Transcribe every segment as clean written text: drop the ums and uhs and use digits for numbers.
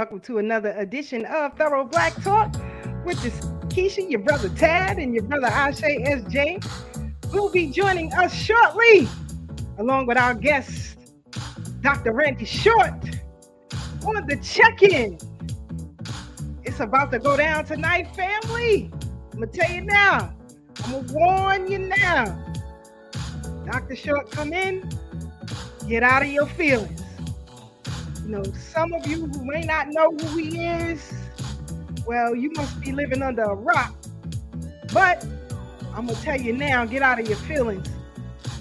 welcome to another edition of Thorough Black Talk with this Keisha, your brother Tad, and your brother Ashe SJ, who will be joining us shortly, along with our guest, Dr. Randy Short, on the check-in. It's about to go down tonight, family. I'm going to tell you now. I'm going to warn you now. Dr. Short, come in, get out of your feelings. You know, some of you who may not know who he is, well, you must be living under a rock. But I'm going to tell you now, get out of your feelings,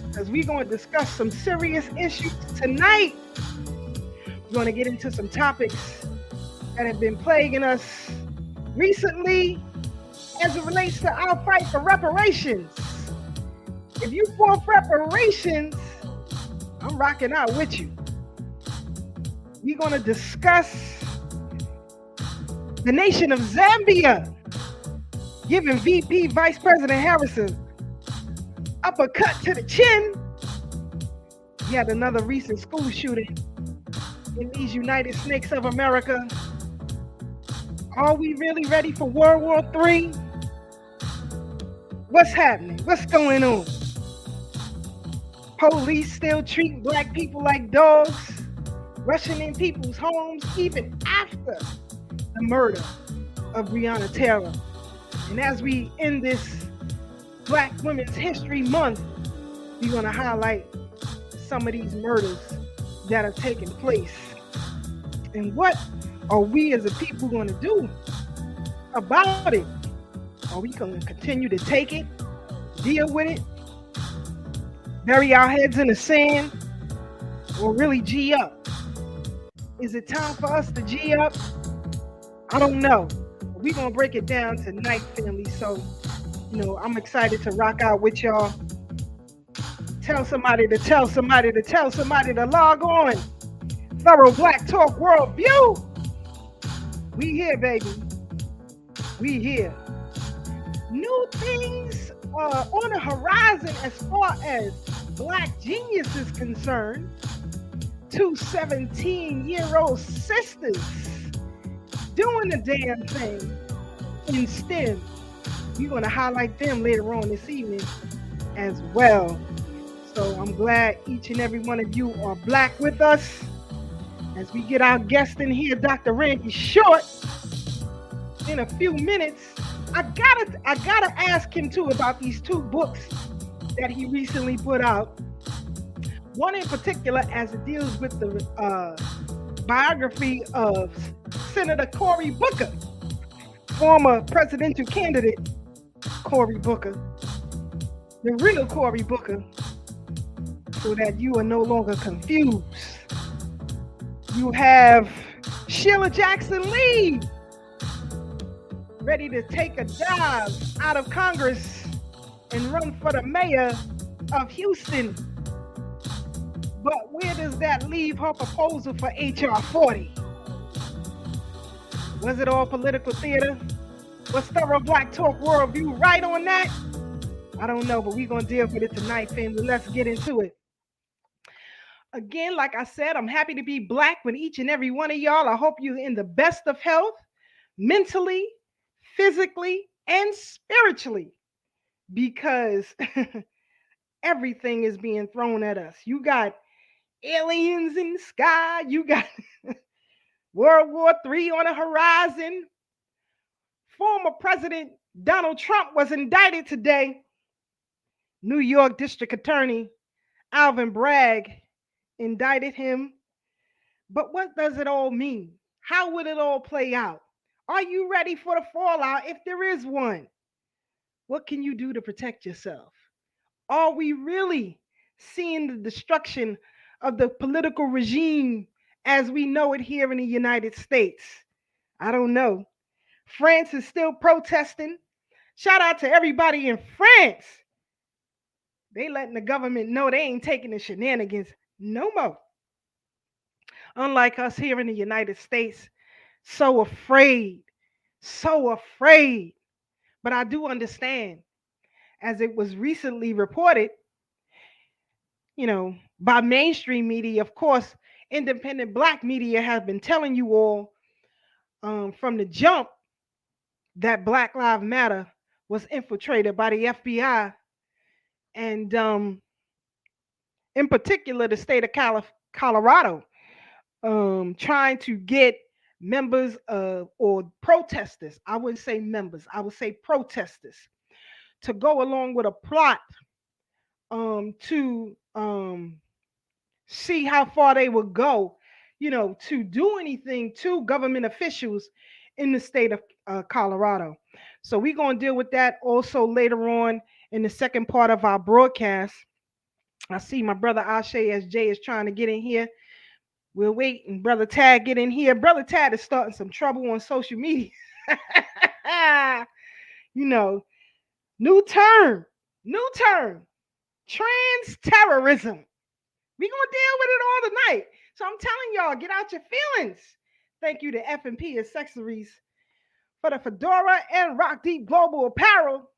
because we're going to discuss some serious issues tonight. We're going to get into some topics that have been plaguing us recently as it relates to our fight for reparations. If you want reparations, I'm rocking out with you. We're going to discuss the nation of Zambia giving VP Vice President Harrison uppercut to the chin. Yet another recent school shooting in these United Snakes of America. Are we really ready for World War III? What's happening? What's going on? Police still treating black people like dogs, rushing in people's homes even after the murder of Breonna Taylor. And as we end this Black Women's History Month, we're going to highlight some of these murders that are taking place. And what are we as a people going to do about it? Are we going to continue to take it, deal with it, bury our heads in the sand, or really G up? Is it time for us to G up? I don't know. We're going to break it down tonight, family. So, you know, I'm excited to rock out with y'all. Tell somebody to tell somebody to tell somebody to log on. Thorough Black Talk Worldview. We here, baby. We here. New things on the horizon as far as Black genius is concerned. Two 17-year-old sisters doing the damn thing in STEM. We're going to highlight them later on this evening as well. So I'm glad each and every one of you are Black with us. As we get our guest in here, Dr. Randy Short, in a few minutes, I gotta ask him too about these two books that he recently put out. One in particular, as it deals with the biography of Senator Cory Booker, former presidential candidate Cory Booker, the real Cory Booker, so that you are no longer confused. You have Sheila Jackson Lee ready to take a dive out of Congress and run for the mayor of Houston. But where does that leave her proposal for HR 40? Was it all political theater? Was Thorough Black Talk Worldview right on that? I don't know, but we're going to deal with it tonight, family. Let's get into it. Again, like I said, I'm happy to be Black with each and every one of y'all. I hope you're in the best of health, mentally, physically, and spiritually, because everything is being thrown at us. You got aliens in the sky. You got World War III on the horizon. Former President Donald Trump was indicted today. New York District Attorney Alvin Bragg indicted him. But what does it all mean? How would it all play out? Are you ready for the fallout if there is one? What can you do to protect yourself? Are we really seeing the destruction of the political regime as we know it here in the United States? I don't know. France is still protesting. Shout out to everybody in France. They letting the government know they ain't taking the shenanigans no more. Unlike us here in the United States, so afraid. But I do understand, as it was recently reported, you know, by mainstream media, of course, independent Black media has been telling you all from the jump that Black Lives Matter was infiltrated by the FBI, and in particular the state of Colorado, trying to get members of, or protesters, I wouldn't say members, I would say protesters, to go along with a plot to see how far they would go, to do anything to government officials in the state of Colorado. So we're going to deal with that also later on in the second part of our broadcast. I see my brother Ashe SJ is trying to get in here. We'll wait and Brother Tad get in here. Brother Tad is starting some trouble on social media. you know, new term, trans terrorism. We're going to deal with it all tonight. So I'm telling y'all, get out your feelings. Thank you to F&P Accessories for the fedora and Rock Deep Global Apparel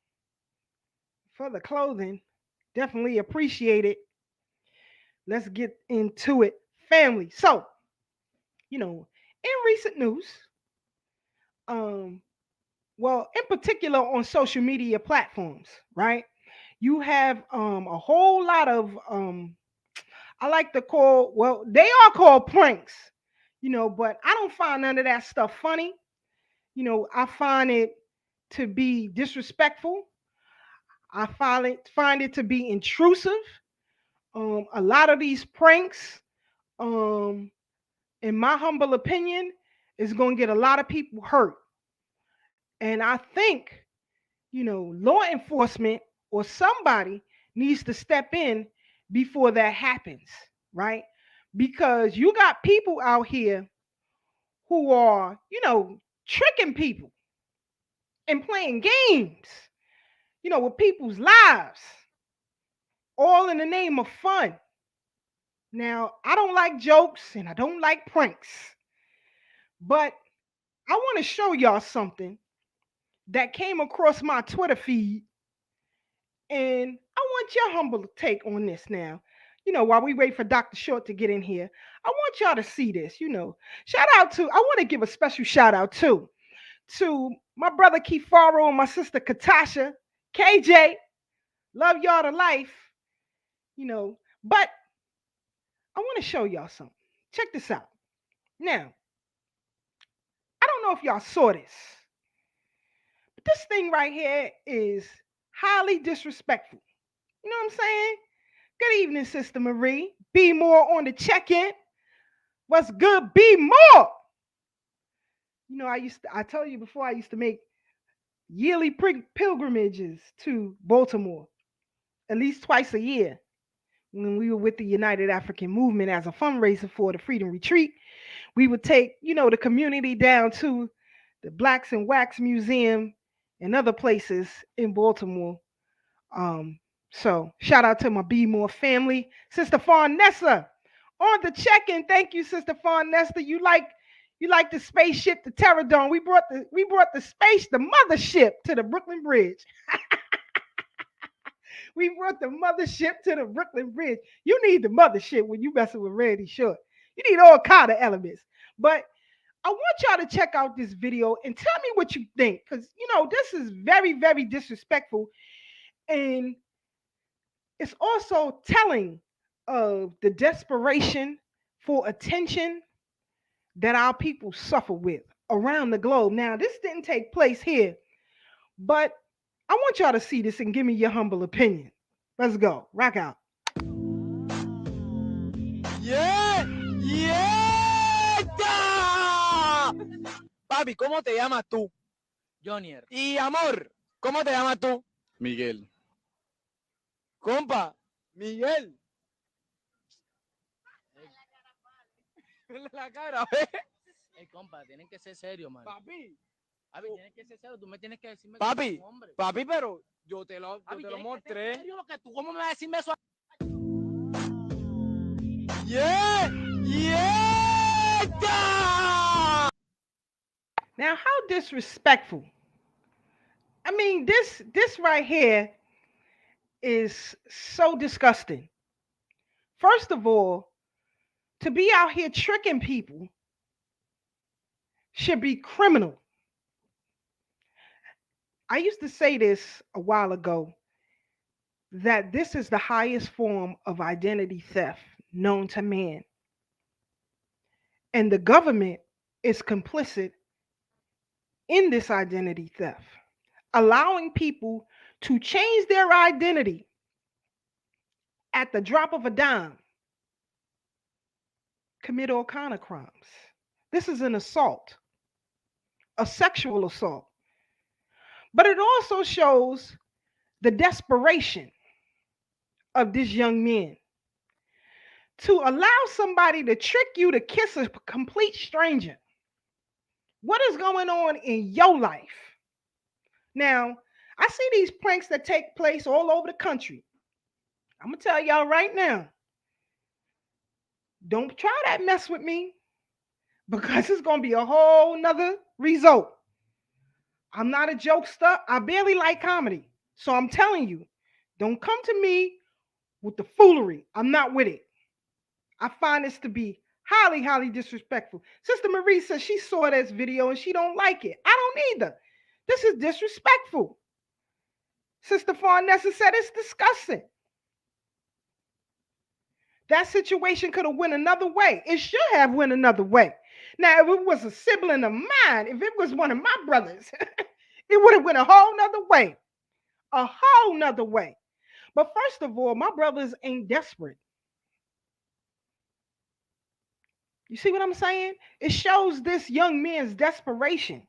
for the clothing. Definitely appreciate it. Let's get into it, family. So, in recent news, well, in particular on social media platforms, right? You have a whole lot of I like to call, well, they are called pranks, but I don't find none of that stuff funny. I find it to be disrespectful. I find it to be intrusive. A lot of these pranks, in my humble opinion, is going to get a lot of people hurt. And I think, law enforcement or somebody needs to step in before that happens, right? Because you got people out here who are, tricking people and playing games, with people's lives, all in the name of fun. Now, I don't like jokes and I don't like pranks, but I want to show y'all something that came across my Twitter feed, and I want your humble take on this now. While we wait for Dr. Short to get in here, I want y'all to see this. Shout out to, I want to give a special shout out to my brother Kifaro and my sister Katasha, KJ. Love y'all to life, but I want to show y'all something. Check this out. Now, I don't know if y'all saw this, but this thing right here is highly disrespectful. You know what I'm saying? Good evening, Sister Marie. Be more on the check-in. What's good? Be more. I told you before, I used to make yearly pilgrimages to Baltimore, at least twice a year, when we were with the United African Movement as a fundraiser for the Freedom Retreat. We would take, the community down to the Blacks and Wax Museum and other places in Baltimore. So shout out to my Be More family. Sister Farnessa on the check-in. Thank you, Sister Farnessa. You like the spaceship, the Terradome. We brought the mothership to the Brooklyn Bridge. We brought the mothership to the Brooklyn Bridge. You need the mothership when you messing with Randy Short. You need all kind of elements. But I want y'all to check out this video and tell me what you think, because this is very, very disrespectful, and it's also telling of the desperation for attention that our people suffer with around the globe. Now, this didn't take place here, but I want y'all to see this and give me your humble opinion. Let's go. Rock out. Yeah, Papi, ¿cómo te llamas tú? Jonier. Y amor, ¿cómo te llamas tú? Miguel. Compa, Miguel. La cara, ¿ves? Ey, compa, tienen que ser serios, man. Papi, Tienes que ser serio. Tú me tienes que decirme papi, que eres un hombre. papi, pero yo te lo Papi, tienes que ser mostré. serio, lo que tú, ¿cómo me vas a decirme eso? Yeah. Now, how disrespectful. I mean, this right here is so disgusting. First of all, to be out here tricking people should be criminal. I used to say this a while ago that this is the highest form of identity theft known to man. And the government is complicit in this identity theft, allowing people to change their identity at the drop of a dime, commit all kind of crimes. This is an assault, a sexual assault. But it also shows the desperation of this young man to allow somebody to trick you to kiss a complete stranger. What is going on in your life? Now, I see these pranks that take place all over the country. I'm going to tell y'all right now, don't try that mess with me because it's going to be a whole nother result. I'm not a jokester. I barely like comedy. So I'm telling you, don't come to me with the foolery. I'm not with it. I find this to be highly, highly disrespectful. Sister Marie says she saw this video and she don't like it. I don't either. This is disrespectful. Sister Farnessa said it's disgusting. That situation could have went another way. It should have went another way. Now, if it was a sibling of mine, if it was one of my brothers, it would have went a whole nother way. A whole nother way. But first of all, my brothers ain't desperate. You see what I'm saying? It shows this young man's desperation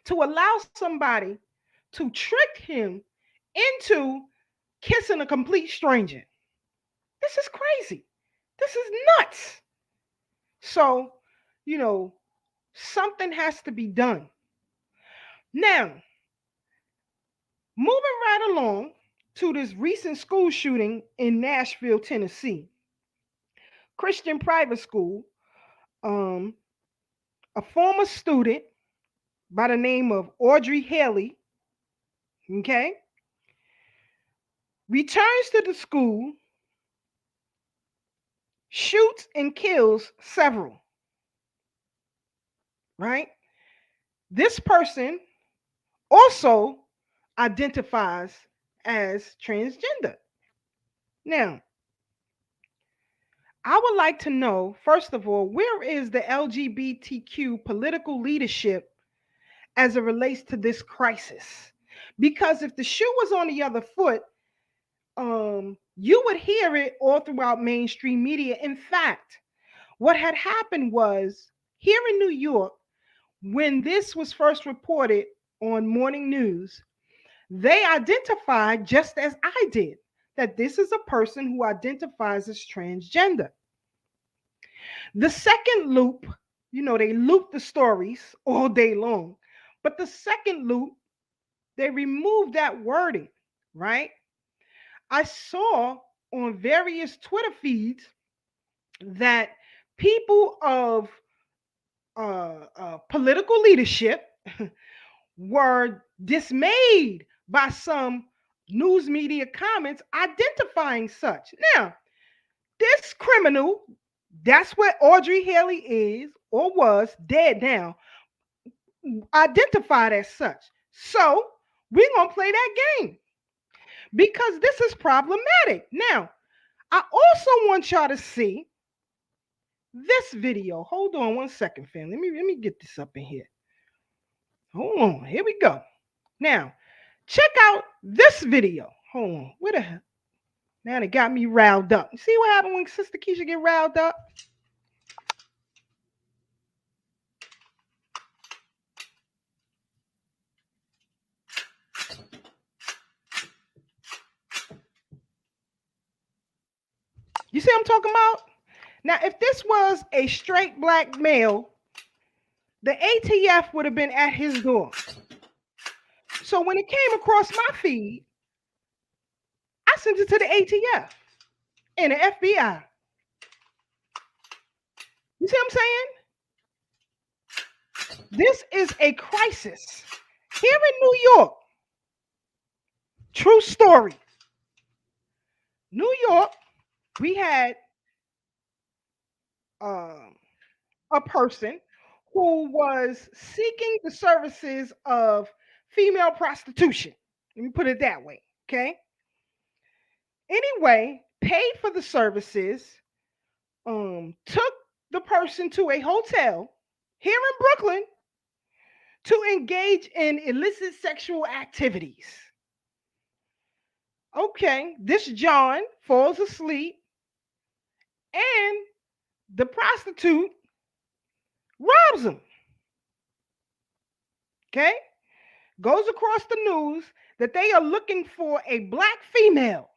to allow somebody to trick him into kissing a complete stranger. This is crazy. This is nuts. So, something has to be done. Now, moving right along to this recent school shooting in Nashville, Tennessee. Christian private school, um, a former student by the name of Audrey Haley, okay, returns to the school, shoots and kills several, right? This person also identifies as transgender. Now, I would like to know, first of all, where is the LGBTQ political leadership as it relates to this crisis? Because if the shoe was on the other foot, you would hear it all throughout mainstream media. In fact, what had happened was here in New York, when this was first reported on morning news, they identified, just as I did, that this is a person who identifies as transgender. The second loop, they loop the stories all day long, but the second loop, they removed that wording, right? I saw on various Twitter feeds that people of political leadership were dismayed by some news media comments identifying such. Now, this criminal, that's what Audrey Haley is or was, dead now, identified as such. So we're going to play that game because this is problematic. Now, I also want y'all to see this video. Hold on one second, fam. Let me get this up in here. Hold on. Here we go. Now, check out this video. Hold on. Where the hell? Now they got me riled up. You see what happened when Sister Keisha get riled up? You see what I'm talking about? Now, if this was a straight black male, the ATF would have been at his door. So when it came across my feed, I sent it to the ATF and the FBI. You see what I'm saying? This is a crisis here in New York. True story. New York, we had a person who was seeking the services of female prostitution. Let me put it that way. Okay. Anyway, paid for the services, took the person to a hotel here in Brooklyn to engage in illicit sexual activities. Okay, this John falls asleep and the prostitute robs him. Okay, goes across the news that they are looking for a black female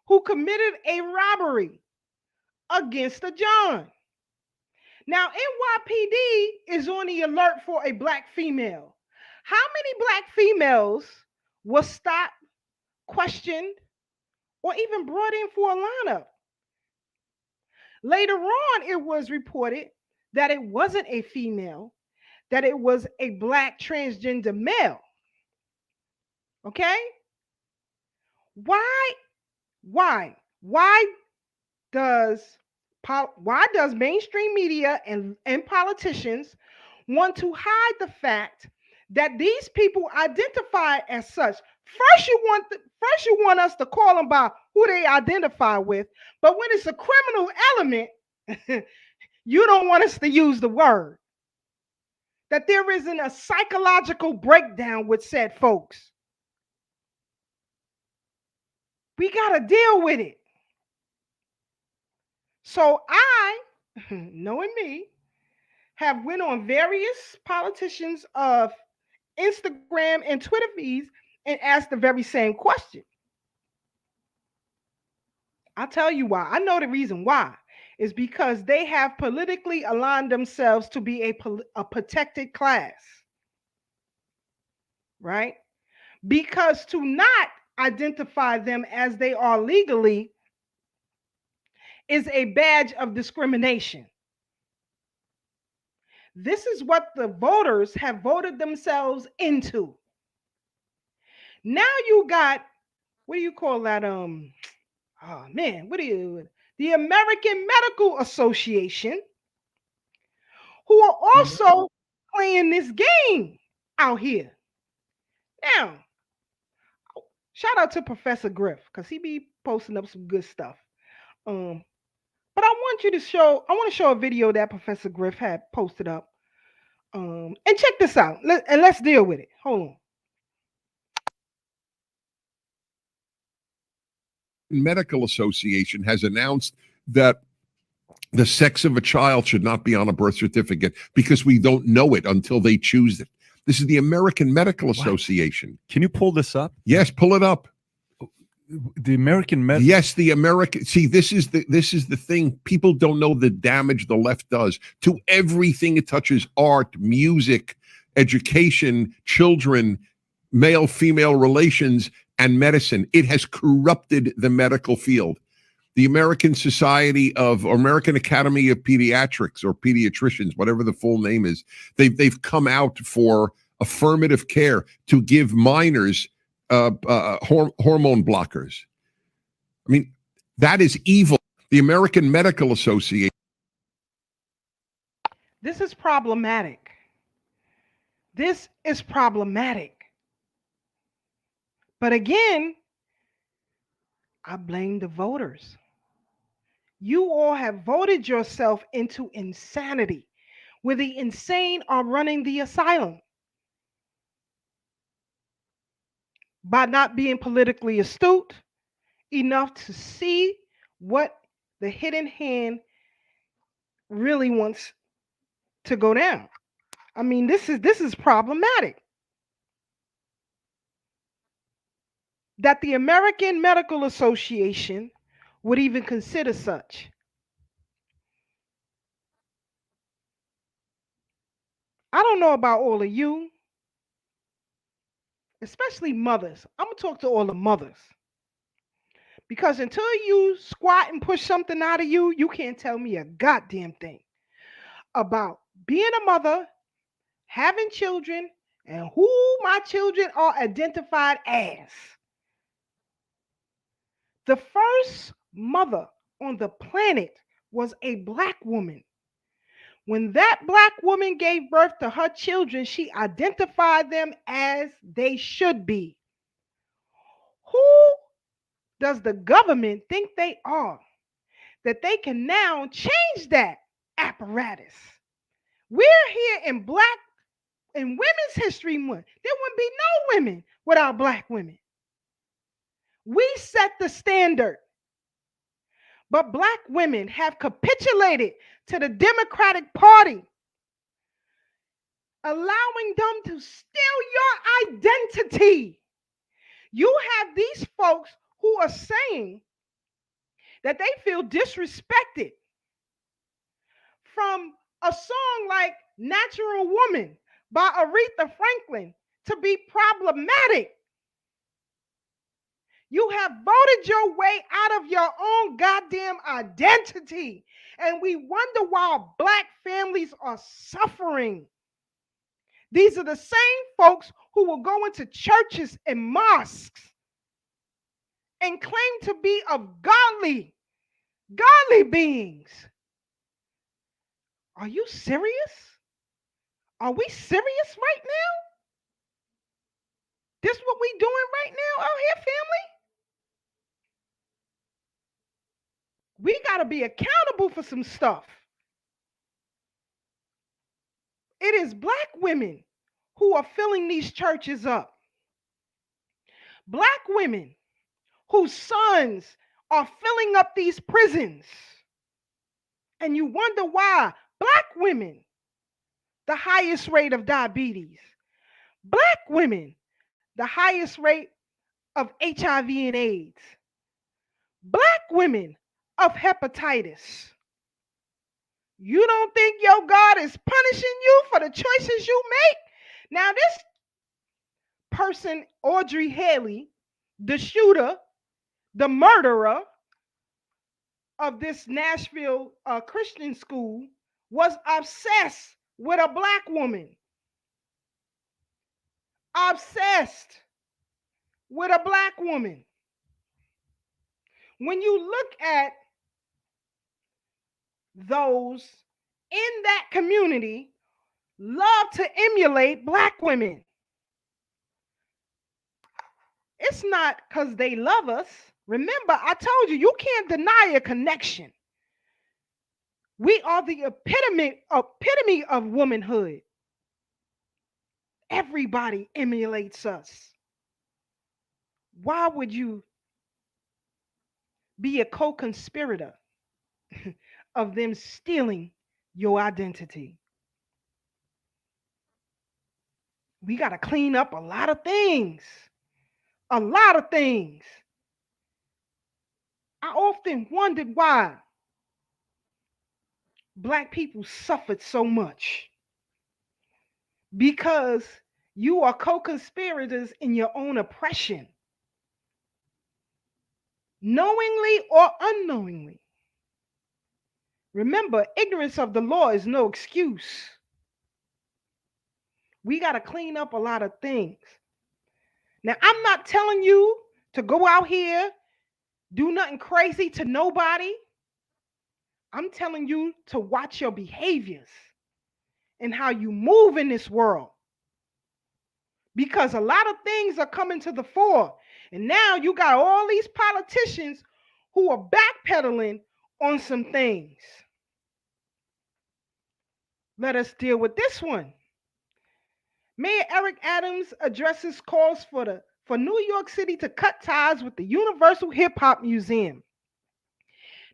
who committed a robbery against a John. Now, NYPD is on the alert for a black female. How many black females were stopped, questioned, or even brought in for a lineup? Later on, it was reported that it wasn't a female, that it was a black transgender male. Okay? Why? Why does mainstream media and politicians want to hide the fact that these people identify as such? First you want us to call them by who they identify with, but when it's a criminal element, you don't want us to use the word. That there isn't a psychological breakdown with said folks. We got to deal with it. So I, knowing me, have went on various politicians of Instagram and Twitter feeds and asked the very same question. I'll tell you why. I know the reason why is because they have politically aligned themselves to be a protected class, right? Because to not identify them as they are legally is a badge of discrimination. This is what the voters have voted themselves into. Now you got, what do you call that? Oh man, the American Medical Association, who are also playing this game out here. Now, shout out to Professor Griff, because he be posting up some good stuff. But I want to show a video that Professor Griff had posted up. And check this out. Let's deal with it. Hold on. Medical Association has announced that the sex of a child should not be on a birth certificate because we don't know it until they choose it. This is the American Medical Association. Can you pull this up? Yes, pull it up. The American Medical. Yes, the American. See, this is the thing. People don't know the damage the left does to everything it touches: art, music, education, children, male-female relations, and medicine. It has corrupted the medical field. The American Academy of Pediatrics, or pediatricians, whatever the full name is, they've come out for affirmative care to give minors hormone blockers. I mean, that is evil. The American Medical Association. This is problematic. This is problematic. But again, I blame the voters. You all have voted yourself into insanity, where the insane are running the asylum by not being politically astute enough to see what the hidden hand really wants to go down. I mean, this is problematic. That the American Medical Association would even consider such. I don't know about all of you, especially mothers. I'm going to talk to all the mothers. Because until you squat and push something out of you, you can't tell me a goddamn thing about being a mother, having children, and who my children are identified as. The first mother on the planet was a black woman. When that black woman gave birth to her children, she identified them as they should be. Who does the government think they are that they can now change that apparatus? We're here in Women's History Month. There wouldn't be no women without black women. We set the standard. But black women have capitulated to the Democratic Party, allowing them to steal your identity. You have these folks who are saying that they feel disrespected from a song like Natural Woman by Aretha Franklin to be problematic. You have voted your way out of your own goddamn identity. And we wonder why black families are suffering. These are the same folks who will go into churches and mosques and claim to be of godly beings. Are you serious? Are we serious right now? This what we doing right now out here, family? We got to be accountable for some stuff. It is black women who are filling these churches up. Black women whose sons are filling up these prisons. And you wonder why black women, the highest rate of diabetes. Black women, the highest rate of HIV and AIDS. Black women of hepatitis. You don't think your God is punishing you for the choices you make? Now, this person, Audrey Haley, the shooter, the murderer of this Nashville Christian school, was obsessed with a black woman. Obsessed with a black woman. When you look at those in that community, love to emulate black women. It's not because they love us. Remember, I told you, you can't deny a connection. We are the epitome of womanhood. Everybody emulates us. Why would you be a co-conspirator of them stealing your identity? We got to clean up a lot of things. A lot of things. I often wondered why black people suffered so much. Because you are co-conspirators in your own oppression. Knowingly or unknowingly. Remember, ignorance of the law is no excuse. We got to clean up a lot of things. Now, I'm not telling you to go out here, do nothing crazy to nobody. I'm telling you to watch your behaviors and how you move in this world. Because a lot of things are coming to the fore. And now you got all these politicians who are backpedaling on some things. Let us deal with this one. Mayor Eric Adams addresses calls for New York City to cut ties with the Universal Hip Hop Museum.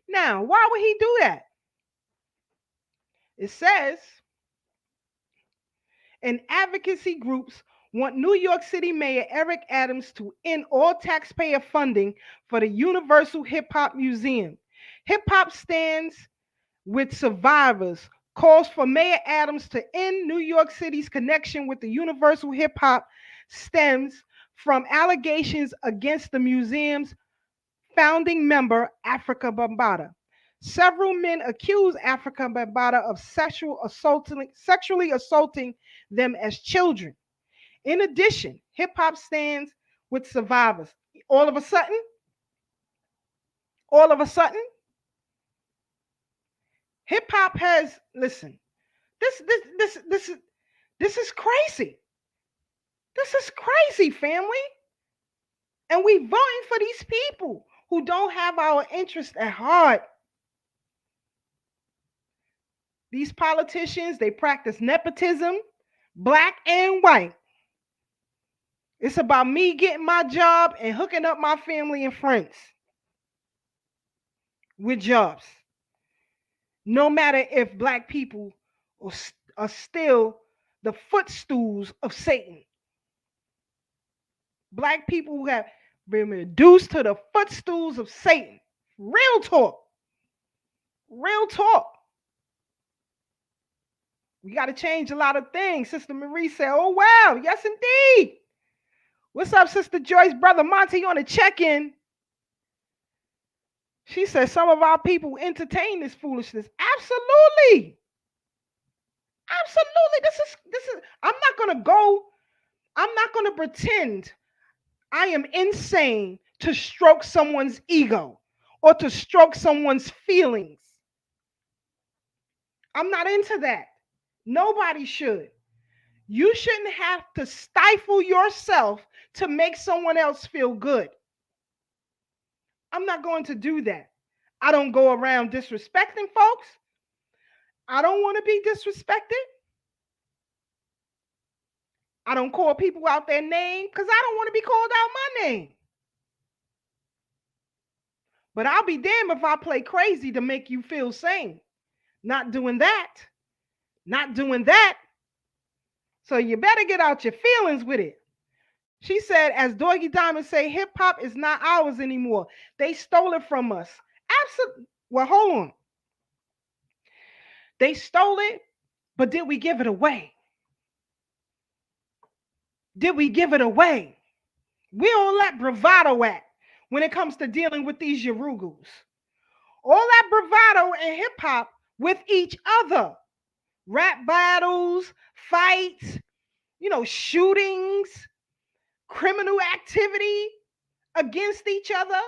Now, why would he do that? It says, and advocacy groups want New York City Mayor Eric Adams to end all taxpayer funding for the Universal Hip Hop Museum. Hip Hop stands with survivors calls for Mayor Adams to end New York City's connection with the Universal Hip Hop stems from allegations against the museum's founding member, Africa Bambaataa. Several men accuse Africa Bambaataa of sexually assaulting them as children. In addition, hip hop stands with survivors. All of a sudden, hip hop has, listen, This is crazy. This is crazy, family. And we voting for these people who don't have our interest at heart. These politicians, they practice nepotism, black and white. It's about me getting my job and hooking up my family and friends with jobs. No matter if black people are still the footstools of Satan. Black people who have been reduced to the footstools of Satan. Real talk. Real talk. We got to change a lot of things. Sister Marie said, oh, wow. Yes, indeed. What's up, Sister Joyce? Brother Monty on the check-in. She said some of our people entertain this foolishness. Absolutely. Absolutely. This is, I'm not going to pretend I am insane to stroke someone's ego or to stroke someone's feelings. I'm not into that. Nobody should. You shouldn't have to stifle yourself to make someone else feel good. I'm not going to do that. I don't go around disrespecting folks. I don't want to be disrespected. I don't call people out their name because I don't want to be called out my name. But I'll be damned if I play crazy to make you feel sane. Not doing that. Not doing that. So you better get out your feelings with it. She said, as Doggy Diamond say, hip hop is not ours anymore. They stole it from us. Absolutely. Well, hold on. They stole it, but did we give it away? Did we give it away? We don't let bravado at when it comes to dealing with these Yarugus. All that bravado and hip hop with each other. Rap battles, fights, shootings, criminal activity against each other,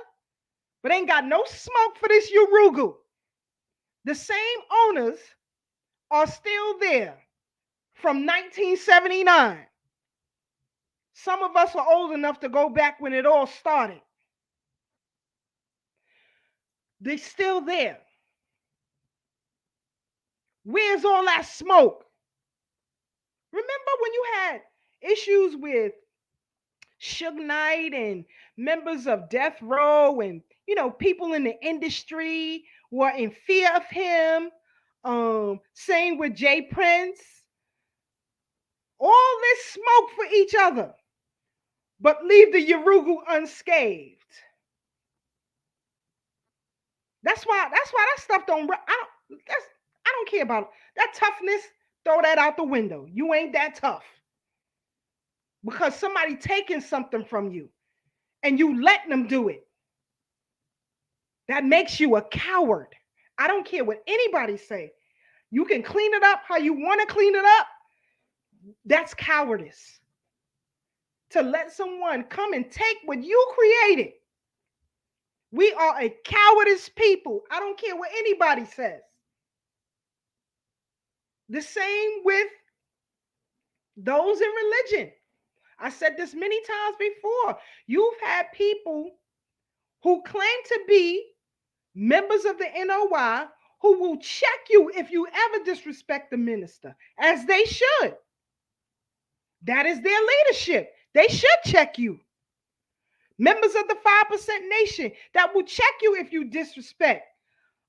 but ain't got no smoke for this Yarugu. The same owners are still there from 1979. Some of us are old enough to go back when it all started. They're still there. Where's all that smoke? Remember when you had issues with Suge Knight and members of Death Row and, people in the industry were in fear of him. Same with Jay Prince. All this smoke for each other, but leave the Yarugu unscathed. That's why that stuff I don't care about that toughness. Throw that out the window. You ain't that tough. Because somebody taking something from you and you letting them do it. That makes you a coward. I don't care what anybody say. You can clean it up how you want to clean it up. That's cowardice. To let someone come and take what you created. We are a cowardice people. I don't care what anybody says. The same with those in religion. I said this many times before. You've had people who claim to be members of the NOI who will check you if you ever disrespect the minister, as they should. That is their leadership. They should check you. Members of the 5% Nation that will check you if you disrespect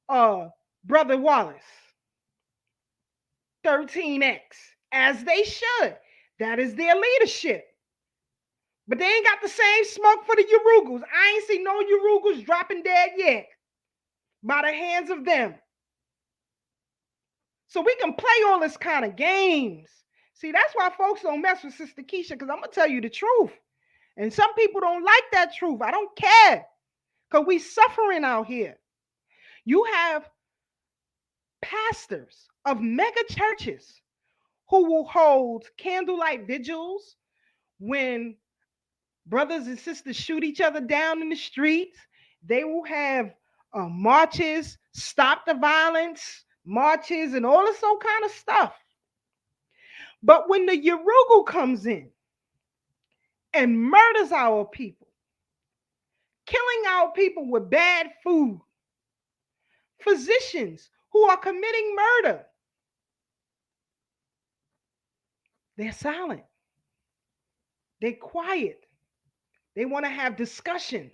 Brother Wallace. 13X, as they should. That is their leadership. But they ain't got the same smoke for the Yarugus. I ain't seen no Yarugus dropping dead yet by the hands of them. So we can play all this kind of games. See, that's why folks don't mess with Sister Keisha, because I'm going to tell you the truth. And some people don't like that truth. I don't care, because we suffering out here. You have pastors of mega churches who will hold candlelight vigils when brothers and sisters shoot each other down in the streets. They will have marches, stop the violence, marches, and all this old kind of stuff. But when the Yurugu comes in and murders our people, killing our people with bad food, physicians who are committing murder, they're silent. They're quiet. They want to have discussions.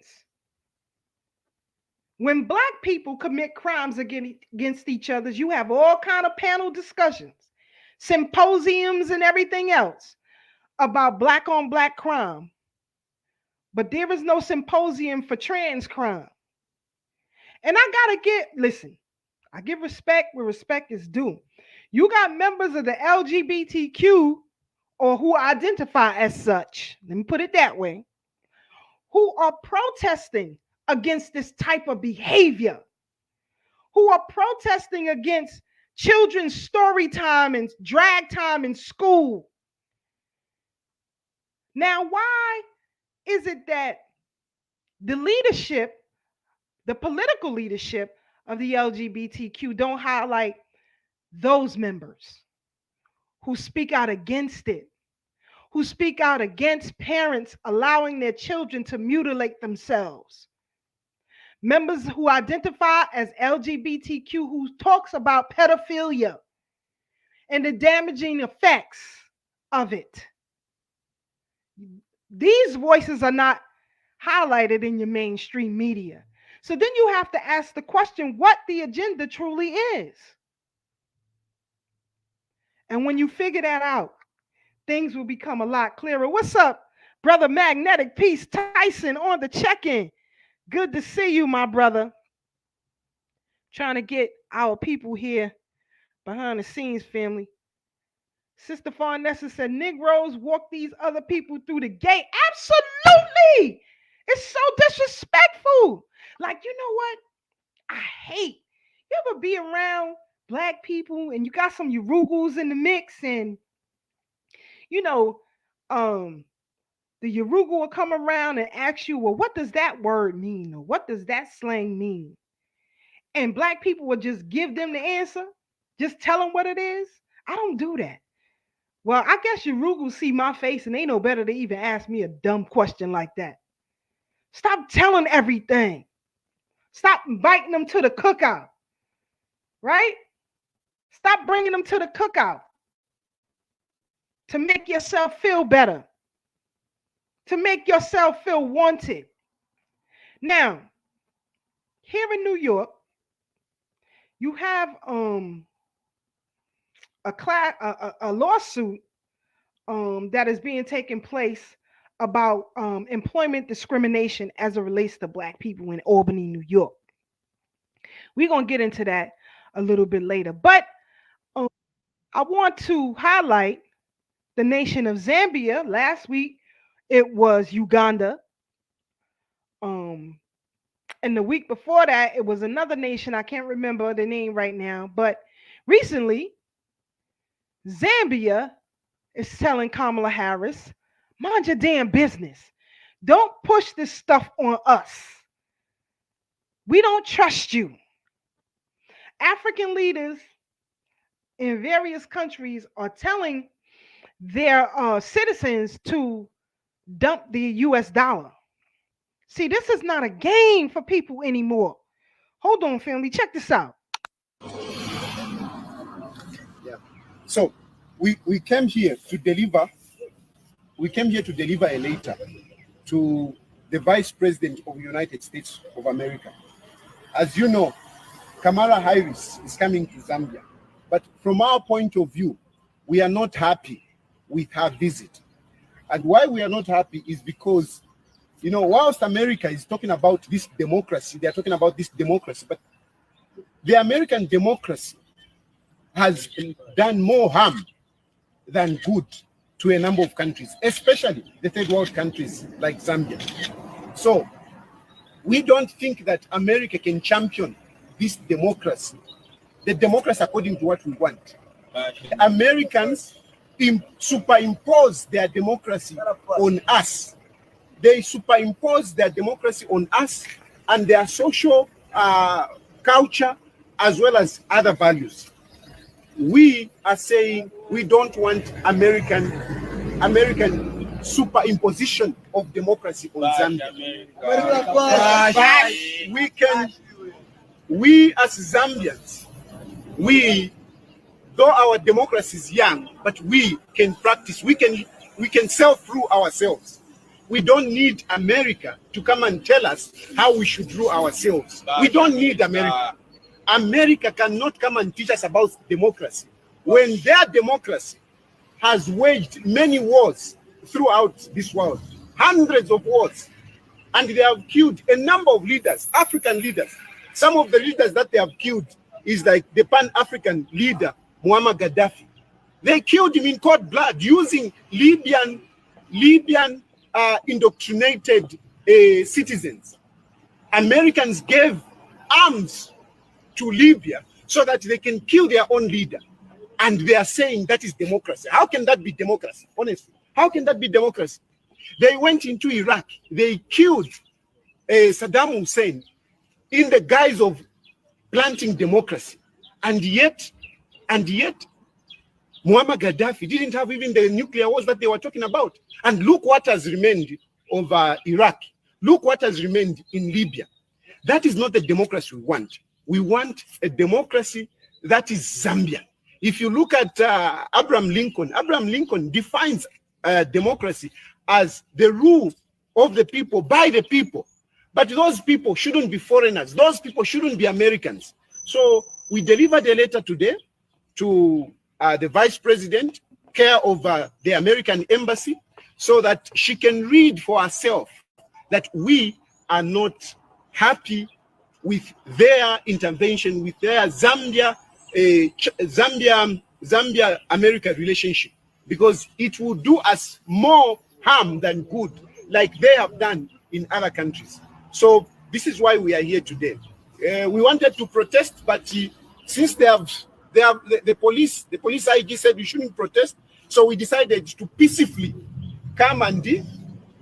When black people commit crimes against each other, you have all kind of panel discussions, symposiums and everything else about black on black crime. But there is no symposium for trans crime. And listen, I give respect where respect is due. You got members of the LGBTQ, or who identify as such, let me put it that way, who are protesting against this type of behavior, who are protesting against children's story time and drag time in school. Now, why is it that the leadership, the political leadership of the LGBTQ don't highlight those members who speak out against it, who speak out against parents allowing their children to mutilate themselves? Members who identify as LGBTQ, who talks about pedophilia and the damaging effects of it. These voices are not highlighted in your mainstream media. So then you have to ask the question what the agenda truly is. And when you figure that out, things will become a lot clearer. What's up, brother Magnetic Peace Tyson on the check-in? Good to see you, my brother. Trying to get our people here behind the scenes, family. Sister Farnessa said, Negroes walk these other people through the gate. Absolutely. It's so disrespectful. Like, you know what? I hate. You ever be around black people and you got some Yurugus in the mix, and you know, the Yurugu will come around and ask you, well, what does that word mean? Or what does that slang mean? And black people will just give them the answer, just tell them what it is. I don't do that. Well, I guess Yurugu see my face and they know better to even ask me a dumb question like that. Stop telling everything. Stop inviting them to the cookout, right? Stop bringing them to the cookout to make yourself feel better, to make yourself feel wanted. Now, here in New York, you have a lawsuit that is being taken place about employment discrimination as it relates to black people in Albany, New York. We're going to get into that a little bit later. But I want to highlight the nation of Zambia. Last week, it was Uganda. And the week before that, it was another nation. I can't remember the name right now. But recently, Zambia is telling Kamala Harris, mind your damn business. Don't push this stuff on us. We don't trust you. African leaders in various countries are telling their citizens to dump the US dollar. See, this is not a game for people anymore. Hold on, family. Check this out. Yeah. So we came here to deliver. We came here to deliver a letter to the Vice President of the United States of America. As you know, Kamala Harris is coming to Zambia. But from our point of view, we are not happy with her visit. And why we are not happy is because, you know, whilst America is talking about this democracy, they are talking about this democracy, but the American democracy has done more harm than good to a number of countries, especially the third world countries like Zambia. So we don't think that America can champion this democracy, the democracy according to what we want. The Americans superimpose their democracy on us. They superimpose their democracy on us and their social culture as well as other values. We are saying We don't want American superimposition of democracy on Zambia. But we as Zambians, though our democracy is young, but we can practice, we can self-rule ourselves. We don't need America to come and tell us how we should rule ourselves. We don't need America. America cannot come and teach us about democracy when their democracy has waged many wars throughout this world, hundreds of wars, and they have killed a number of leaders, African leaders. Some of the leaders that they have killed is like the Pan-African leader, Muammar Gaddafi. They killed him in cold blood using Libyan indoctrinated citizens. Americans gave arms to Libya so that they can kill their own leader. And they are saying that is democracy. How can that be democracy? Honestly, how can that be democracy? They went into Iraq. They killed Saddam Hussein in the guise of planting democracy. And yet, Muammar Gaddafi didn't have even the nuclear wars that they were talking about. And look what has remained of Iraq. Look what has remained in Libya. That is not the democracy we want. We want a democracy that is Zambian. If you look at Abraham Lincoln defines democracy as the rule of the people by the people. But those people shouldn't be foreigners. Those people shouldn't be Americans. So we delivered a letter today to the vice president, care of the American embassy, so that she can read for herself that we are not happy with their intervention, with their Zambia-America relationship, because it will do us more harm than good, like they have done in other countries. So this is why we are here today. We wanted to protest, but since the police IG said we shouldn't protest, so we decided to peacefully come and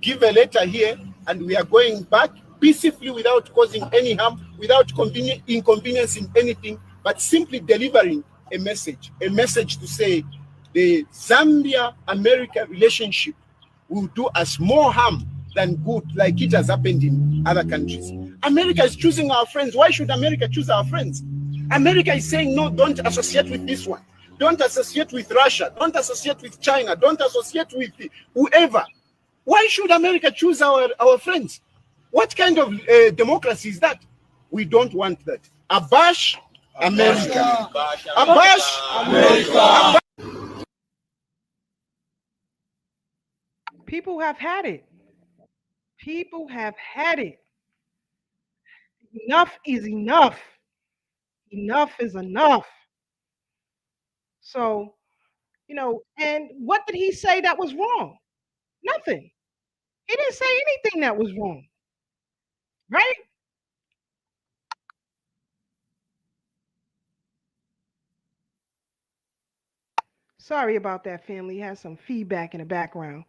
give a letter here, and we are going back peacefully without causing any harm, without inconveniencing anything, but simply delivering a message to say the Zambia-America relationship will do us more harm than good, like it has happened in other countries. America is choosing our friends. Why should America choose our friends? America is saying, no, don't associate with this one. Don't associate with Russia. Don't associate with China. Don't associate with whoever. Why should America choose our friends? What kind of democracy is that? We don't want that. Abash America. Abash America. People have had it. People have had it. Enough is enough. Enough is enough. So, and what did he say that was wrong? Nothing. He didn't say anything that was wrong. Right? Sorry about that, family. He has some feedback in the background.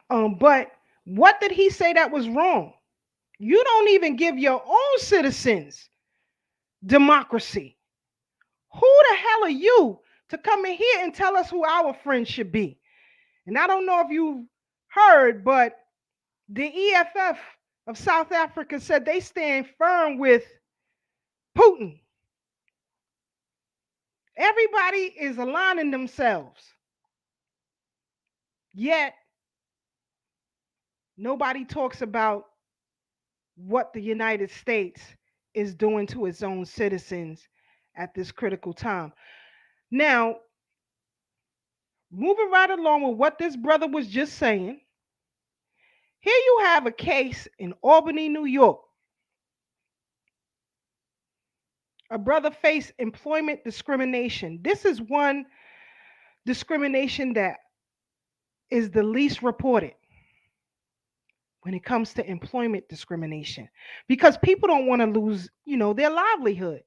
But what did he say that was wrong? You don't even give your own citizens democracy. Who the hell are you to come in here and tell us who our friends should be? And I don't know if you heard, but the EFF of South Africa said they stand firm with Putin. Everybody is aligning themselves. Yet, nobody talks about what the United States is doing to its own citizens at this critical time. Now, moving right along with what this brother was just saying, here you have a case in Albany, New York. A brother faced employment discrimination. This is one discrimination that is the least reported when it comes to employment discrimination, because people don't want to lose, their livelihood,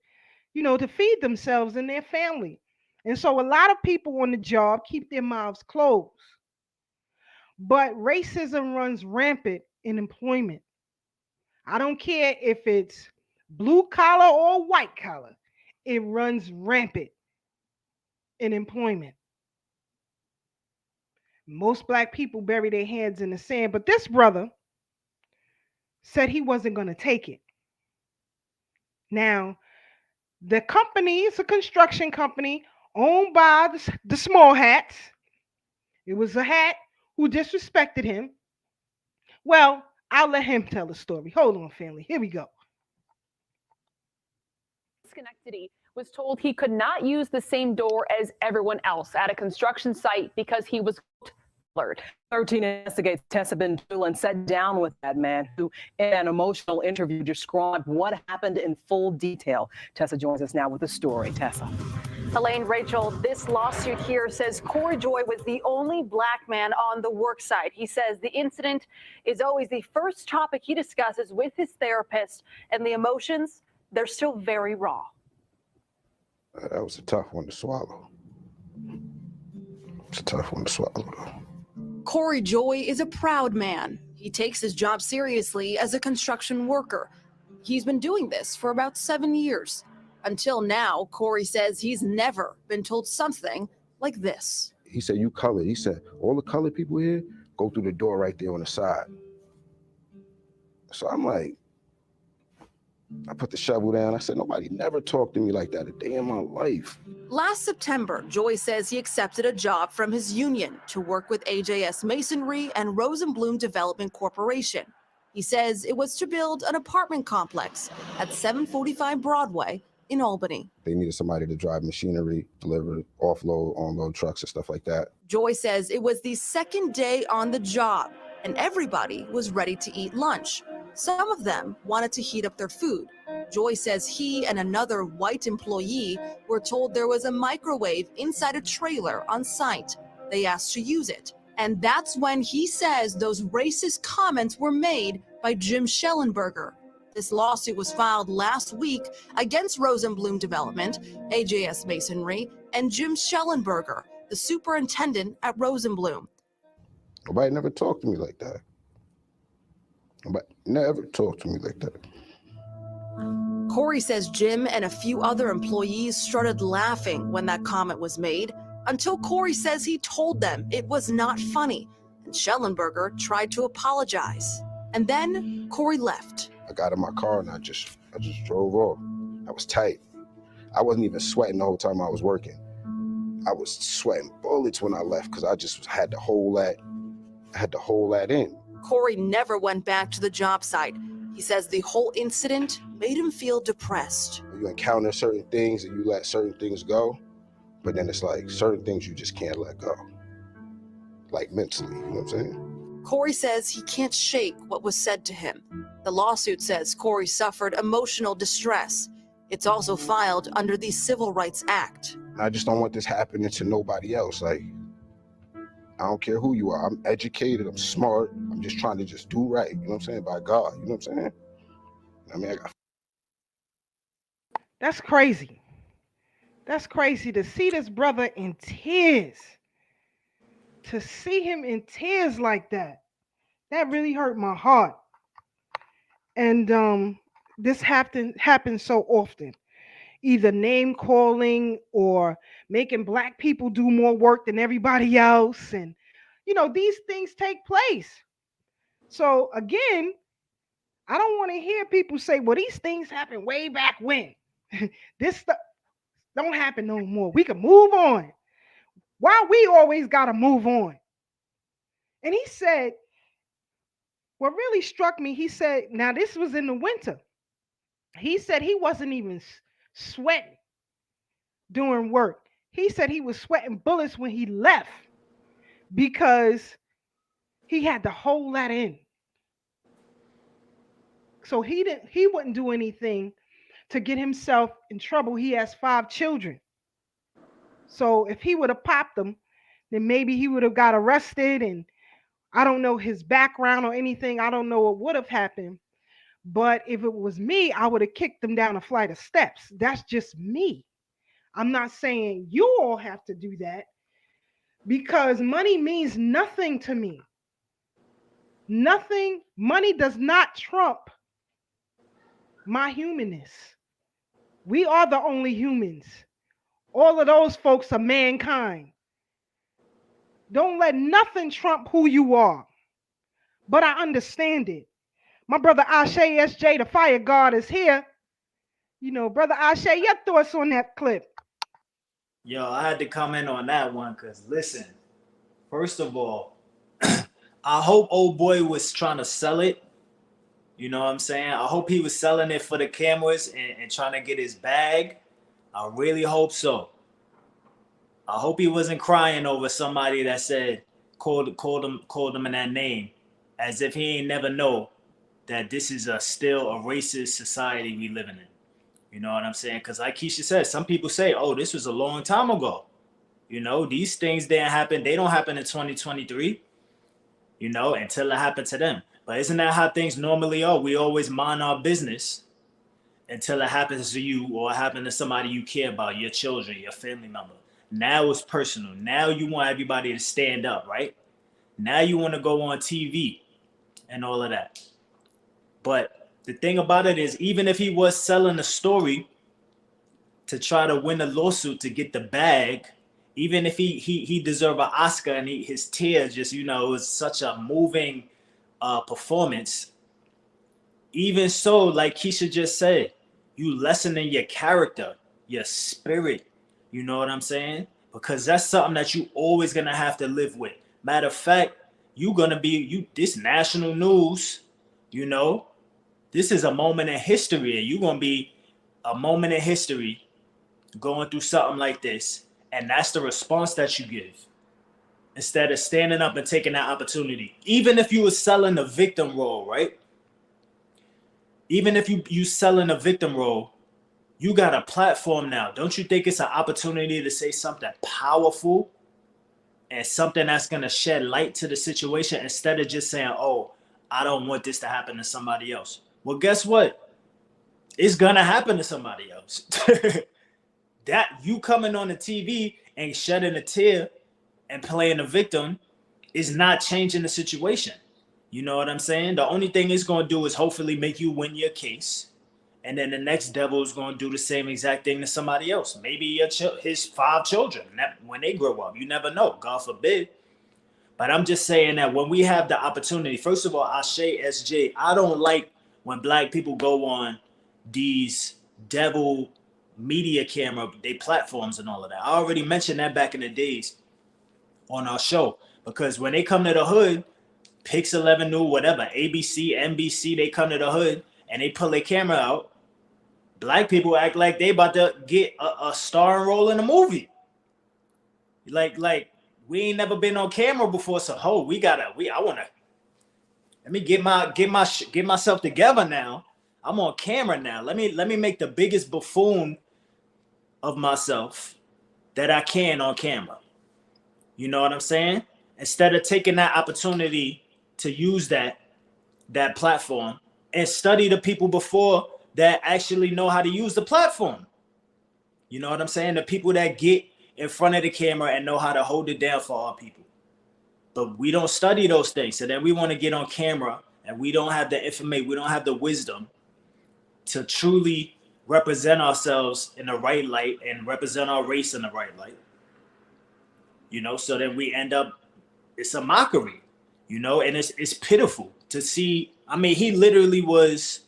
to feed themselves and their family. And so a lot of people on the job keep their mouths closed. But racism runs rampant in employment. I don't care if it's blue collar or white collar, it runs rampant in employment. Most black people bury their hands in the sand, but this brother said he wasn't going to take it. Now, the company is a construction company owned by the small hats. It was a hat who disrespected him. Well, I'll let him tell the story. Hold on, family. Here we go. Schenectady was told he could not use the same door as everyone else at a construction site because he was colored. 13 Investigates Tessa Bendulan sat down with that man who, in an emotional interview, described what happened in full detail. Tessa joins us now with the story. Tessa. Elaine, Rachel, this lawsuit here says Corey Joy was the only black man on the work site. He says the incident is always the first topic he discusses with his therapist, and the emotions, they're still very raw. That was a tough one to swallow. It's a tough one to swallow. Corey Joy is a proud man. He takes his job seriously as a construction worker. He's been doing this for about 7 years. Until now, Corey says he's never been told something like this. He said, "You colored." He said, "All the colored people here go through the door right there on the side." So I'm like, I put the shovel down. I said, nobody never talked to me like that a day in my life. Last September, Joy says he accepted a job from his union to work with AJS Masonry and Rosenblum Development Corporation. He says it was to build an apartment complex at 745 Broadway in Albany. They needed somebody to drive machinery, deliver, offload, unload trucks and stuff like that. Joy says it was the second day on the job and everybody was ready to eat lunch. Some of them wanted to heat up their food. Joy says he and another white employee were told there was a microwave inside a trailer on site. They asked to use it. And that's when he says those racist comments were made by Jim Schellenberger. This lawsuit was filed last week against Rosenblum Development, AJS Masonry, and Jim Schellenberger, the superintendent at Rosenblum. Nobody never talked to me like that. Nobody never talked to me like that. Corey says Jim and a few other employees started laughing when that comment was made, until Corey says he told them it was not funny, and Schellenberger tried to apologize. And then Corey left. I got in my car and I just drove off. I was tight. I wasn't even sweating the whole time I was working. I was sweating bullets when I left because I just had to hold that in. Corey never went back to the job site. He says the whole incident made him feel depressed. You encounter certain things and you let certain things go, but then it's like certain things you just can't let go. Like mentally, you know what I'm saying? Corey says he can't shake what was said to him. The lawsuit says Corey suffered emotional distress. It's also filed under the Civil Rights Act. I just don't want this happening to nobody else. Like, I don't care who you are. I'm educated, I'm smart. I'm just trying to just do right, you know what I'm saying, by God, you know what I'm saying? I mean, That's crazy. That's crazy to see this brother in tears. To see him in tears like that. That really hurt my heart. And this happens so often. Either name calling or making black people do more work than everybody else. And, these things take place. So again, I don't want to hear people say, well, these things happened way back when. This stuff don't happen no more. We can move on. Why we always got to move on? And he said, what really struck me, he said, now this was in the winter. He said he wasn't even sweating doing work. He said he was sweating bullets when he left because he had to hold that in. So he wouldn't do anything to get himself in trouble. He has 5 children. So if he would have popped them, then maybe he would have got arrested, and I don't know his background or anything. I don't know what would have happened. But if it was me, I would have kicked him down a flight of steps. That's just me. I'm not saying you all have to do that, because money means nothing to me. Nothing. Money does not trump my humanness. We are the only humans. All of those folks are mankind. Don't let nothing trump who you are. But I understand it. My brother Ashe SJ, the fire god, is here. You know, brother Ashe, your thoughts on that clip? Yo, I had to comment on that one because listen, first of all, I hope old boy was trying to sell it. You know what I'm saying? I hope he was selling it for the cameras and trying to get his bag. I really hope so. I hope he wasn't crying over somebody that said called him in that name, as if he ain't never know that this is still a racist society we living in. You know what I'm saying? Because like Keisha said, some people say, oh, this was a long time ago. You know, these things didn't happen. They don't happen in 2023, you know, until it happened to them. But isn't that how things normally are? We always mind our business until it happens to you or it happens to somebody you care about, your children, your family member. Now it's personal. Now you want everybody to stand up, right? Now you want to go on TV and all of that. But the thing about it is, even if he was selling a story to try to win a lawsuit to get the bag, even if he deserved an Oscar and his tears just, you know, it was such a moving performance. Even so, like Keisha just said, you lessening your character, your spirit. You know what I'm saying? Because that's something that you always gonna have to live with. Matter of fact, you gonna be this national news. You know, this is a moment in history, and you're gonna be a moment in history going through something like this, and that's the response that you give. Instead of standing up and taking that opportunity, even if you were selling the victim role, right? Even if you selling a victim role, you got a platform now. Don't you think it's an opportunity to say something powerful and something that's going to shed light to the situation instead of just saying, oh, I don't want this to happen to somebody else? Well, guess what? It's going to happen to somebody else. That you coming on the TV and shedding a tear and playing a victim is not changing the situation. You know what I'm saying? The only thing it's going to do is hopefully make you win your case. And then the next devil is going to do the same exact thing to somebody else. Maybe his 5 children when they grow up. You never know. God forbid. But I'm just saying that when we have the opportunity, first of all, Ashe SJ, I don't like when black people go on these devil media camera, they platforms and all of that. I already mentioned that back in the days on our show. Because when they come to the hood, Pix 11 New, whatever, ABC, NBC, they come to the hood and they pull their camera out. Black people act like they about to get a starring role in a movie. Like we ain't never been on camera before, so I wanna let me get myself together now. I'm on camera now. Let me make the biggest buffoon of myself that I can on camera. You know what I'm saying? Instead of taking that opportunity to use that platform and study the people before that actually know how to use the platform. You know what I'm saying? The people that get in front of the camera and know how to hold it down for our people. But we don't study those things. So then we want to get on camera and we don't have the information, we don't have the wisdom to truly represent ourselves in the right light and represent our race in the right light. You know, so then we end up, it's a mockery, you know, and it's pitiful to see. I mean, he literally was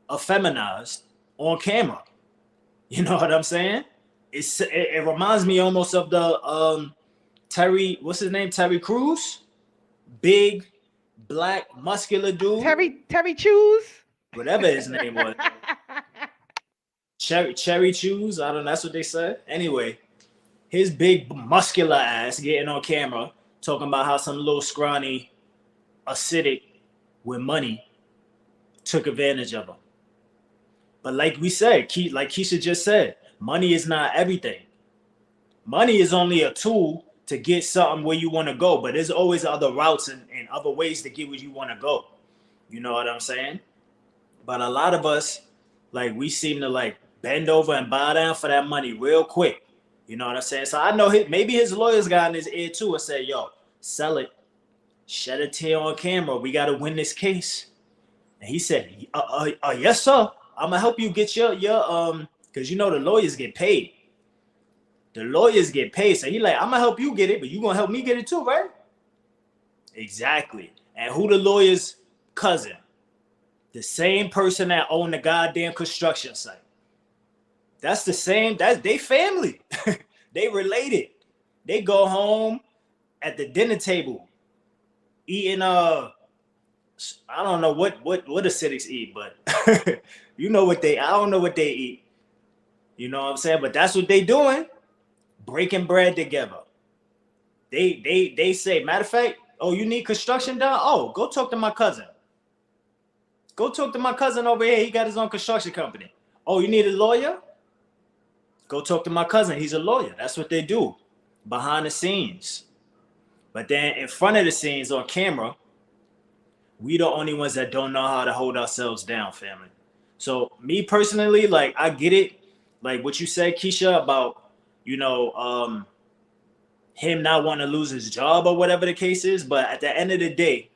effeminized on camera. You know what I'm saying? It reminds me almost of the Terry, what's his name? Terry Crews? Big, black, muscular dude. Terry Chews? Whatever his name was. Cherry Chews? I don't know, that's what they said. Anyway, his big muscular ass getting on camera talking about how some little scrawny acidic with money took advantage of him. But like we said, like Keisha just said, money is not everything. Money is only a tool to get something where you want to go, but there's always other routes and other ways to get where you want to go. You know what I'm saying? But a lot of us, like, we seem to like bend over and bow down for that money real quick. You know what I'm saying? So I know maybe his lawyers got in his ear too and said, yo, sell it. Shed a tear on camera. We got to win this case. And he said, yes, sir. I'm going to help you get your because you know the lawyers get paid. The lawyers get paid. So he like, I'm gonna help you get it, but you gonna help me get it too, right? Exactly. And who the lawyer's cousin? The same person that owned the goddamn construction site. That's the same, that's they family. They related. They go home at the dinner table eating I don't know what the acidics eat, but you know what I don't know what they eat. You know what I'm saying? But that's what they doing. Breaking bread together. They say, matter of fact, oh, you need construction done? Oh, go talk to my cousin. Go talk to my cousin over here. He got his own construction company. Oh, you need a lawyer? Go talk to my cousin. He's a lawyer. That's what they do behind the scenes. But then in front of the scenes on camera, we the only ones that don't know how to hold ourselves down, family. So me personally, like, I get it. Like what you said, Keisha, about, you know, him not wanting to lose his job or whatever the case is. But at the end of the day,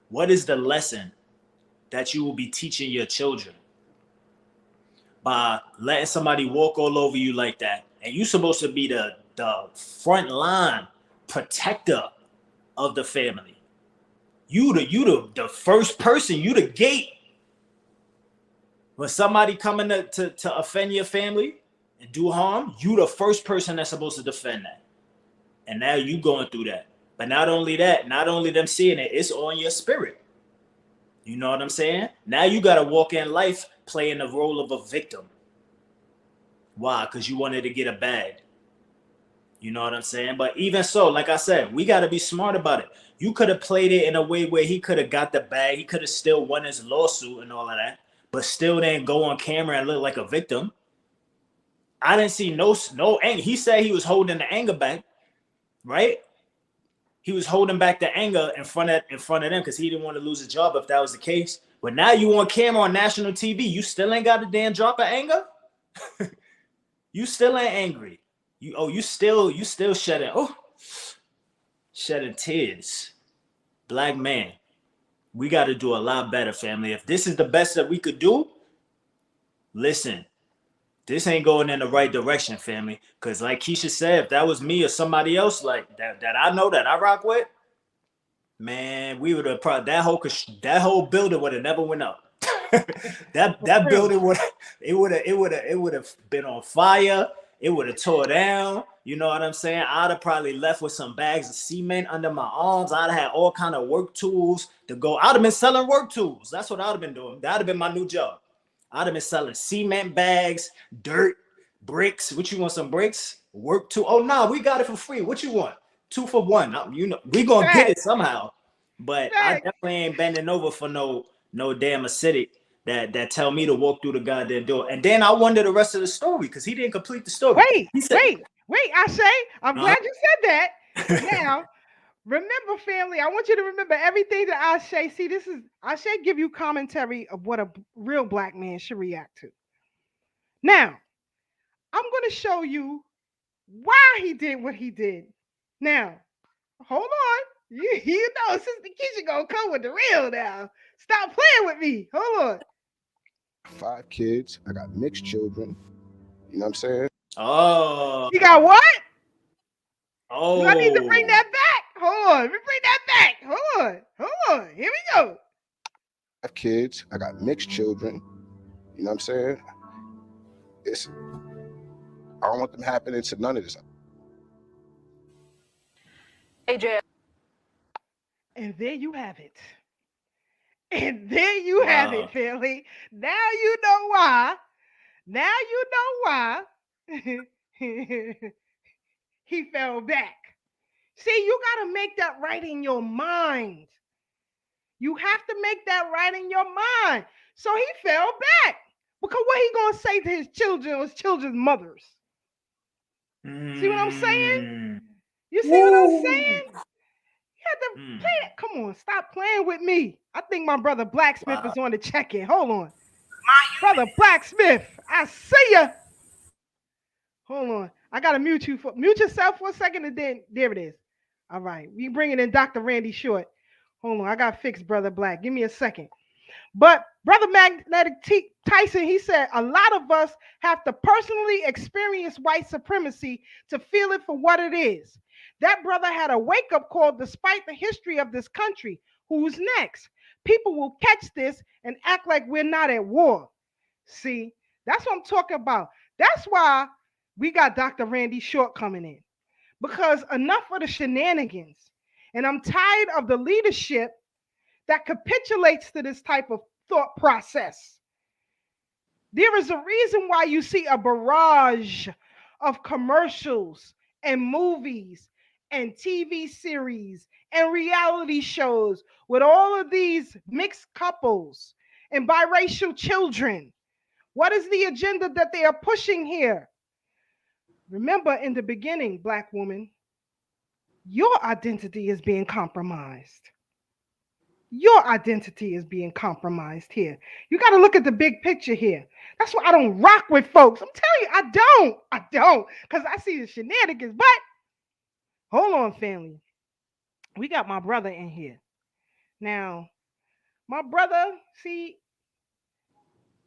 what is the lesson that you will be teaching your children by letting somebody walk all over you like that? And you're supposed to be the front line protector of the family. You the first person, you the gate. When somebody coming to offend your family and do harm, you the first person that's supposed to defend that. And now you going through that. But not only that, not only them seeing it, it's on your spirit. You know what I'm saying? Now you got to walk in life playing the role of a victim. Why? Because you wanted to get a bag. You know what I'm saying? But even so, like I said, we got to be smart about it. You could have played it in a way where he could have got the bag. He could have still won his lawsuit and all of that, but still didn't go on camera and look like a victim. I didn't see no anger. He said he was holding the anger back, right? He was holding back the anger in front of them because he didn't want to lose his job if that was the case. But now you on camera on national TV, you still ain't got a damn drop of anger. You still ain't angry. You still shedding tears. Black man, we got to do a lot better, family. If this is the best that we could do, listen, this ain't going in the right direction, family. Because like Keisha said, if that was me or somebody else like that I know that I rock with, man, we would have probably that whole building would have never went up. that building would have been on fire. It would have tore down. You know what I'm saying? I'd have probably left with some bags of cement under my arms. I'd have had all kind of work tools to go. I'd have been selling work tools. That's what I'd have been doing. That'd have been my new job. I'd have been selling cement bags, dirt, bricks. What you want, some bricks? Work tool? Oh, no, we got it for free. What you want? 2 for 1. You know, we gonna get it somehow. But I definitely ain't bending over for no damn acidic that tell me to walk through the goddamn door. And then I wonder the rest of the story because he didn't complete the story. Wait, Ashe, I'm glad you said that. Now, remember, family, I want you to remember everything that Ashe, see, this is, Ashe give you commentary of what a real black man should react to. Now, I'm going to show you why he did what he did. Now, hold on. You know, Sister Keisha gonna come with the real now. Stop playing with me. Hold on. 5 kids. I got mixed children. You know what I'm saying? Oh. You got what? Oh. Do I need to bring that back? Hold on. Let me bring that back. Hold on. Here we go. 5 kids. I got mixed children. You know what I'm saying? I don't want them happening to none of this. AJ. And there you have it. And there you have it, family. Now you know why. Now you know why he fell back. See, you got to make that right in your mind. You have to make that right in your mind. So he fell back. Because what he going to say to his children or his children's mothers? See what I'm saying? You see what I'm saying? You had to play that. Come on, stop playing with me. I think my brother Blacksmith is on the check-in. Hold on. Brother Blacksmith, I see ya. Hold on. I got to mute yourself for a second and then there it is. All right. We bringing in Dr. Randy Short. Hold on. I got fixed, Brother Black. Give me a second. But Brother Tyson, he said, a lot of us have to personally experience white supremacy to feel it for what it is. That brother had a wake-up call despite the history of this country. Who's next? People will catch this and act like we're not at war. See, that's what I'm talking about. That's why we got Dr. Randy Short coming in. Because enough of the shenanigans. And I'm tired of the leadership that capitulates to this type of thought process. There is a reason why you see a barrage of commercials and movies and TV series and reality shows with all of these mixed couples and biracial children. What is the agenda that they are pushing here? Remember, in the beginning, Black woman, your identity is being compromised. Your identity is being compromised here. You got to look at the big picture here. That's why I don't rock with folks. I'm telling you, I don't, because I see the shenanigans. But hold on, family. We got my brother in here. Now, my brother, see,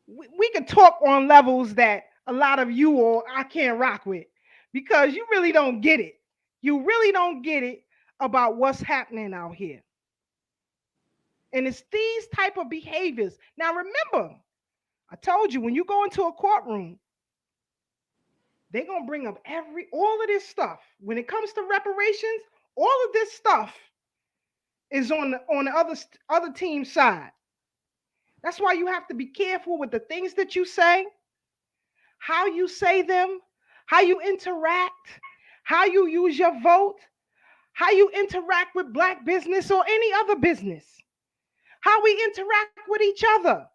we can talk on levels that a lot of you or I can't rock with, because you really don't get it. You really don't get it about what's happening out here. And it's these type of behaviors. Now, remember, I told you, when you go into a courtroom, they're going to bring up all of this stuff. When it comes to reparations, all of this stuff is on the other team's side. That's why you have to be careful with the things that you say, how you say them, how you interact, how you use your vote, how you interact with Black business or any other business, how we interact with each other.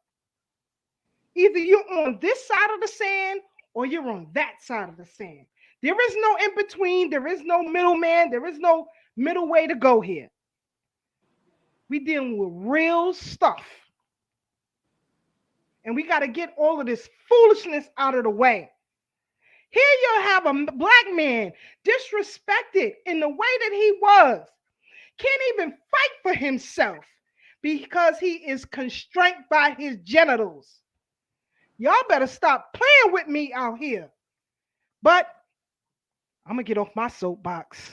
Either you're on this side of the sand or you're on that side of the sand. There is no in between. There is no middleman. There is no middle way to go here. We're dealing with real stuff. And we got to get all of this foolishness out of the way. Here you have a Black man disrespected in the way that he was. Can't even fight for himself because he is constrained by his genitals. Y'all better stop playing with me out here. But I'm going to get off my soapbox,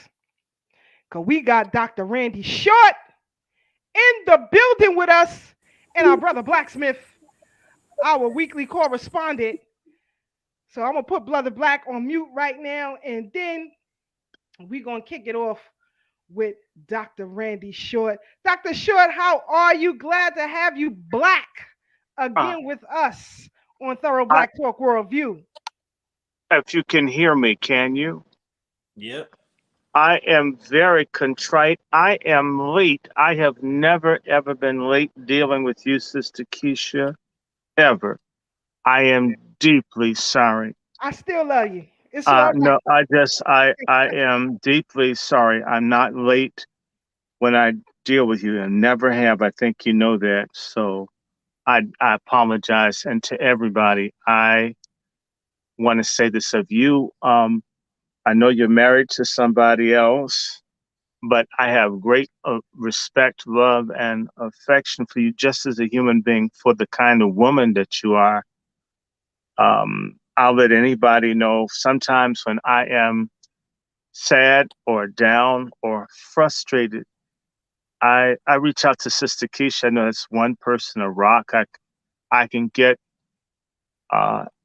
because we got Dr. Randy Short in the building with us, and our brother Blacksmith, our weekly correspondent. So I'm going to put Brother Black on mute right now, and then we're going to kick it off with Dr. Randy Short. Dr. Short, how are you? Glad to have you Black again with us on Thorough Black Talk Worldview. If you can hear me, can you? Yep. I am very contrite. I am late. I have never, ever been late dealing with you, Sister Keisha, ever. I am deeply sorry. I still love you. It's all right. No, I am deeply sorry. I'm not late when I deal with you, and never have. I think you know that. So I apologize. And to everybody, I want to say this of you. I know you're married to somebody else, but I have great respect, love, and affection for you just as a human being, for the kind of woman that you are. I'll let anybody know sometimes when I am sad or down or frustrated, I reach out to Sister Keisha. I know that's one person, a rock I can get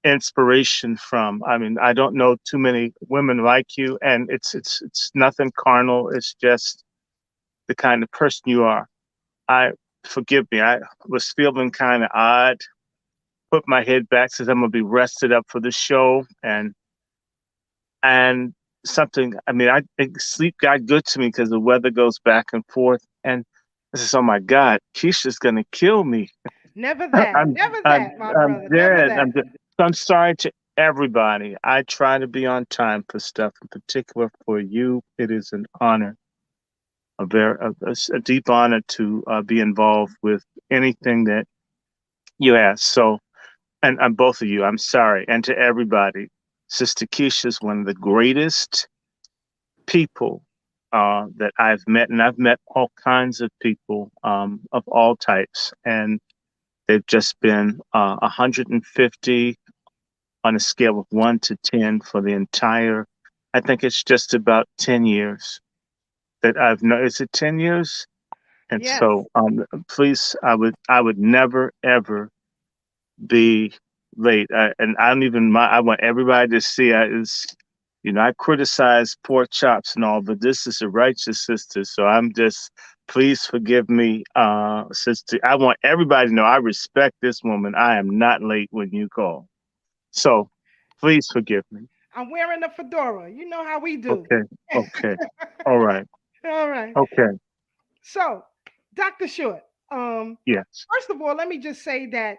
inspiration from. I mean, I don't know too many women like you, and it's nothing carnal. It's just the kind of person you are. Forgive me, I was feeling kind of odd. Put my head back, says I'm gonna be rested up for the show, and something. I mean, I think sleep got good to me because the weather goes back and forth, and I says, "Oh my God, Keisha's gonna kill me." Never that, my brother. Never that. I'm sorry to everybody. I try to be on time for stuff, in particular for you. It is an honor, a deep honor to be involved with anything that you ask. So, and both of you, I'm sorry. And to everybody, Sister Keisha is one of the greatest people that I've met, and I've met all kinds of people of all types. And They've just been 150 on a scale of 1 to 10 for the entire, I think it's just about 10 years that I've known. Is it 10 years? And Yes. so, please, I would never, ever be late. And I don't even mind. I want everybody to see I criticize pork chops and all, but this is a righteous sister. So I'm just, please forgive me, sister. I want everybody to know I respect this woman. I am not late when you call. So please forgive me. I'm wearing a fedora. You know how we do. Okay. Okay. All right. All right. Okay. So, Dr. Short, Yes. first of all, let me just say that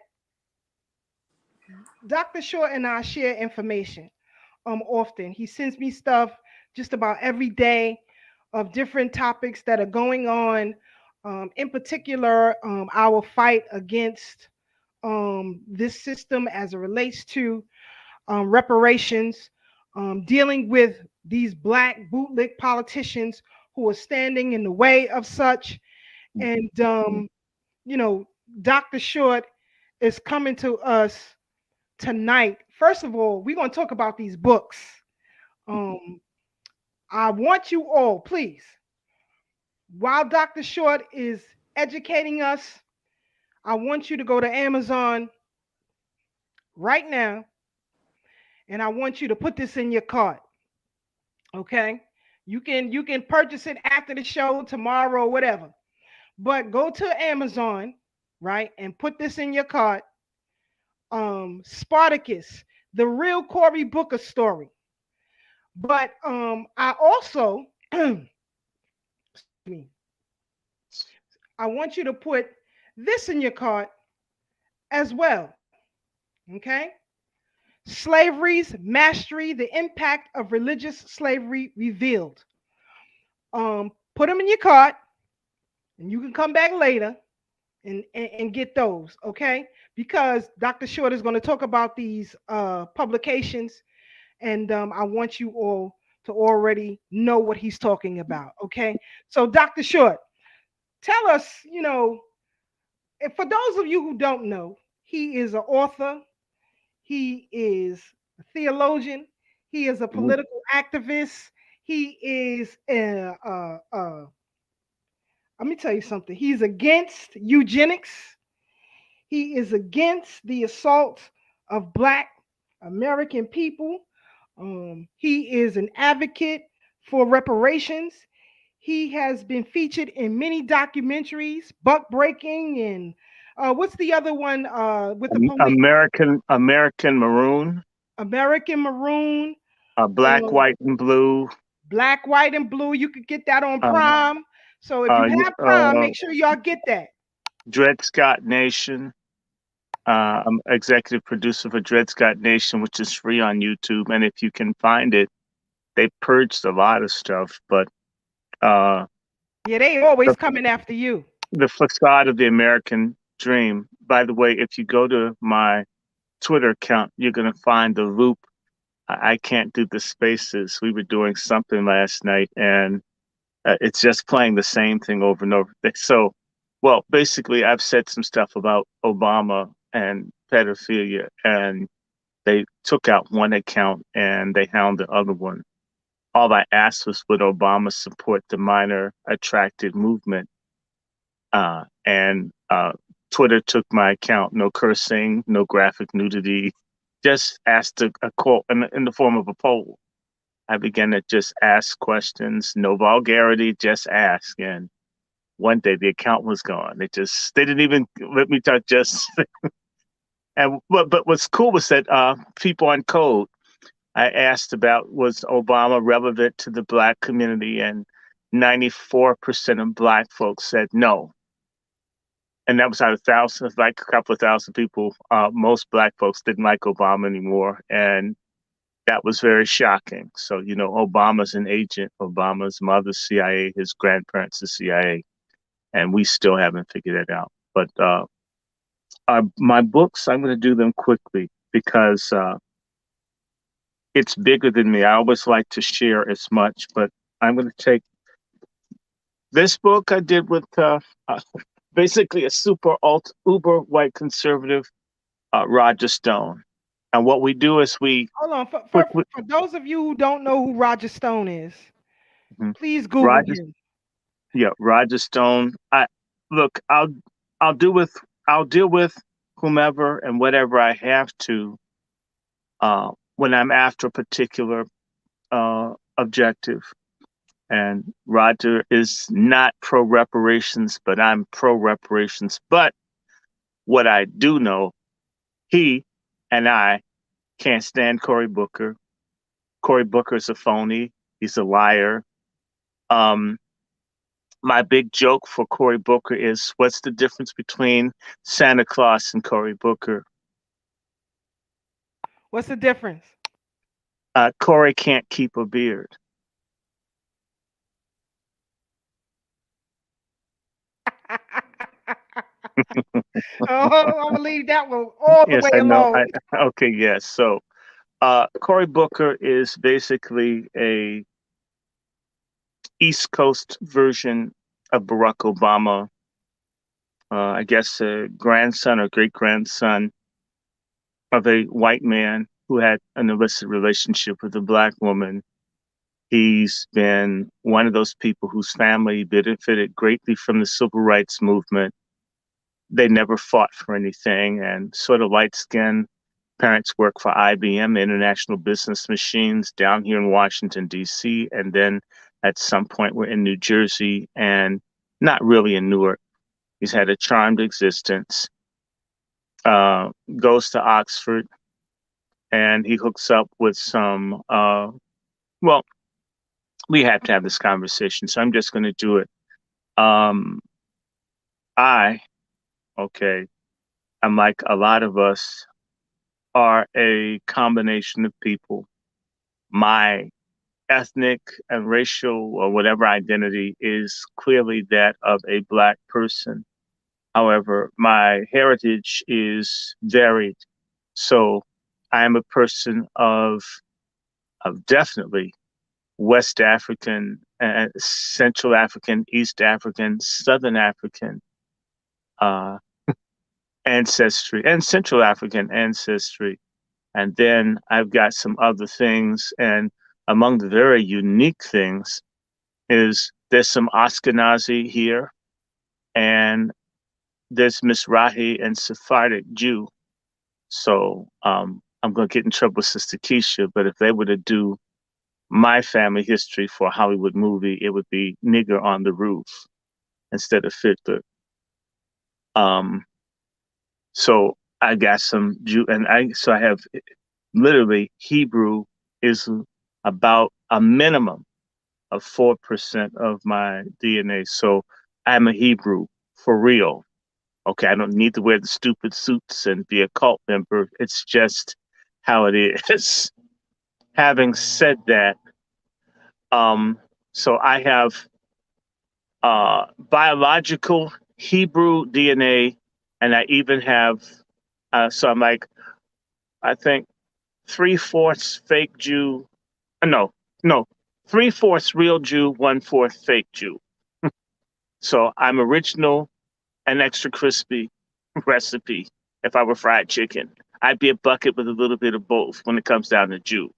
Dr. Short and I share information often. He sends me stuff just about every day of different topics that are going on. In particular, our fight against this system as it relates to reparations, dealing with these black bootlick politicians who are standing in the way of such. And, Dr. Short is coming to us tonight. First of all, we're going to talk about these books. I want you all, please, while Dr. Short is educating us, I want you to go to Amazon right now, and I want you to put this in your cart. Okay? You can purchase it after the show, tomorrow, whatever. But go to Amazon, right, and put this in your cart. Spartacus, the real Cory Booker story. But I also I want you to put this in your cart as well. Okay? Slavery's Mastery, the Impact of Religious Slavery Revealed. Put them in your cart, and you can come back later and get those, okay? Because Dr. Short is going to talk about these publications, and I want you all to already know what he's talking about, okay? So, Dr. Short, tell us, for those of you who don't know, he is an author, he is a theologian, he is a political activist, he is let me tell you something. He's against eugenics. He is against the assault of Black American people. He is an advocate for reparations. He has been featured in many documentaries, Buck Breaking, and what's the other one with the police? American Maroon. American Maroon. Black, White, and Blue. Black, White, and Blue. You could get that on Prime. So if you have Prime, make sure y'all get that. Dred Scott Nation. I'm executive producer for Dred Scott Nation, which is free on YouTube. And if you can find it, they purged a lot of stuff, but yeah, they always coming after you. The Facade of the American Dream. By the way, if you go to my Twitter account, you're going to find the loop. I can't do the spaces. We were doing something last night, and it's just playing the same thing over and over. So, well, basically, I've said some stuff about Obama and pedophilia, and they took out one account and they hound the other one. All I asked was, would Obama support the minor attracted movement? And Twitter took my account. No cursing, no graphic nudity. Just asked a call in the form of a poll. I began to just ask questions, no vulgarity, just ask. And one day the account was gone. They didn't even let me talk. But what's cool was that people on code, I asked about, was Obama relevant to the Black community? And 94% of Black folks said no. And that was out of thousands, like a couple of thousand people. Most Black folks didn't like Obama anymore. And that was very shocking. So, Obama's an agent. Obama's mother's CIA, his grandparents are CIA. And we still haven't figured it out. But my books, I'm going to do them quickly because it's bigger than me. I always like to share as much, but I'm going to take this book I did with basically a uber white conservative, Roger Stone. And what we do is we Hold on. For, put, for, for those of you who don't know who Roger Stone is, please Google Roger, him. yeah, Roger Stone. Look, I'll deal with whomever and whatever I have to when I'm after a particular objective. And Roger is not pro reparations, but I'm pro reparations. But what I do know, he and I can't stand Cory Booker. Cory Booker is a phony. He's a liar. My big joke for Cory Booker is, what's the difference between Santa Claus and Cory Booker? What's the difference? Cory can't keep a beard. I'm gonna leave that one all the Yes, way I know. alone. Okay, yes. So Cory Booker is basically a East Coast version of Barack Obama. I guess a grandson or great grandson of a white man who had an illicit relationship with a black woman. He's been one of those people whose family benefited greatly from the civil rights movement. They never fought for anything, and sort of light skinned parents work for IBM, International Business Machines, down here in Washington, D.C., and then at some point we're in New Jersey and not really in Newark. He's had a charmed existence, goes to Oxford, and he hooks up with some, well, we have to have this conversation, so I'm just going to do it. I'm like a lot of us, are a combination of people. My ethnic and racial or whatever identity is clearly that of a Black person. However, my heritage is varied. So I am a person of definitely West African, Central African, East African, Southern African ancestry, and Central African ancestry. And then I've got some other things. And among the very unique things is there's some Ashkenazi here, and there's Mizrahi and Sephardic Jew. So I'm going to get in trouble with Sister Keisha, but if they were to do my family history for a Hollywood movie, it would be Nigger on the Roof instead of Fiddler. So I got some Jew, and I have literally Hebrew is about a minimum of 4% of my DNA. So I'm a Hebrew for real. Okay, I don't need to wear the stupid suits and be a cult member. It's just how it is. Having said that, so I have biological Hebrew DNA, and I even have, so I'm like, I think 3/4 fake Jew. No, 3/4 real Jew, 1/4 fake Jew. So I'm original and extra crispy recipe. If I were fried chicken, I'd be a bucket with a little bit of both when it comes down to Jew.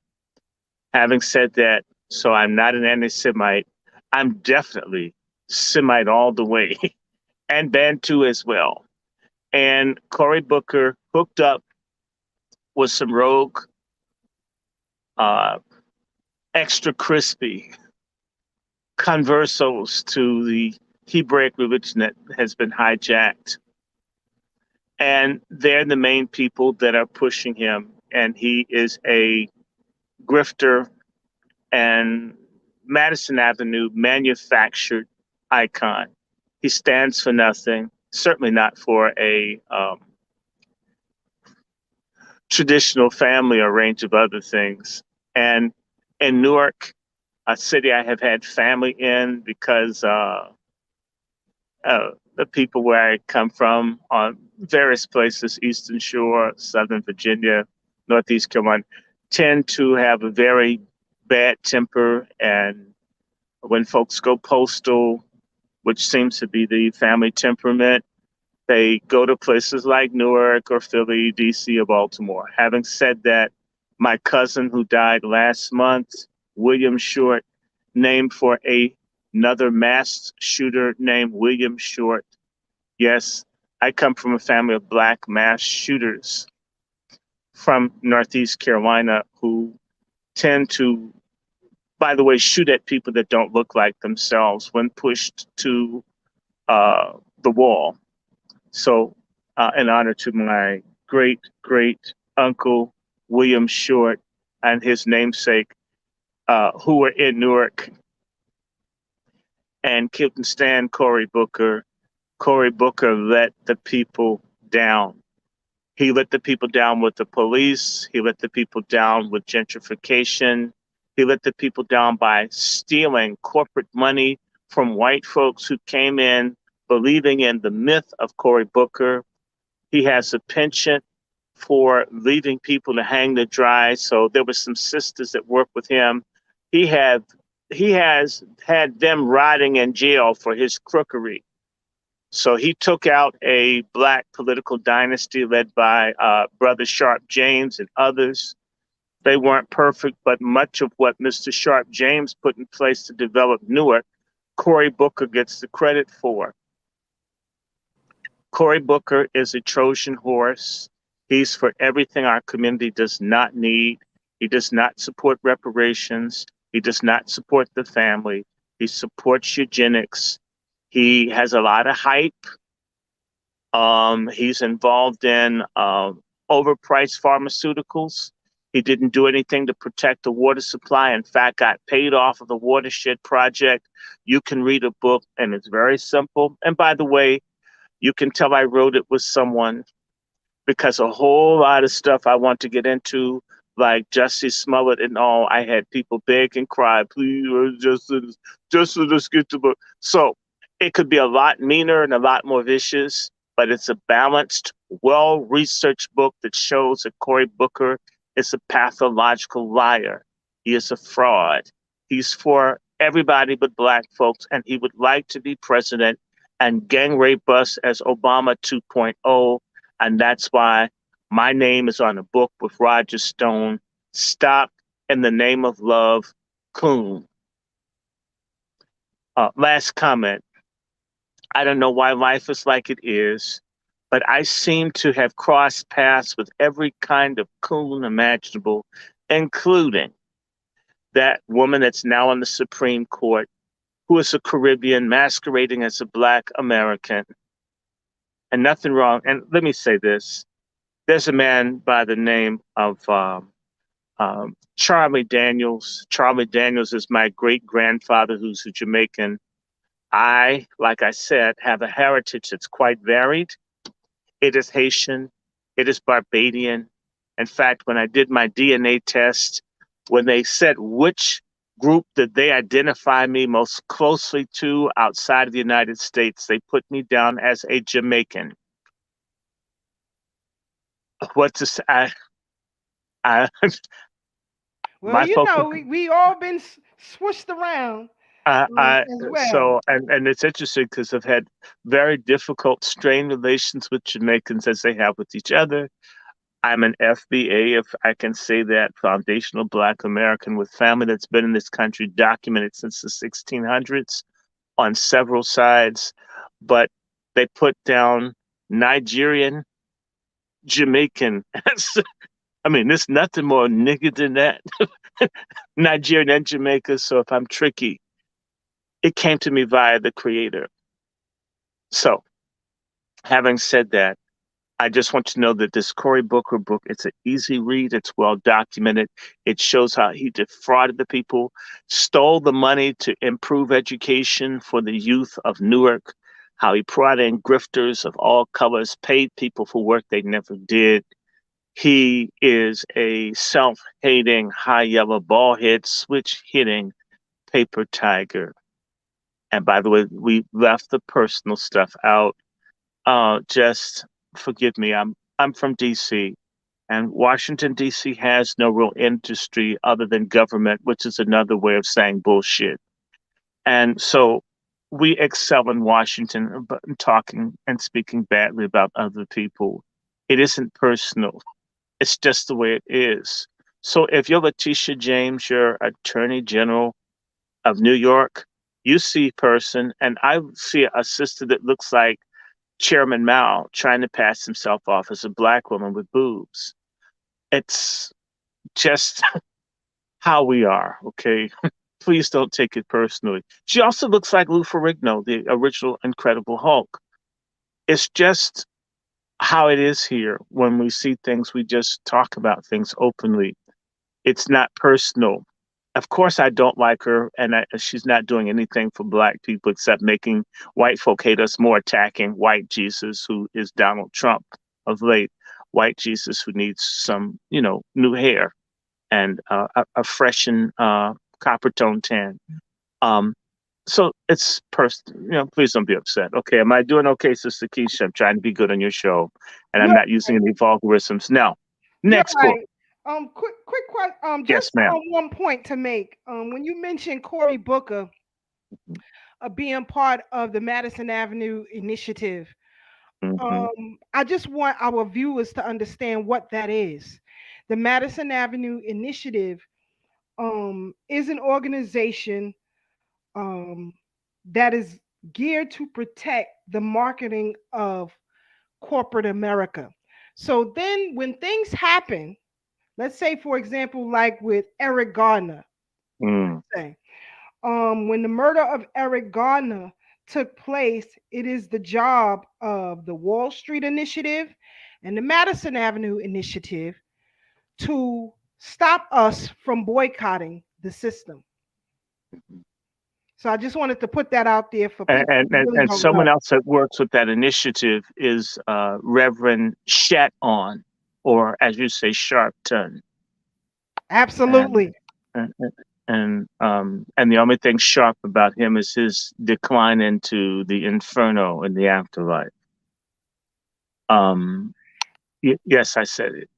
Having said that, so I'm not an anti-Semite. I'm definitely Semite all the way, and Bantu as well. And Cory Booker hooked up with some rogue, extra crispy conversos to the Hebraic religion that has been hijacked. And they're the main people that are pushing him. And he is a grifter and Madison Avenue manufactured icon. He stands for nothing, certainly not for a traditional family or range of other things. And in Newark, a city I have had family in because the people where I come from on various places, Eastern Shore, Southern Virginia, Northeast Carolina, tend to have a very bad temper. And when folks go postal, which seems to be the family temperament, They go to places like Newark or Philly, DC, or Baltimore. Having said that, my cousin who died last month, William Short, named for another mass shooter named William Short. Yes, I come from a family of Black mass shooters from Northeast Carolina who tend to, by the way, shoot at people that don't look like themselves when pushed to the wall. So, in honor to my great uncle, William Short, and his namesake, who were in Newark and killed and stand Cory Booker. Cory Booker let the people down. He let the people down with the police. He let the people down with gentrification. He let the people down by stealing corporate money from white folks who came in believing in the myth of Cory Booker. He has a penchant for leaving people to hang to dry. So there were some sisters that worked with him. He has had them rotting in jail for his crookery. So he took out a Black political dynasty led by Brother Sharp James and others. They weren't perfect, but much of what Mr. Sharp James put in place to develop Newark, Cory Booker gets the credit for. Cory Booker is a Trojan horse. He's for everything our community does not need. He does not support reparations. He does not support the family. He supports eugenics. He has a lot of hype. He's involved in overpriced pharmaceuticals. He didn't do anything to protect the water supply. In fact, got paid off of the watershed project. You can read a book and it's very simple. And by the way, you can tell I wrote it with someone because a whole lot of stuff I want to get into, like Jussie Smollett and all, I had people beg and cry, please, just let us get the book. So it could be a lot meaner and a lot more vicious, but it's a balanced, well-researched book that shows that Cory Booker is a pathological liar. He is a fraud. He's for everybody but Black folks, and he would like to be president and gang rape us as Obama 2.0. And that's why my name is on a book with Roger Stone, Stop in the Name of Love, Coon. Last comment. I don't know why life is like it is, but I seem to have crossed paths with every kind of coon imaginable, including that woman that's now on the Supreme Court, who is a Caribbean masquerading as a Black American. And nothing wrong. And let me say this. There's a man by the name of Charlie Daniels. Charlie Daniels is my great-grandfather who's a Jamaican. I, like I said, have a heritage that's quite varied. It is Haitian. It is Barbadian. In fact, when I did my DNA test, when they said which group that they identify me most closely to outside of the United States, they put me down as a Jamaican. What's this? Well, you know, we all been swooshed around as well. So, and it's interesting because I've had very difficult strained relations with Jamaicans as they have with each other. I'm an FBA, if I can say that, foundational Black American with family that's been in this country documented since the 1600s on several sides. But they put down Nigerian, Jamaican. I mean, there's nothing more nigga than that. Nigerian and Jamaica. So if I'm tricky, it came to me via the creator. So having said that, I just want you to know that this Cory Booker book, it's an easy read. It's well documented. It shows how he defrauded the people, stole the money to improve education for the youth of Newark, how he brought in grifters of all colors, paid people for work they never did. He is a self-hating, high yellow ball-head, switch-hitting paper tiger. And by the way, we left the personal stuff out. Just forgive me, I'm from DC, and Washington, DC has no real industry other than government, which is another way of saying bullshit. And so we excel in Washington, but in talking and speaking badly about other people. It isn't personal. It's just the way it is. So if you're Letitia James, you're Attorney General of New York, you see person, and I see a sister that looks like Chairman Mao trying to pass himself off as a black woman with boobs. It's just how we are, okay? Please don't take it personally. She also looks like Lou Ferrigno, the original Incredible Hulk. It's just how it is here. When we see things, we just talk about things openly. It's not personal. Of course, I don't like her, and she's not doing anything for black people except making white folk hate us more, attacking white Jesus, who is Donald Trump of late, white Jesus who needs some, new hair and a freshened copper tone tan. So it's personal. Please don't be upset. Okay, am I doing okay, Sister Keisha? I'm trying to be good on your show, and I'm You're not using any vulgarisms. Now, You're next book. right. Quick question. Yes, Just ma'am. one point to make. When you mentioned Cory Booker being part of the Madison Avenue Initiative, I just want our viewers to understand what that is. The Madison Avenue Initiative is an organization that is geared to protect the marketing of corporate America. So then, when things happen, let's say, for example, like with Eric Garner, say, when the murder of Eric Garner took place, it is the job of the Wall Street Initiative and the Madison Avenue Initiative to stop us from boycotting the system. So I just wanted to put that out there for people And, who and, really and don't someone know. else that works with that initiative is Reverend Shaton, or as you say, Sharpton. Absolutely. And the only thing sharp about him is his decline into the inferno in the afterlife. Yes, I said it.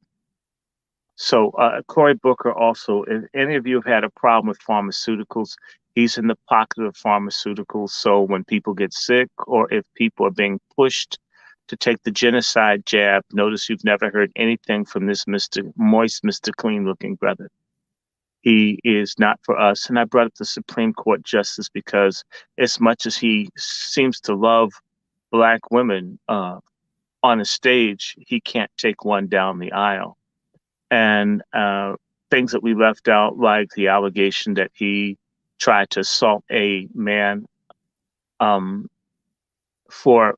So Cory Booker also, if any of you have had a problem with pharmaceuticals, he's in the pocket of pharmaceuticals. So when people get sick or if people are being pushed to take the genocide jab, notice you've never heard anything from this Mr. Moist, Mr. Clean looking brother. He is not for us. And I brought up the Supreme Court justice because as much as he seems to love black women on a stage, he can't take one down the aisle. And things that we left out, like the allegation that he tried to assault a man for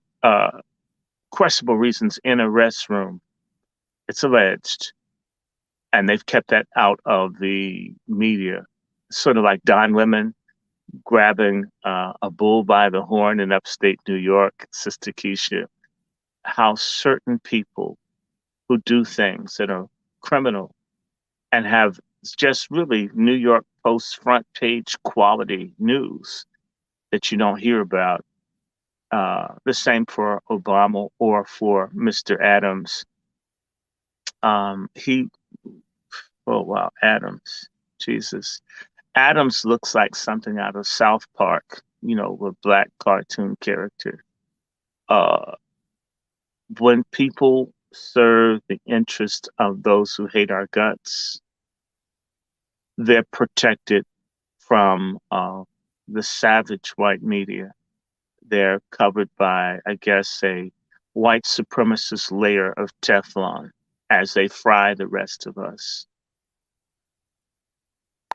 questionable reasons in a restroom. It's alleged. And they've kept that out of the media. Sort of like Don Lemon grabbing a bull by the horn in upstate New York, Sister Keisha, how certain people who do things that are criminal and have just really New York Post front page quality news that you don't hear about. The same for Obama or for Mr. Adams. Adams, Jesus. Adams looks like something out of South Park, with black cartoon character. When people serve the interest of those who hate our guts, they're protected from the savage white media. They're covered by, I guess, a white supremacist layer of Teflon as they fry the rest of us.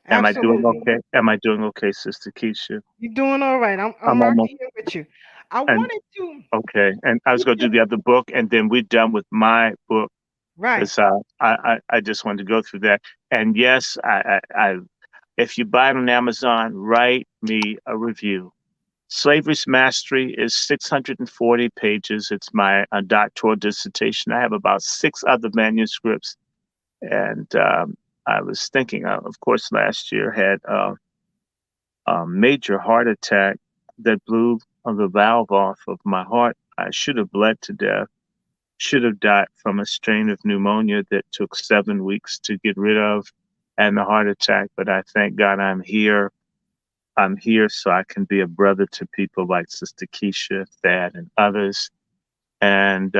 Am I doing okay? Am I doing okay, Sister Keisha? You're doing all right. I'm right almost, here with you. I wanted to. Okay, and I was going to do the other book, and then we're done with my book. Right. So I just wanted to go through that. And yes, I if you buy it on Amazon, write me a review. Slavery's Mastery is 640 pages. It's my doctoral dissertation. I have about 6 other manuscripts. And I was thinking, of course, last year had a major heart attack that blew the valve off of my heart. I should have bled to death, should have died from a strain of pneumonia that took 7 weeks to get rid of and the heart attack. But I thank God I'm here. I'm here so I can be a brother to people like Sister Keisha, Thad, and others. And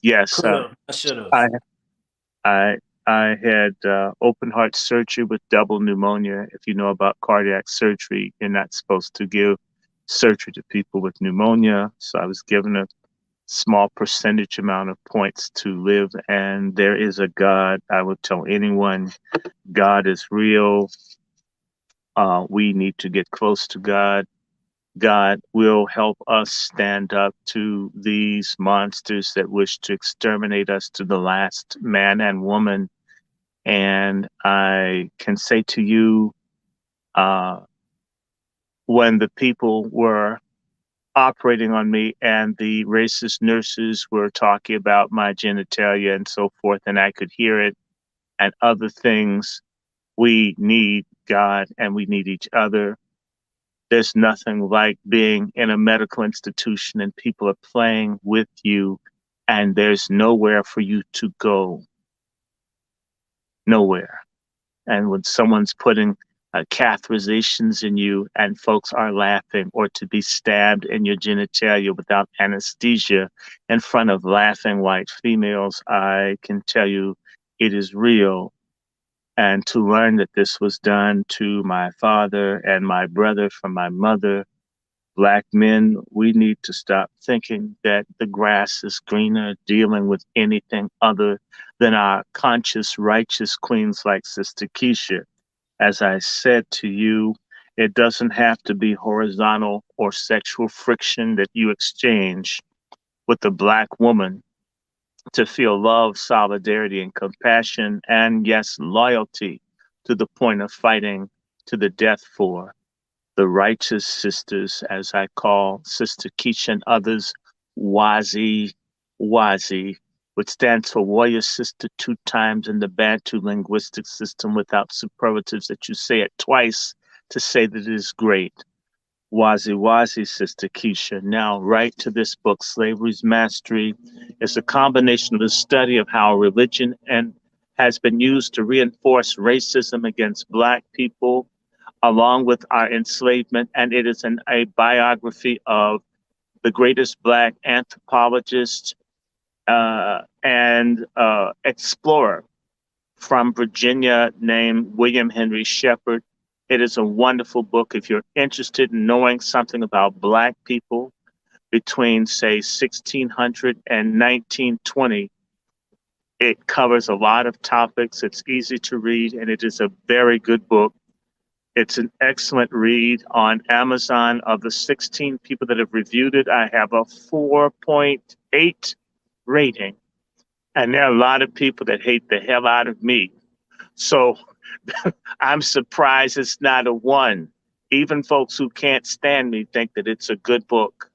yes, Could've, I should've. I had open heart surgery with double pneumonia. If you know about cardiac surgery, you're not supposed to give surgery to people with pneumonia. So I was given a small percentage amount of points to live. And there is a God. I will tell anyone, God is real. We need to get close to God. God will help us stand up to these monsters that wish to exterminate us to the last man and woman. And I can say to you, when the people were operating on me and the racist nurses were talking about my genitalia and so forth, and I could hear it and other things, we need God and we need each other. There's nothing like being in a medical institution and people are playing with you and there's nowhere for you to go. Nowhere. And when someone's putting catheterizations in you and folks are laughing, or to be stabbed in your genitalia without anesthesia in front of laughing white females, I can tell you it is real. And to learn that this was done to my father and my brother from my mother, Black men, we need to stop thinking that the grass is greener, dealing with anything other than our conscious, righteous queens like Sister Keisha. As I said to you, it doesn't have to be horizontal or sexual friction that you exchange with a Black woman to feel love, solidarity, and compassion, and yes, loyalty to the point of fighting to the death for. The righteous sisters, as I call Sister Keisha and others, Wazi, which stands for Warrior Sister 2 times in the Bantu linguistic system without superlatives, that you say it twice to say that it is great. Wazi, Sister Keisha. Now, right to this book, Slavery's Mastery, is a combination of the study of how religion and has been used to reinforce racism against Black people, along with our enslavement, and it is a biography of the greatest Black anthropologist and explorer from Virginia named William Henry Shepherd. It is a wonderful book if you're interested in knowing something about Black people between, say, 1600 and 1920. It covers a lot of topics. It's easy to read, and it is a very good book. It's an excellent read on Amazon. Of the 16 people that have reviewed it, I have a 4.8 rating. And there are a lot of people that hate the hell out of me. So I'm surprised it's not a 1. Even folks who can't stand me think that it's a good book.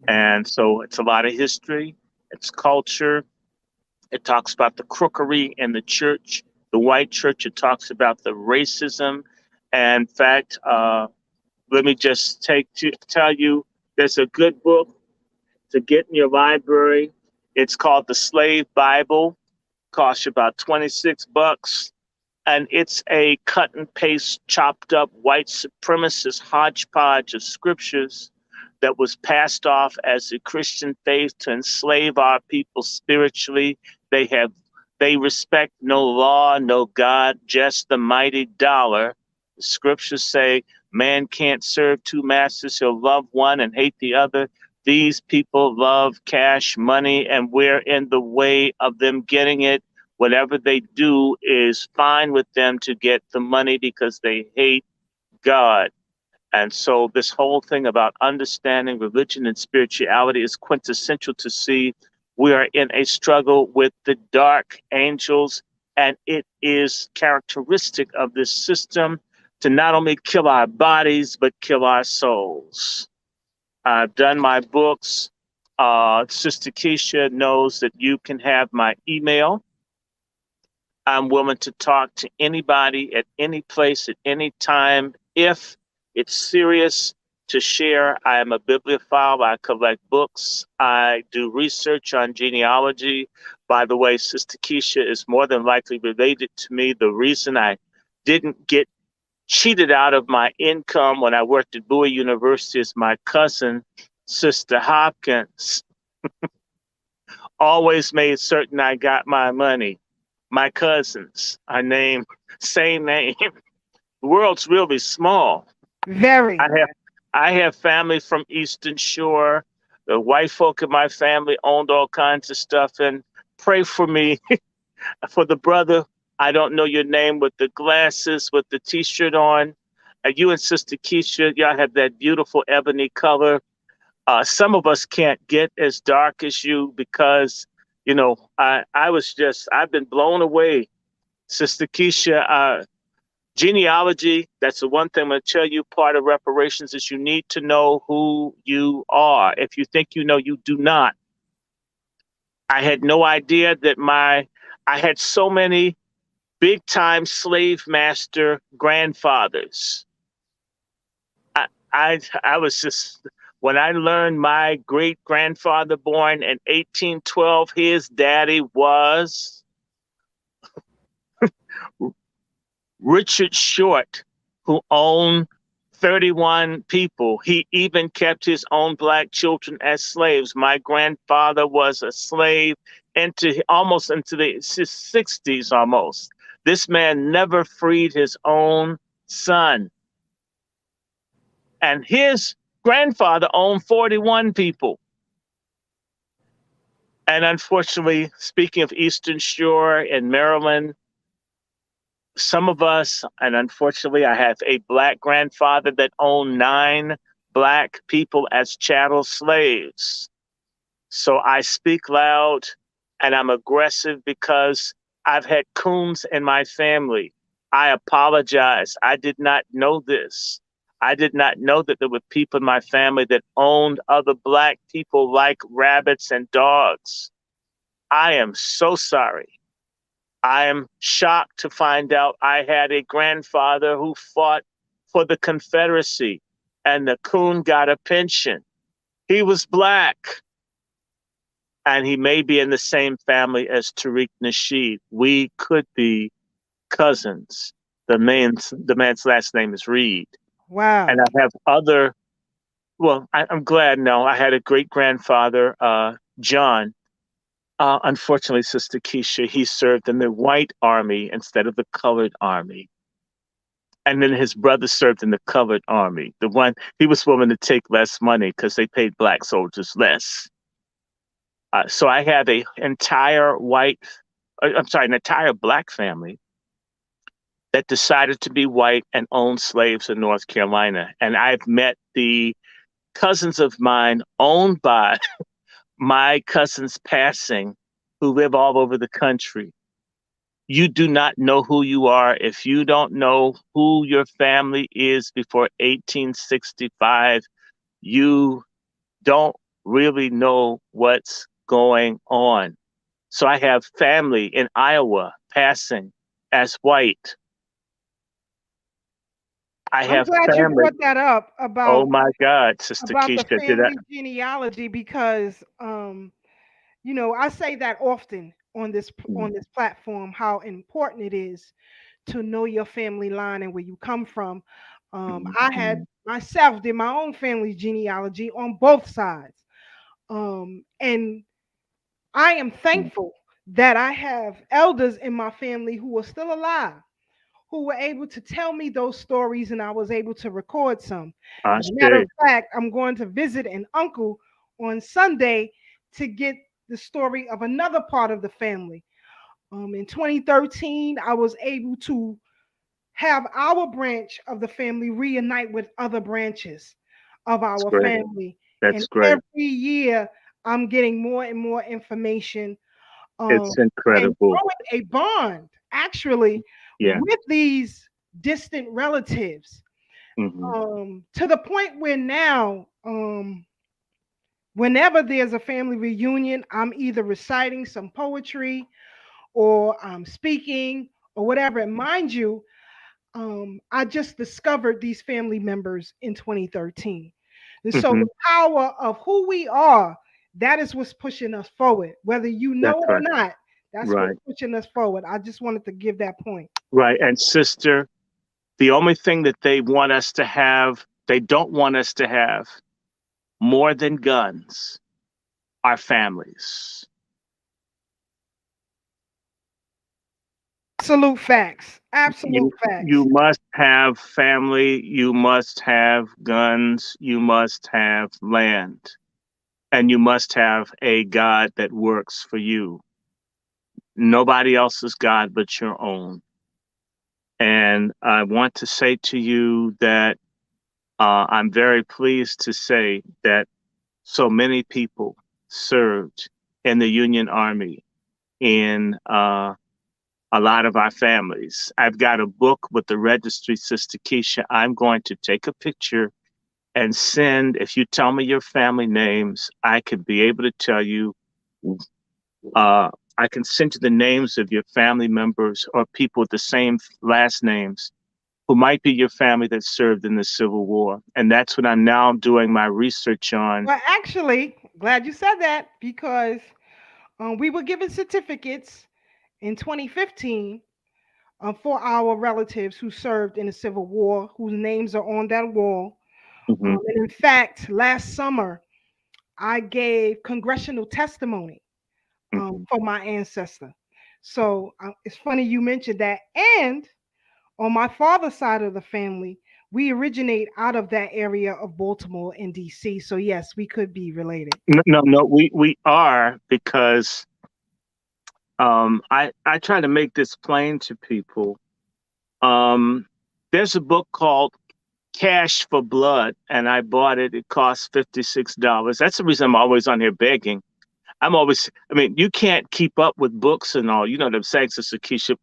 And so it's a lot of history, it's culture. It talks about the crookery in the church, the white church. It talks about the racism. And in fact, let me just tell you, there's a good book to get in your library. It's called The Slave Bible. Costs you about $26. And it's a cut and paste, chopped up white supremacist hodgepodge of scriptures that was passed off as the Christian faith to enslave our people spiritually. They respect no law, no God, just the mighty dollar. The scriptures say man can't serve 2 masters. He'll love one and hate the other. These people love cash, money, and we're in the way of them getting it. Whatever they do is fine with them to get the money because they hate God. And so this whole thing about understanding religion and spirituality is quintessential to see we are in a struggle with the dark angels, and it is characteristic of this system to not only kill our bodies, but kill our souls. I've done my books. Sister Keisha knows that you can have my email. I'm willing to talk to anybody at any place at any time if it's serious to share. I am a bibliophile. I collect books. I do research on genealogy. By the way, Sister Keisha is more than likely related to me. The reason I didn't get cheated out of my income when I worked at Bowie University as my cousin, Sister Hopkins, always made certain I got my money. My cousins, our name, same name. The world's really small. Very. I have family from Eastern Shore. The white folk in my family owned all kinds of stuff. And pray for me, for the brother, I don't know your name, with the glasses, with the T-shirt on. You and Sister Keisha, y'all have that beautiful ebony color. Some of us can't get as dark as you because, you know, I've been blown away. Sister Keisha, genealogy, that's the one thing I'm going to tell you. Part of reparations is you need to know who you are. If you think you know, you do not. I had no idea that I had so many big time slave master grandfathers. I was just, when I learned my great grandfather born in 1812, his daddy was Richard Short, who owned 31 people. He even kept his own black children as slaves. My grandfather was a slave almost into the 60s almost. This man never freed his own son. And his grandfather owned 41 people. And unfortunately, speaking of Eastern Shore in Maryland, some of us, and unfortunately, I have a black grandfather that owned 9 black people as chattel slaves. So I speak loud and I'm aggressive because I've had coons in my family. I apologize. I did not know this. I did not know that there were people in my family that owned other black people like rabbits and dogs. I am so sorry. I am shocked to find out I had a grandfather who fought for the Confederacy and the coon got a pension. He was black. And he may be in the same family as Tariq Nasheed. We could be cousins. The man's last name is Reed. Wow. And I have I'm glad. No, I had a great grandfather, John. Unfortunately, Sister Keisha, he served in the white army instead of the colored army. And then his brother served in the colored army. He was willing to take less money because they paid black soldiers less. So I have an entire black family that decided to be white and own slaves in North Carolina. And I've met the cousins of mine owned by my cousins passing who live all over the country. You do not know who you are if you don't know who your family is before 1865. You don't really know what's going on. So I have family in Iowa passing as white. I'm glad you brought that up about. Oh my God, Sister about Keisha, the family genealogy because you know, I say that often on this platform how important it is to know your family line and where you come from. I had myself did my own family genealogy on both sides. And I am thankful that I have elders in my family who are still alive, who were able to tell me those stories, and I was able to record some. As a matter of fact, I'm going to visit an uncle on Sunday to get the story of another part of the family. In 2013, I was able to have our branch of the family reunite with other branches of our family. That's and great. Every year, I'm getting more and more information. It's incredible. And growing a bond, actually, with these distant relatives, to the point where now, whenever there's a family reunion, I'm either reciting some poetry or I'm speaking or whatever. And mind you, I just discovered these family members in 2013. And so the power of who we are, that is what's pushing us forward. Whether you know it or not, that's what's pushing us forward. I just wanted to give that point. Right. And Sister The only thing that they want us to have, they don't want us to have more than guns, are families. Absolute facts. Absolute facts. You must have family, you must have guns, you must have land, and you must have a God that works for you. Nobody else's God but your own. And I want to say to you that I'm very pleased to say that so many people served in the Union Army in a lot of our families. I've got a book with the registry, Sister Keisha. I'm going to take a picture and send, if you tell me your family names, I could be able to tell you, I can send you the names of your family members or people with the same last names who might be your family that served in the Civil War. And that's what I'm now doing my research on. Well, actually, glad you said that because we were given certificates in 2015 for our relatives who served in the Civil War, whose names are on that wall. And in fact, last summer, I gave congressional testimony for my ancestor. So it's funny you mentioned that. And on my father's side of the family, we originate out of that area of Baltimore and DC. So yes, we could be related. No, we are, because I try to make this plain to people. There's a book called Cash for Blood, and I bought it. It cost $56. That's the reason I'm always on here begging. I mean, you can't keep up with books and all. You know what I'm saying, Sister Keisha?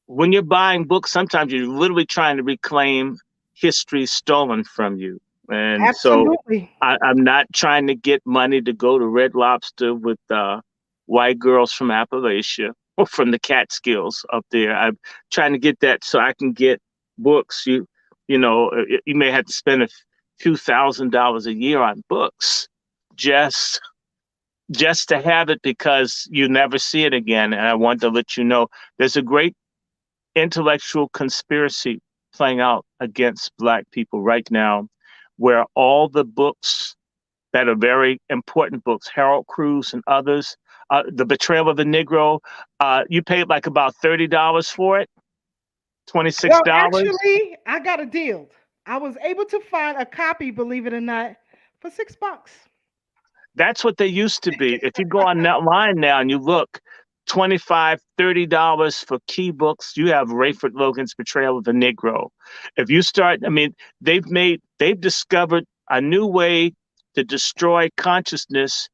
When you're buying books, sometimes you're literally trying to reclaim history stolen from you. And Absolutely. so I'm not trying to get money to go to Red Lobster with white girls from Appalachia or from the Catskills up there. I'm trying to get that so I can get books. You know, you may have to spend a few $1,000s a year on books just to have it, because you never see it again. And I want to let you know there's a great intellectual conspiracy playing out against Black people right now, where all the books that are very important books, Harold Cruz and others, The Betrayal of the Negro, you paid like about $30 for it, $26. Well, actually, I got a deal. I was able to find a copy, believe it or not, for $6. That's what they used to be. If you go on that line now and you look, $25, $30 for key books. You have Rayford Logan's Betrayal of the Negro. If you start, I mean, they've discovered a new way to destroy consciousness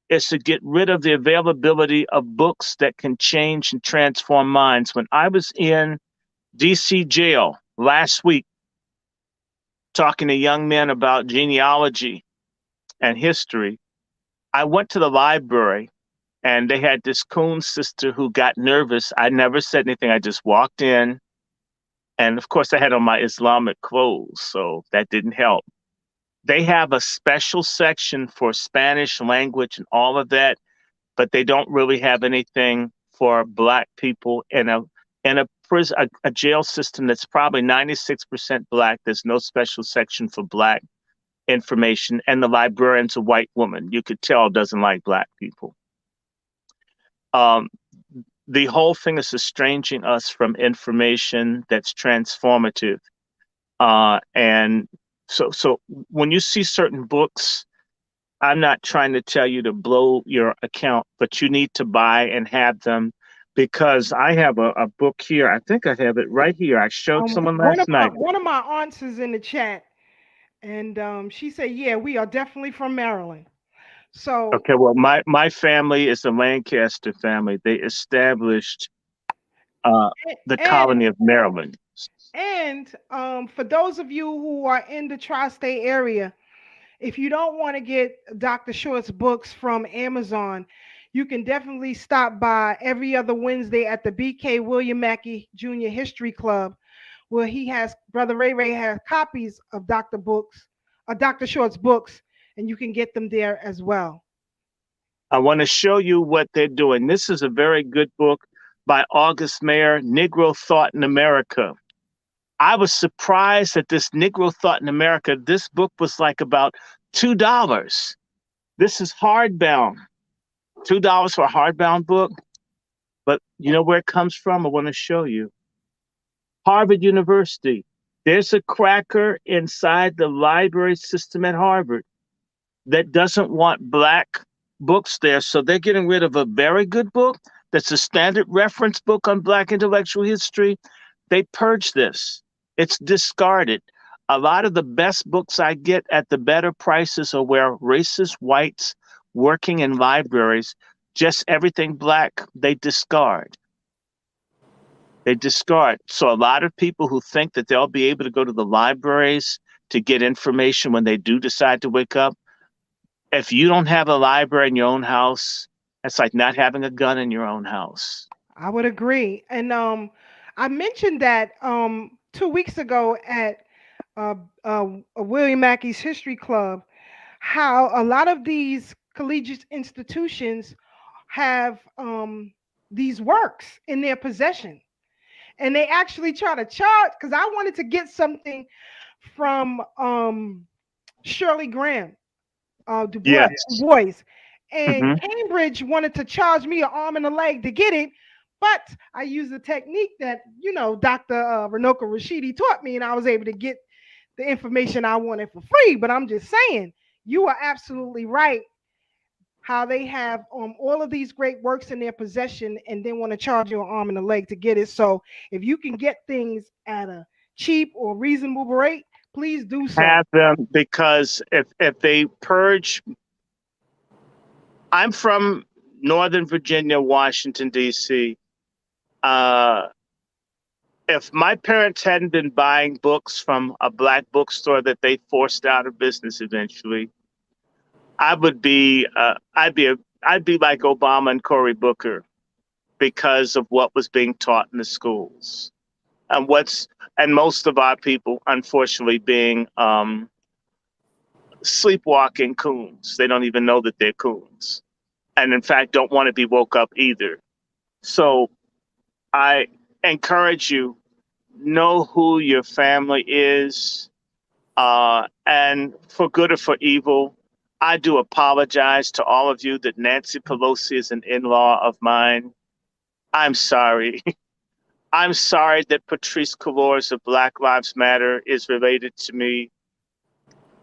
is to get rid of the availability of books that can change and transform minds. When I was in DC jail last week, talking to young men about genealogy and history, I went to the library and they had this coon sister who got nervous. I never said anything. I just walked in. And of course, I had on my Islamic clothes, so that didn't help. They have a special section for Spanish language and all of that, but they don't really have anything for Black people in a prison, a jail system that's probably 96% Black. There's no special section for Black information, and the librarian's a white woman. You could tell doesn't like Black people. The whole thing is estranging us from information that's transformative. And so when you see certain books, I'm not trying to tell you to blow your account, but you need to buy and have them, because I have a book here. I think I have it right here. I showed someone last night. One of my aunts is in the chat, and she said, yeah, we are definitely from Maryland. So okay, well, my family is the Lancaster family. They established the colony of Maryland. And for those of you who are in the tri-state area, if you don't want to get Dr. Short's books from Amazon, you can definitely stop by every other Wednesday at the B.K. William Mackey Jr. History Club, where Brother Ray has copies of Dr. Short's books, and you can get them there as well. I want to show you what they're doing. This is a very good book by August Mayer, Negro Thought in America. I was surprised that this Negro Thought in America, this book was like about $2. This is hardbound, $2 for a hardbound book. But you know where it comes from? I want to show you. Harvard University. There's a cracker inside the library system at Harvard that doesn't want Black books there. So they're getting rid of a very good book that's a standard reference book on Black intellectual history. They purge this. It's discarded. A lot of the best books I get at the better prices are where racist whites working in libraries, just everything Black, they discard. They discard. So a lot of people who think that they'll be able to go to the libraries to get information when they do decide to wake up, if you don't have a library in your own house, it's like not having a gun in your own house. I would agree. And I mentioned that 2 weeks ago at William Mackey's History Club, how a lot of these collegiate institutions have these works in their possession. And they actually try to charge, because I wanted to get something from Shirley Graham, Du Bois, Yes. Du Bois. And Mhm. Cambridge wanted to charge me an arm and a leg to get it, but I used a technique that, Dr. Renoka Rashidi taught me, and I was able to get the information I wanted for free. But I'm just saying, you are absolutely right, how they have all of these great works in their possession and then want to charge you an arm and a leg to get it. So if you can get things at a cheap or reasonable rate, please do so. Have them, because if they purge, I'm from Northern Virginia, Washington, D.C. If my parents hadn't been buying books from a Black bookstore that they forced out of business eventually, I'd be like Obama and Cory Booker, because of what was being taught in the schools, and most of our people, unfortunately, being sleepwalking coons. They don't even know that they're coons, and in fact, don't want to be woke up either. So I encourage you, know who your family is, and for good or for evil. I do apologize to all of you that Nancy Pelosi is an in-law of mine. I'm sorry. I'm sorry that Patrice Cullors of Black Lives Matter is related to me.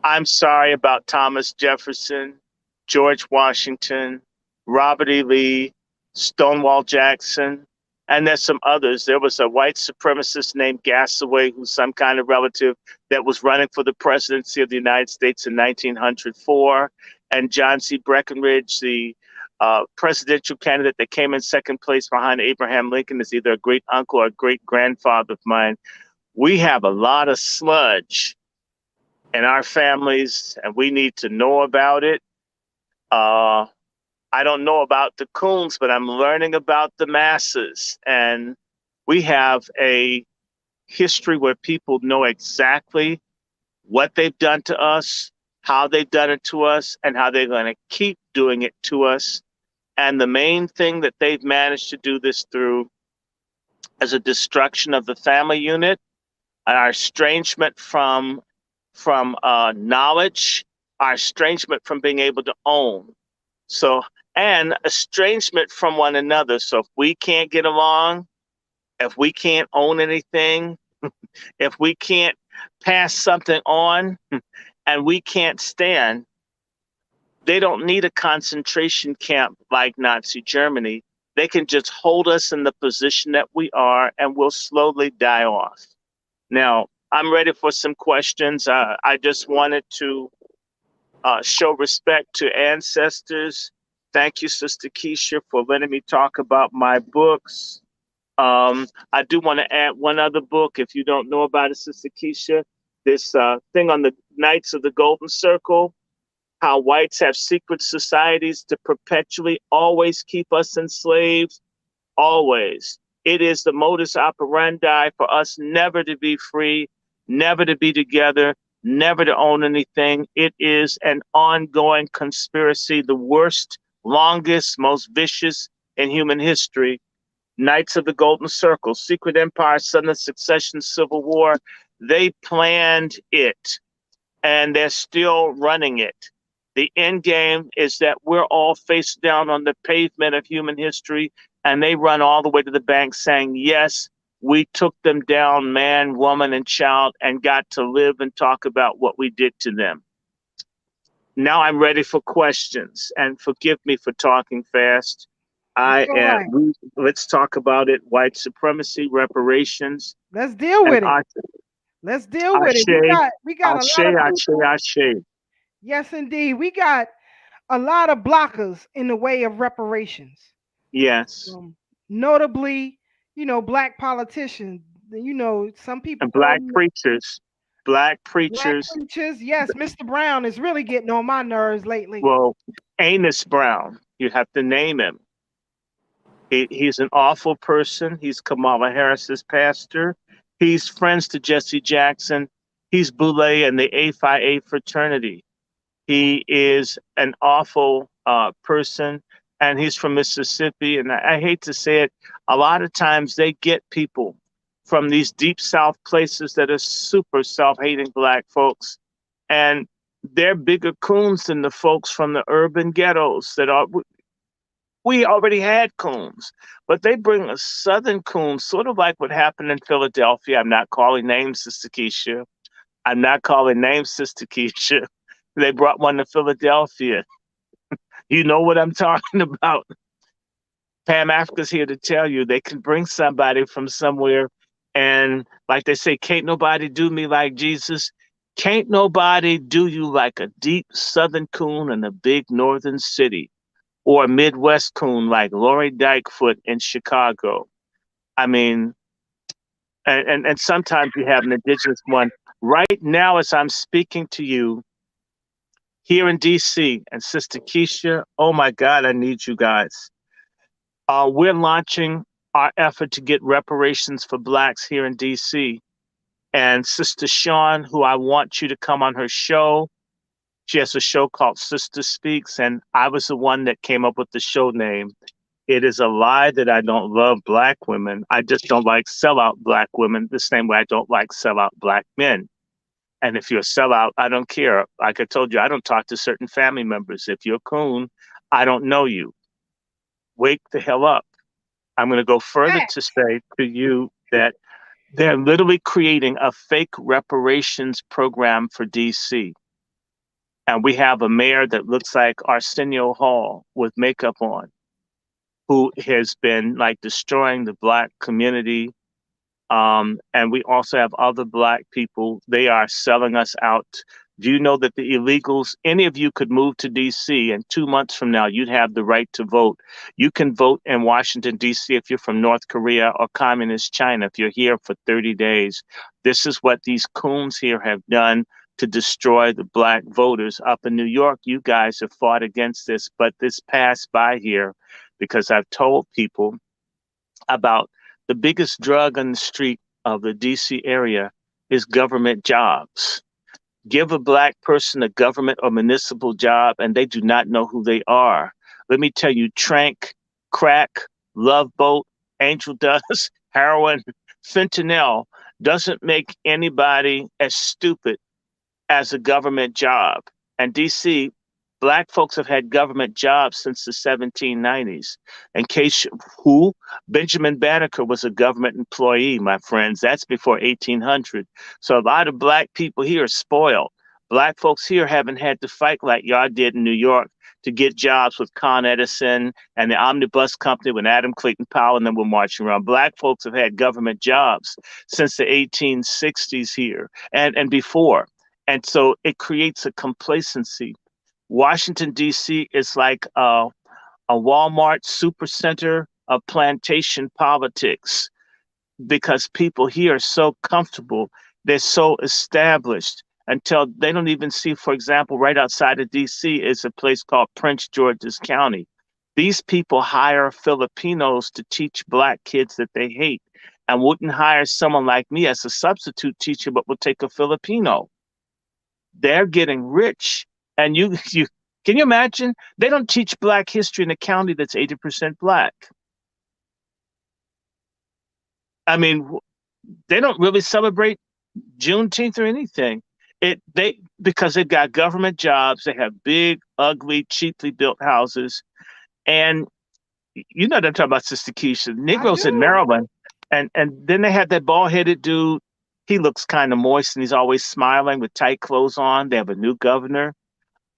I'm sorry about Thomas Jefferson, George Washington, Robert E. Lee, Stonewall Jackson, and there's some others. There was a white supremacist named Gassaway, who's some kind of relative, that was running for the presidency of the United States in 1904, and John C. Breckinridge, the presidential candidate that came in second place behind Abraham Lincoln, is either a great uncle or a great grandfather of mine. We have a lot of sludge in our families, and we need to know about it. I don't know about the coons, but I'm learning about the masses. And we have a history where people know exactly what they've done to us, how they've done it to us, and how they're going to keep doing it to us. And the main thing that they've managed to do this through is a destruction of the family unit, our estrangement from knowledge, our estrangement from being able to own. So, and estrangement from one another. So if we can't get along, if we can't own anything, if we can't pass something on, and we can't stand, they don't need a concentration camp like Nazi Germany. They can just hold us in the position that we are, and we'll slowly die off. Now, I'm ready for some questions. I just wanted to show respect to ancestors. Thank you, Sister Keisha, for letting me talk about my books. I do want to add one other book, if you don't know about it, Sister Keisha. This thing on the Knights of the Golden Circle, how whites have secret societies to perpetually always keep us enslaved, always. It is the modus operandi for us never to be free, never to be together, never to own anything. It is an ongoing conspiracy, the worst, longest, most vicious in human history. Knights of the Golden Circle, Secret Empire, Southern Succession, Civil War. They planned it, and they're still running it. The end game is that we're all face down on the pavement of human history, and they run all the way to the bank saying, yes, we took them down, man, woman, and child, and got to live and talk about what we did to them. Now I'm ready for questions, and forgive me for talking fast. Let's talk about it. White supremacy, reparations. Let's deal with it. Let's deal with it. We got a lot of people. Yes, indeed. We got a lot of blockers in the way of reparations. Yes. Notably, black politicians. Some people. And black preachers. Black preachers. Black preachers. Yes, Mr. Brown is really getting on my nerves lately. Well, Amos Brown, you have to name him. He's an awful person. He's Kamala Harris's pastor. He's friends to Jesse Jackson. He's Boule and the A-Phi fraternity. He is an awful person, and he's from Mississippi. And I hate to say it, a lot of times they get people from these deep South places that are super self-hating black folks, and they're bigger coons than the folks from the urban ghettos that are. We already had coons, but they bring a Southern coon, sort of like what happened in Philadelphia. I'm not calling names, Sister Keisha. I'm not calling names, Sister Keisha. They brought one to Philadelphia. You know what I'm talking about. Pam Africa's here to tell you they can bring somebody from somewhere, and like they say, can't nobody do me like Jesus. Can't nobody do you like a deep Southern coon in a big Northern city, or a Midwest coon like Lori Dykefoot in Chicago. I mean, and sometimes you have an indigenous one. Right now, as I'm speaking to you, here in DC, and Sister Keisha, oh my God, I need you guys. We're launching our effort to get reparations for Blacks here in DC. And Sister Sean, who I want you to come on her show, she has a show called Sister Speaks, and I was the one that came up with the show name. It is a lie that I don't love Black women. I just don't like sellout Black women the same way I don't like sellout Black men. And if you're a sellout, I don't care. Like I told you, I don't talk to certain family members. If you're a coon, I don't know you. Wake the hell up. I'm going to go further to say to you that they're literally creating a fake reparations program for DC. And we have a mayor that looks like Arsenio Hall with makeup on, who has been like destroying the Black community. And we also have other Black people. They are selling us out. Do you know that the illegals, any of you could move to DC, and 2 months from now, you'd have the right to vote. You can vote in Washington, DC, if you're from North Korea or Communist China, if you're here for 30 days. This is what these coons here have done to destroy the Black voters. Up in New York, you guys have fought against this, but this passed by here because I've told people about the biggest drug on the street of the DC area is government jobs. Give a Black person a government or municipal job and they do not know who they are. Let me tell you, trank, crack, love boat, angel dust, heroin, fentanyl doesn't make anybody as stupid as a government job. And DC, Black folks have had government jobs since the 1790s. In case who? Benjamin Banneker was a government employee, my friends. That's before 1800. So a lot of Black people here are spoiled. Black folks here haven't had to fight like y'all did in New York to get jobs with Con Edison and the omnibus company when Adam Clayton Powell and them were marching around. Black folks have had government jobs since the 1860s here and before. And so it creates a complacency. Washington, D.C. is like a Walmart supercenter of plantation politics because people here are so comfortable. They're so established until they don't even see, for example, right outside of D.C. is a place called Prince George's County. These people hire Filipinos to teach Black kids that they hate and wouldn't hire someone like me as a substitute teacher, but will take a Filipino. They're getting rich. And you can you imagine? They don't teach Black history in a county that's 80% Black. I mean, they don't really celebrate Juneteenth or anything. Because they've got government jobs, they have big, ugly, cheaply built houses, and you know what I'm talking about, Sister Keisha. I Negroes in do. Maryland, and then they have that bald headed dude. He looks kind of moist, and he's always smiling with tight clothes on. They have a new governor.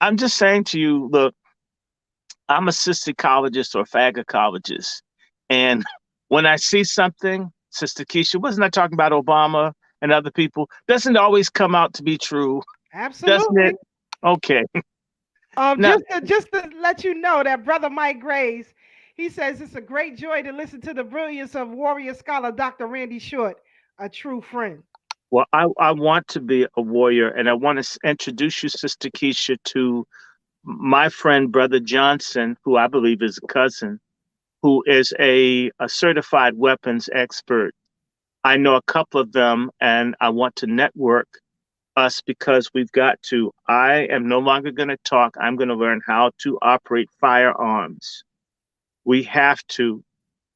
I'm just saying to you, look, I'm a psychologist or phagocologist, and when I see something, Sister Keisha, wasn't I talking about Obama and other people? Doesn't it always come out to be true? Doesn't Absolutely. it? Okay. Now, Just to let you know that Brother Mike Graves, he says it's a great joy to listen to the brilliance of warrior scholar Dr. Randy Short, a true friend. well, I want to be a warrior, and I want to introduce you, Sister Keisha, to my friend, Brother Johnson, who I believe is a cousin, who is a certified weapons expert. I know a couple of them, and I want to network us because we've got to. I am no longer going to talk. I'm going to learn how to operate firearms. We have to.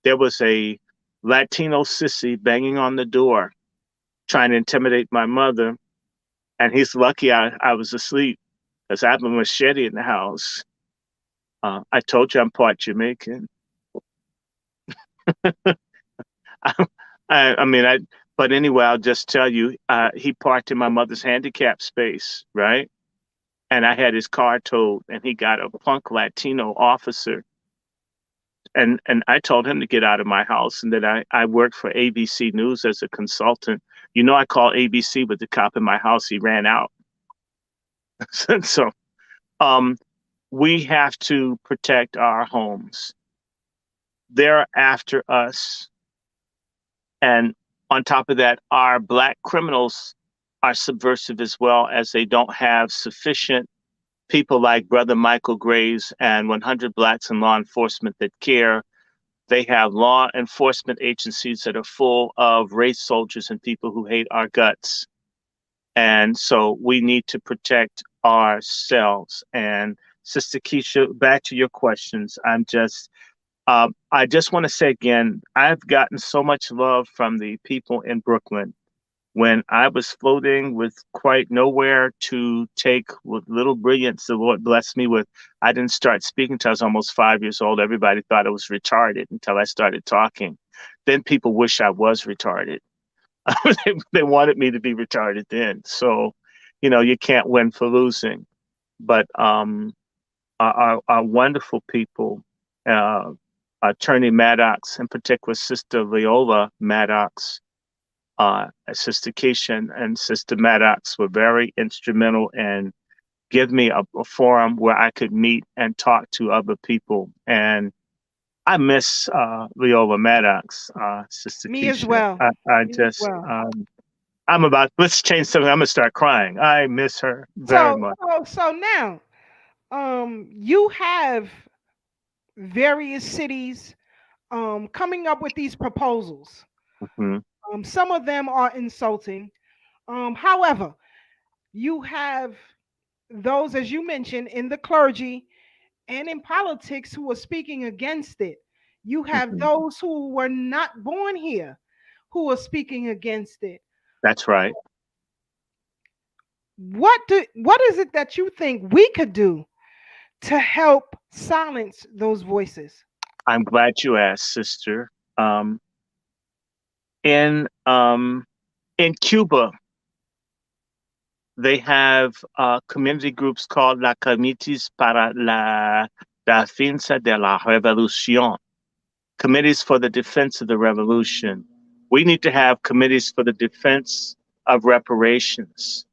There was a Latino sissy banging on the door, trying to intimidate my mother, and he's lucky I was asleep because I have a machete in the house. I told you I'm part Jamaican. I mean, but anyway, I'll just tell you, he parked in my mother's handicap space, right? And I had his car towed, and he got a punk Latino officer. And I told him to get out of my house, and that I worked for ABC News as a consultant. You know, I called ABC with the cop in my house. He ran out. So we have to protect our homes. They're after us. And on top of that, our Black criminals are subversive as well, as they don't have sufficient people like Brother Michael Graves and 100 Blacks in law enforcement that care. They have law enforcement agencies that are full of race soldiers and people who hate our guts. And so we need to protect ourselves. And Sister Keisha, back to your questions. I just want to say again, I've gotten so much love from the people in Brooklyn. When I was floating with quite nowhere to take with little brilliance the Lord blessed me with, I didn't start speaking until I was almost 5 years old. Everybody thought I was retarded until I started talking. Then people wish I was retarded. They wanted me to be retarded then. So, you know, you can't win for losing. But our wonderful people, Attorney Maddox, in particular, Sister Viola Maddox, Sister Keisha and Sister Maddox were very instrumental in give me a forum where I could meet and talk to other people. And I miss Viola Maddox, Sister Me Keisha. as well. I Me as just, well. let's change something. I'm gonna start crying. I miss her very much. So now, you have various cities coming up with these proposals. Hmm. Some of them are insulting. However, you have those, as you mentioned, in the clergy and in politics who are speaking against it. You have Hmm. those who were not born here who are speaking against it. That's right. What is it that you think we could do to help silence those voices? I'm glad you asked, Sister. In Cuba, they have community groups called La Comités para la Defensa de la Revolución, committees for the defense of the revolution. We need to have committees for the defense of reparations.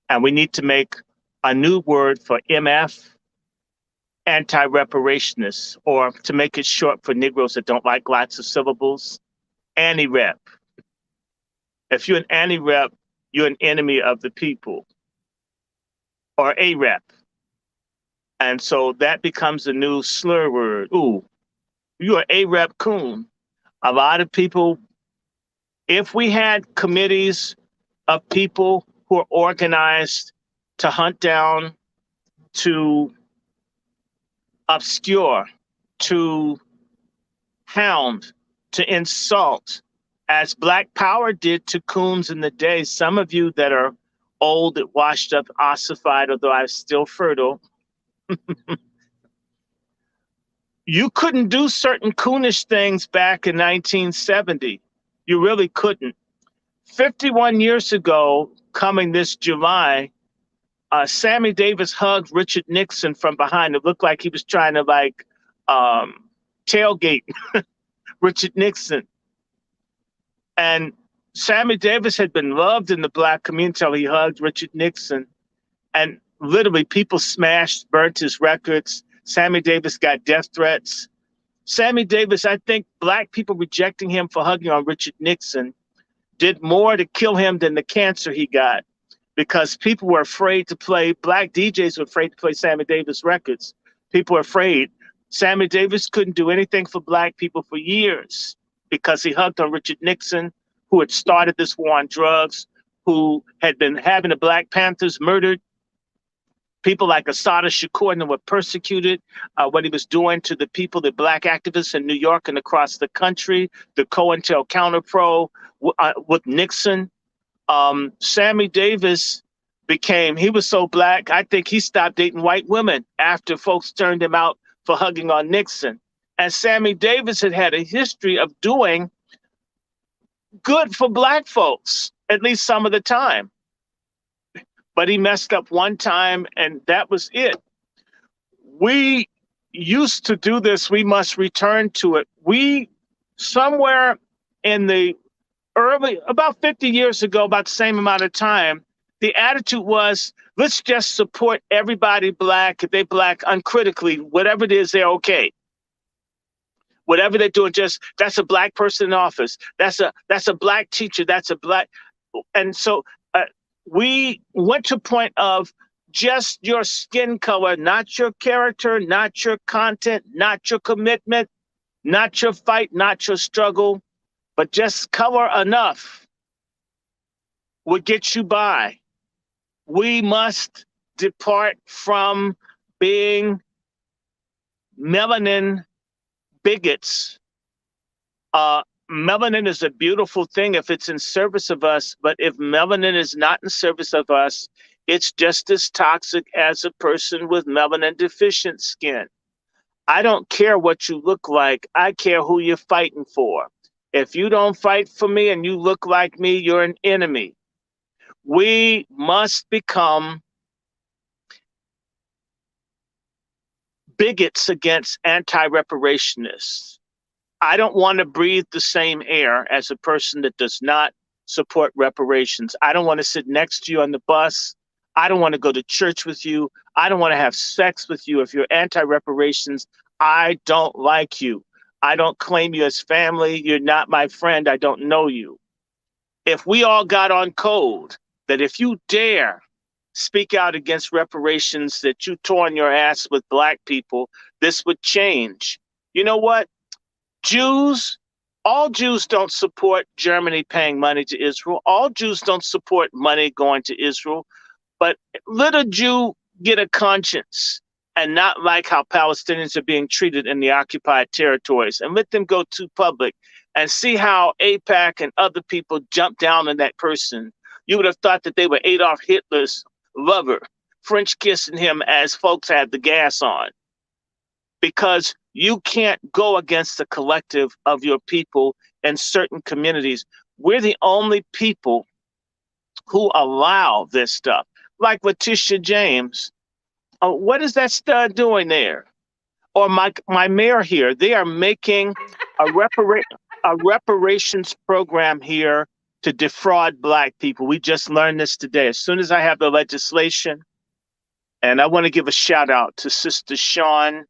And we need to make a new word for MF, anti-reparationists, or to make it short for Negroes that don't like lots of syllables, anti-rep. If you're an anti-rep, you're an enemy of the people, or a rep. And so that becomes a new slur word. Ooh, you're a rep coon. A lot of people, if we had committees of people who are organized to hunt down, to obscure, to hound, to insult, as Black Power did to coons in the day. Some of you that are old, washed up, ossified, although I'm still fertile, you couldn't do certain coonish things back in 1970. You really couldn't. 51 years ago, coming this July, Sammy Davis hugged Richard Nixon from behind. It looked like he was trying to tailgate Richard Nixon. And Sammy Davis had been loved in the Black community until he hugged Richard Nixon. And literally people smashed, burnt his records. Sammy Davis got death threats. Sammy Davis, I think Black people rejecting him for hugging on Richard Nixon did more to kill him than the cancer he got, because people were afraid to play, Black DJs were afraid to play Sammy Davis records. People were afraid. Sammy Davis couldn't do anything for Black people for years because he hugged on Richard Nixon, who had started this war on drugs, who had been having the Black Panthers murdered. People like Assata Shakur were persecuted, what he was doing to the people, the Black activists in New York and across the country, the COINTELPRO with Nixon. Sammy Davis he was so Black, I think he stopped dating white women after folks turned him out for hugging on Nixon. And Sammy Davis had a history of doing good for Black folks, at least some of the time. But he messed up one time, and that was it. We used to do this. We must return to it. Somewhere in the about 50 years ago, about the same amount of time, the attitude was, let's just support everybody Black. If they Black uncritically, whatever it is, they're okay. Whatever they're doing, that's a Black person in office. That's a Black teacher. That's a Black. And so we went to a point of just your skin color, not your character, not your content, not your commitment, not your fight, not your struggle, but just color enough would get you by. We must depart from being melanin bigots. Melanin is a beautiful thing if it's in service of us, but if melanin is not in service of us, it's just as toxic as a person with melanin deficient skin. I don't care what you look like. I care who you're fighting for. If you don't fight for me and you look like me, you're an enemy. We must become bigots against anti-reparationists. I don't want to breathe the same air as a person that does not support reparations. I don't want to sit next to you on the bus. I don't want to go to church with you. I don't want to have sex with you. If you're anti-reparations, I don't like you. I don't claim you as family. You're not my friend. I don't know you. If we all got on code that if you dare speak out against reparations, that you tore on your ass with Black people, this would change. You know what? All Jews don't support Germany paying money to Israel. All Jews don't support money going to Israel. But let a Jew get a conscience and not like how Palestinians are being treated in the occupied territories, and let them go to public and see how AIPAC and other people jump down on that person. You would have thought that they were Adolf Hitler's lover, French kissing him as folks had the gas on. Because you can't go against the collective of your people in certain communities. We're the only people who allow this stuff. Like Letitia James, what is that stud doing there? Or my mayor here, they are making a reparations program here to defraud Black people. We just learned this today. As soon as I have the legislation, and I want to give a shout out to Sister Sean,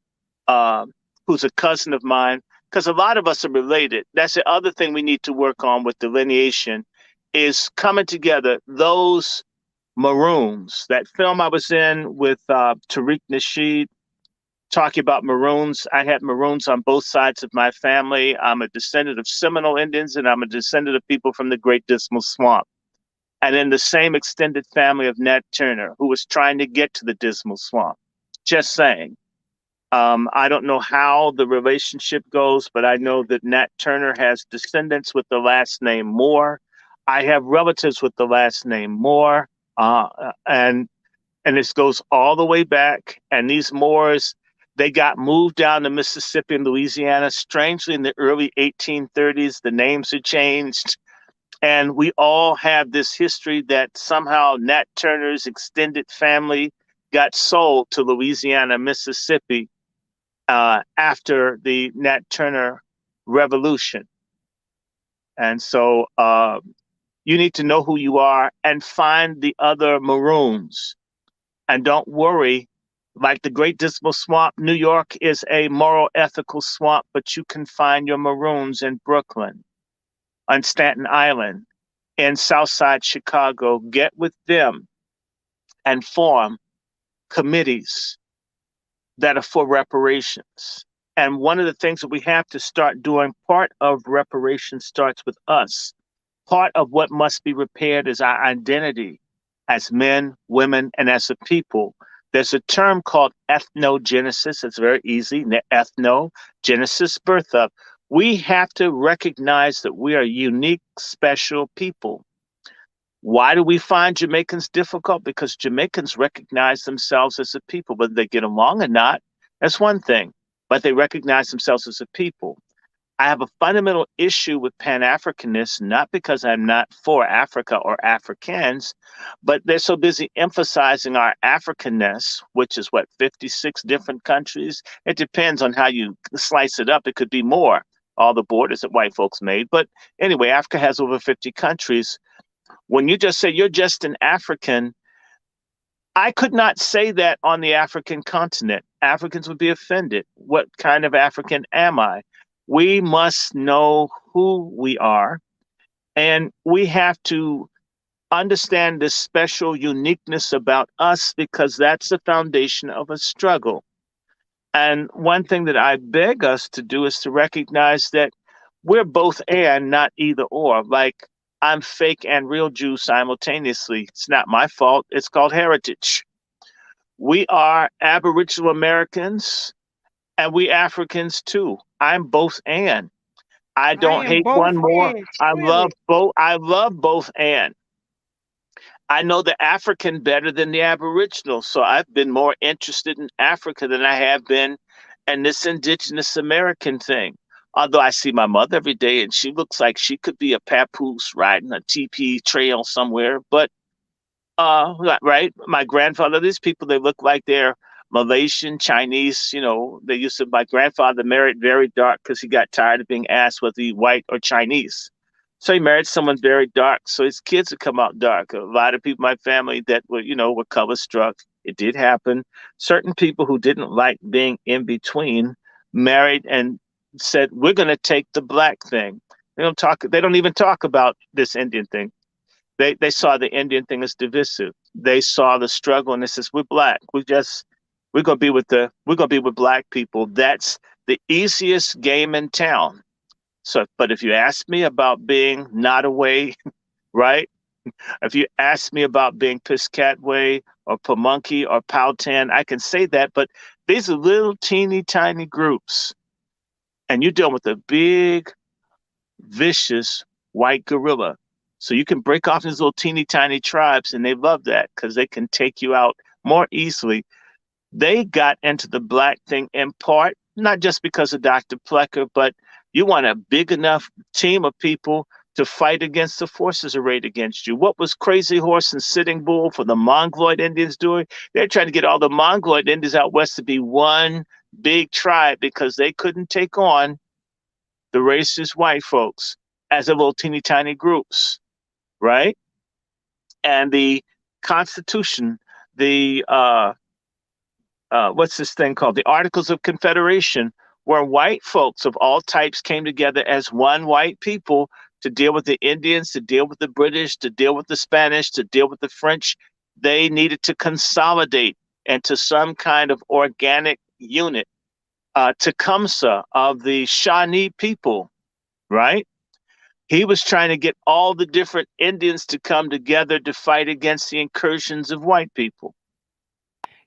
who's a cousin of mine, because a lot of us are related. That's the other thing we need to work on with delineation, is coming together. Those Maroons, that film I was in with Tariq Nasheed, talking about Maroons. I had Maroons on both sides of my family. I'm a descendant of Seminole Indians, and I'm a descendant of people from the Great Dismal Swamp. And in the same extended family of Nat Turner, who was trying to get to the Dismal Swamp. Just saying. I don't know how the relationship goes, but I know that Nat Turner has descendants with the last name Moore. I have relatives with the last name Moore, and this goes all the way back. And these Moors, they got moved down to Mississippi and Louisiana. Strangely, in the early 1830s, the names had changed. And we all have this history that somehow Nat Turner's extended family got sold to Louisiana, Mississippi after the Nat Turner Revolution. And so you need to know who you are and find the other Maroons. And don't worry, like the Great Dismal Swamp, New York is a moral, ethical swamp, but you can find your Maroons in Brooklyn, on Staten Island, in Southside Chicago. Get with them and form committees that are for reparations. And one of the things that we have to start doing, part of reparations starts with us. Part of what must be repaired is our identity as men, women, and as a people. There's a term called ethnogenesis. It's very easy. Ethno, genesis, birth of. We have to recognize that we are unique, special people. Why do we find Jamaicans difficult? Because Jamaicans recognize themselves as a people. Whether they get along or not, that's one thing, but they recognize themselves as a people. I have a fundamental issue with Pan-Africanists, not because I'm not for Africa or Africans, but they're so busy emphasizing our Africanness, which is what, 56 different countries? It depends on how you slice it up. It could be more, all the borders that white folks made. But anyway, Africa has over 50 countries. When you just say you're just an African, I could not say that on the African continent. Africans would be offended. What kind of African am I? We must know who we are, and we have to understand this special uniqueness about us, because that's the foundation of a struggle. And one thing that I beg us to do is to recognize that we're both and, not either or. Like, I'm fake and real Jew simultaneously. It's not my fault. It's called heritage. We are Aboriginal Americans, and we Africans too. I'm both and. I don't am hate both one more. and, I clearly. love both. I love both and. I know the African better than the Aboriginal, so I've been more interested in Africa than I have been in this indigenous American thing. Although I see my mother every day and she looks like she could be a papoose riding a TP trail somewhere. But right, my grandfather, these people, they look like they're Malaysian, Chinese. You know, they used to, my grandfather married very dark because he got tired of being asked whether he white or Chinese. So he married someone very dark. So his kids would come out dark. A lot of people in my family that were, were color struck. It did happen. Certain people who didn't like being in between married and said, we're going to take the black thing. They don't even talk about this Indian thing. They saw the Indian thing as divisive. They saw the struggle and it says, we're black. We're gonna be with black people. That's the easiest game in town. So, but if you ask me about being not away, right? If you ask me about being Piscataway or Pamunkey or Powhatan, I can say that, but these are little teeny tiny groups. And you're dealing with a big, vicious white gorilla. So you can break off these little teeny tiny tribes, and they love that because they can take you out more easily. They got into the black thing in part, not just because of Dr. Plecker, but you want a big enough team of people to fight against the forces arrayed against you. What was Crazy Horse and Sitting Bull for the Mongoloid Indians doing? They're trying to get all the Mongoloid Indians out west to be one big tribe because they couldn't take on the racist white folks as a little teeny tiny groups, right? And the Constitution, the what's this thing called? The Articles of Confederation, where white folks of all types came together as one white people to deal with the Indians, to deal with the British, to deal with the Spanish, to deal with the French. They needed to consolidate into some kind of organic unit. Tecumseh of the Shawnee people, right? He was trying to get all the different Indians to come together to fight against the incursions of white people.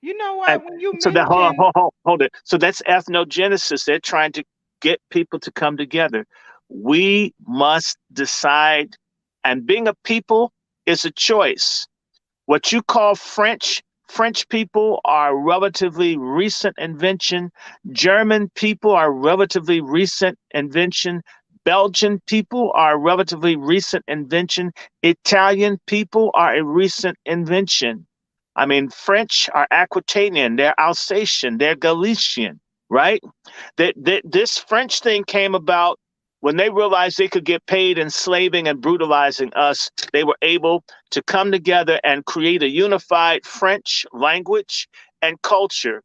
You know And what? When you so that mentioned hold it. So that's ethnogenesis. They're trying to get people to come together. We must decide, and being a people is a choice. What you call French people are relatively recent invention. German people are relatively recent invention. Belgian people are a relatively recent invention. Italian people are a recent invention. I mean, French are Aquitanian, they're Alsatian, they're Galician, right? This French thing came about when they realized they could get paid enslaving and brutalizing us. They were able to come together and create a unified French language and culture.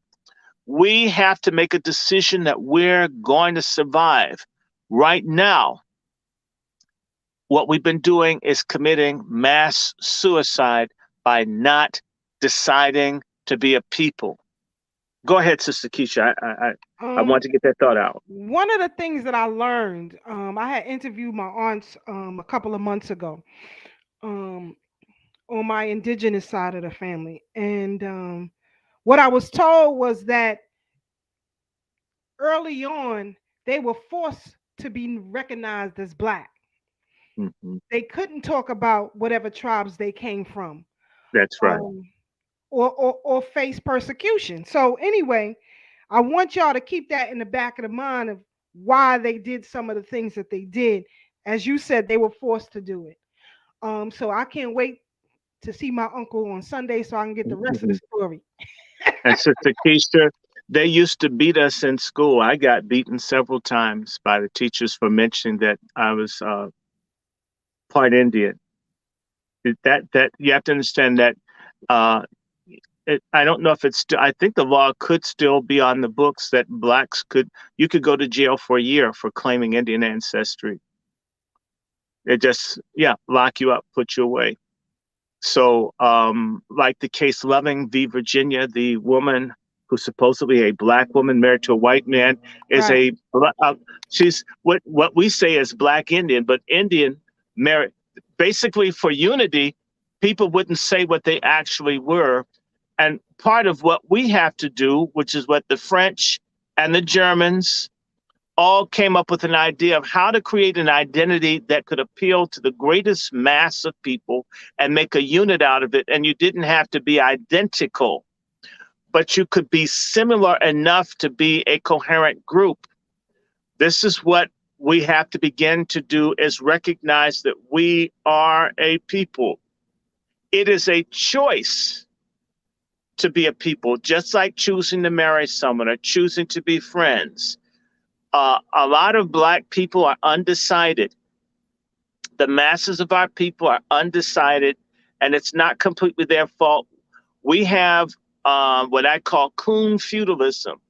We have to make a decision that we're going to survive. Right now, what we've been doing is committing mass suicide by not deciding to be a people. Go ahead, Sister Keisha. I want to get that thought out. one of the things that I learned, I had interviewed my aunts a couple of months ago on my indigenous side of the family. And what I was told was that early on, they were forced to be recognized as Black. Mhm. They couldn't talk about whatever tribes they came from. That's right. Or face persecution. So anyway, I want y'all to keep that in the back of the mind of why they did some of the things that they did. As you said, they were forced to do it. So I can't wait to see my uncle on Sunday so I can get the rest of the Mhm. story. And Sister Keisha, they used to beat us in school. I got beaten several times by the teachers for mentioning that I was part Indian. That you have to understand that. Uh, I don't know if it's still. I think the law could still be on the books that blacks you could go to jail for a year for claiming Indian ancestry. It just lock you up, put you away. So, like the case Loving v. Virginia, the woman who's supposedly a Black woman married to a white man is Right. she's what we say is Black Indian, but Indian married. Basically, for unity, people wouldn't say what they actually were. And part of what we have to do, which is what the French and the Germans all came up with an idea of how to create an identity that could appeal to the greatest mass of people and make a unit out of it. And you didn't have to be identical, but you could be similar enough to be a coherent group. This is what we have to begin to do, is recognize that we are a people. It is a choice to be a people, just like choosing to marry someone or choosing to be friends. A lot of Black people are undecided. The masses of our people are undecided, and it's not completely their fault. We have what I call coon feudalism.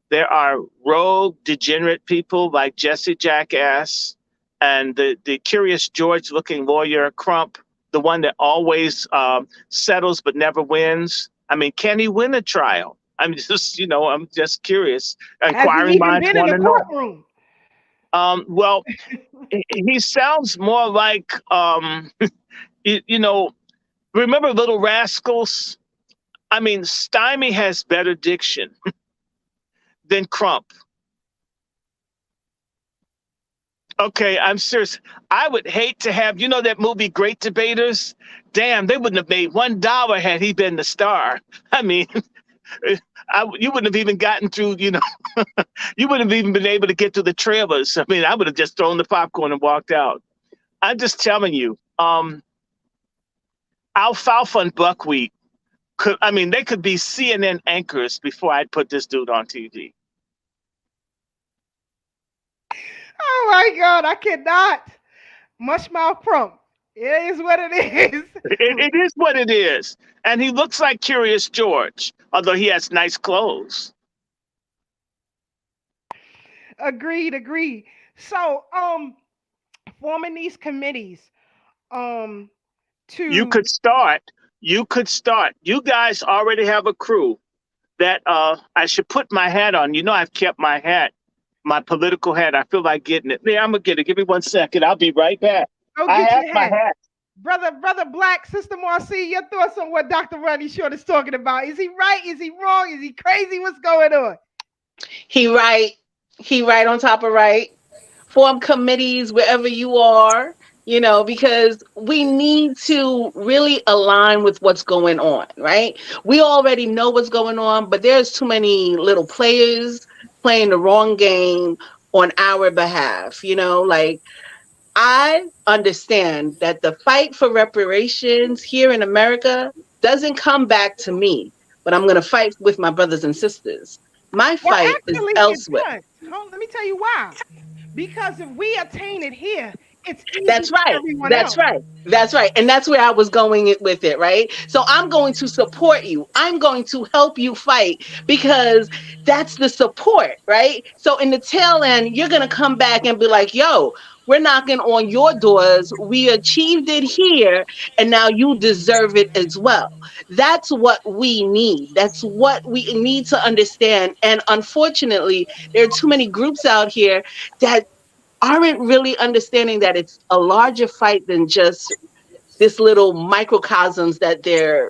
There are rogue, degenerate people like Jesse Jackass and the Curious George-looking lawyer Crump, the one that always settles but never wins. I mean, can he win a trial? I'm I'm just curious. Has he Inquiring even minds been in want a to know. courtroom? Well, he sounds more like, remember Little Rascals? I mean, Stymie has better diction than Crump. Okay, I'm serious. I would hate to have, that movie Great Debaters? Damn, they wouldn't have made $1 had he been the star. I mean, you wouldn't have even gotten through, you wouldn't have even been able to get to the trailers. I mean, I would have just thrown the popcorn and walked out. I'm just telling you, alfalfa and buckwheat they could be CNN anchors before I'd put this dude on TV. Oh my God, I cannot. Mushmouth Crump. It is what it is. It is what it is. And he looks like Curious George, although he has nice clothes. Agreed. So, forming these committees, to You could start. You guys already have a crew that I should put my hat on. I've kept my hat, my political hat. I feel like getting it. Yeah, I'm gonna get it. Give me 1 second. I'll be right back. go I get have your my hat. hat. Brother Black, Sister Marcy, your thoughts on what Dr. Rodney Short is talking about? Is he right? Is he wrong? Is he crazy? What's going on? He right. He right on top of right. Form committees wherever you are, because we need to really align with what's going on, right? We already know what's going on, but there's too many little players playing the wrong game on our behalf, like I understand that the fight for reparations here in America doesn't come back to me, but I'm going to fight with my brothers and sisters. My Well, fight is actually, it elsewhere. does. Let me tell you why. Because if we attain it here, it's easy That's for right. everyone That's else. right. That's right. And that's where I was going with it, right? So I'm going to support you. I'm going to help you fight because that's the support, right? So in the tail end, you're going to come back and be like, yo, we're knocking on your doors. We achieved it here, and now you deserve it as well. That's what we need. That's what we need to understand. And unfortunately, there are too many groups out here that aren't really understanding that it's a larger fight than just this little microcosms that they're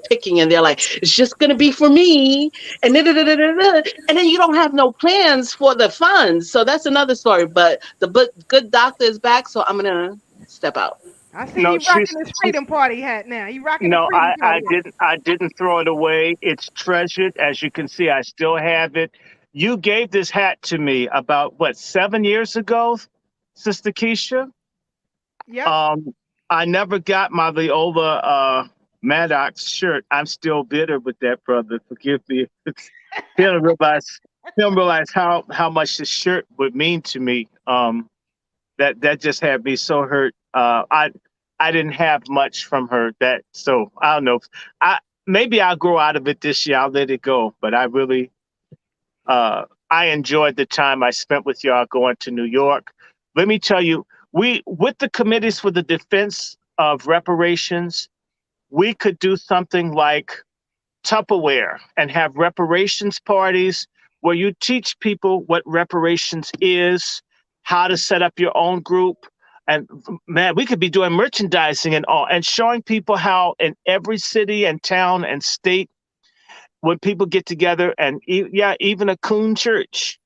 picking, and they're like, it's just going to be for me, and and then you don't have no plans for the funds. So that's another story. But the good doctor is back, so I'm gonna step out. I see No, he rocking his Freedom Party hat now. He rocking the no, Freedom I Party hat. didn't throw it away. It's treasured. As you can see, I still have it. You gave this hat to me about what, 7 years ago, Sister Keisha? Yep. I never got my Viola Maddox shirt. I'm still bitter with that, brother. Forgive me. He don't realize how much this shirt would mean to me. That just had me so hurt. I didn't have much from her, so I don't know. Maybe I'll grow out of it this year. I'll let it go. But I enjoyed the time I spent with y'all going to New York. Let me tell you, with the committees for the defense of reparations, we could do something like Tupperware and have reparations parties where you teach people what reparations is, how to set up your own group. And man, we could be doing merchandising and all, and showing people how in every city and town and state, when people get together, and even a coon church.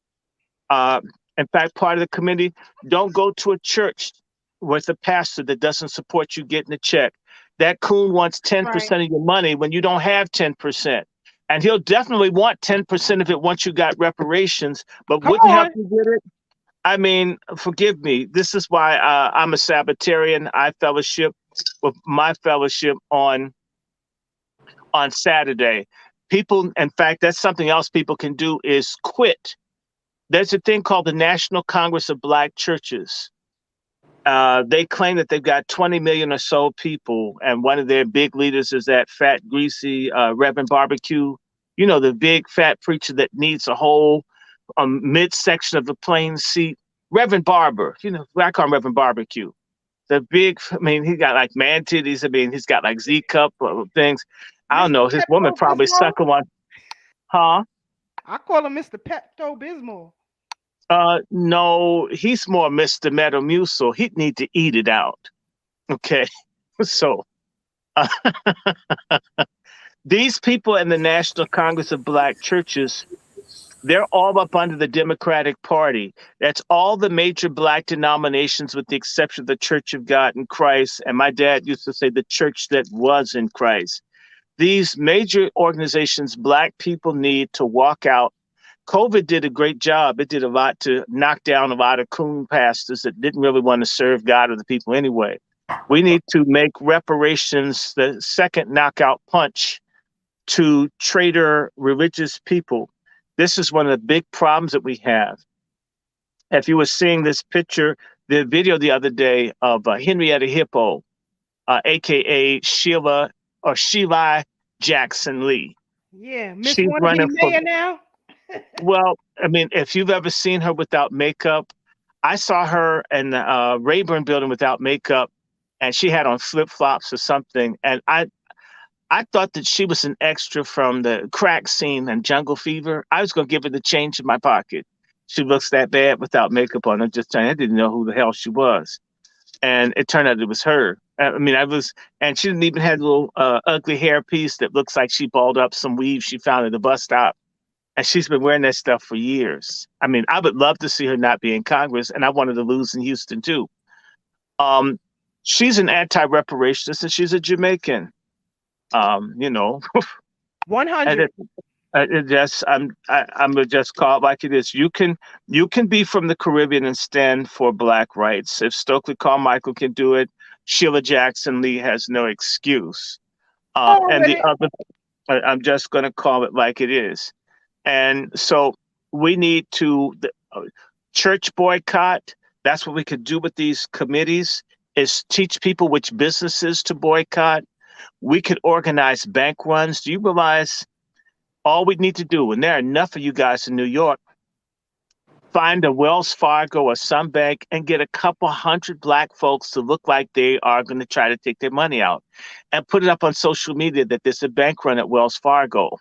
Uh, in fact, part of the committee, don't go to a church with a pastor that doesn't support you getting a check. That coon wants 10% of your money when you don't have 10%. And he'll definitely want 10% of it once you got reparations, but wouldn't help you get it. I mean, forgive me. This is why I'm a Sabbatarian. I fellowship with my fellowship on Saturday. People, in fact, that's something else people can do is quit. There's a thing called the National Congress of Black Churches. They claim that they've got 20 million or so people, and one of their big leaders is that fat, greasy Reverend Barbecue. The big fat preacher that needs a whole midsection of the plane seat. Reverend Barber, I call him Reverend Barbecue. The big, he got like man titties. He's got like Z cup things. I don't know. His woman probably suck him on. Huh? I call him Mr. Pepto Bismol. No, he's more Mr. Metamucil. He'd need to eat it out. Okay. So these people in the National Congress of Black Churches, they're all up under the Democratic Party. That's all the major Black denominations with the exception of the Church of God in Christ. And my dad used to say the church that was in Christ. These major organizations, Black people need to walk out. COVID did a great job. It did a lot to knock down a lot of coon pastors that didn't really want to serve God or the people anyway. We need to make reparations the second knockout punch to traitor religious people. This is one of the big problems that we have. If you were seeing this picture, the video the other day of Henrietta Hippo, aka Sheila Jackson Lee. Yeah, Miss She's wanna running be for mayor now. Well, if you've ever seen her without makeup, I saw her in the Rayburn building without makeup, and she had on flip-flops or something. And I thought that she was an extra from the crack scene and Jungle Fever. I was going to give her the change in my pocket. She looks that bad without makeup on. I'm just saying, I didn't know who the hell she was. and it turned out it was her. I mean, and she didn't even have a little ugly hair piece that looks like she balled up some weave she found at the bus stop. And she's been wearing that stuff for years. I mean, I would love to see her not be in Congress, and I wanted to lose in Houston too. She's an anti-reparationist, and she's a Jamaican. You know, 100. I'm gonna just call it like it is. You can be from the Caribbean and stand for Black rights. If Stokely Carmichael can do it, Sheila Jackson Lee has no excuse. And the other, I'm just gonna call it like it is. And so we need to church boycott. That's what we could do with these committees, is teach people which businesses to boycott. We could organize bank runs. Do you realize all we need to do, and there are enough of you guys in New York, find a Wells Fargo or some bank and get a couple hundred Black folks to look like they are going to try to take their money out, and put it up on social media that there's a bank run at Wells Fargo.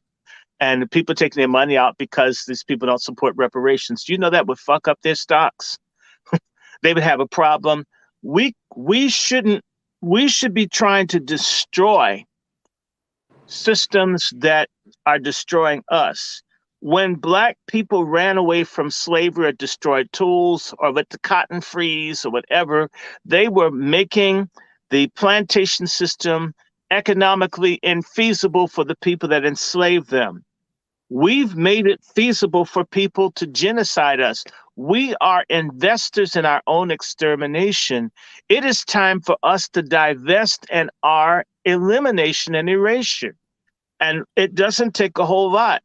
And the people taking their money out because these people don't support reparations. Do you know that would fuck up their stocks? They would have a problem. We should be trying to destroy systems that are destroying us. When Black people ran away from slavery or destroyed tools or let the cotton freeze or whatever, they were making the plantation system economically infeasible for the people that enslaved them. We've made it feasible for people to genocide us. We are investors in our own extermination. It is time for us to divest in our elimination and erasure. And it doesn't take a whole lot.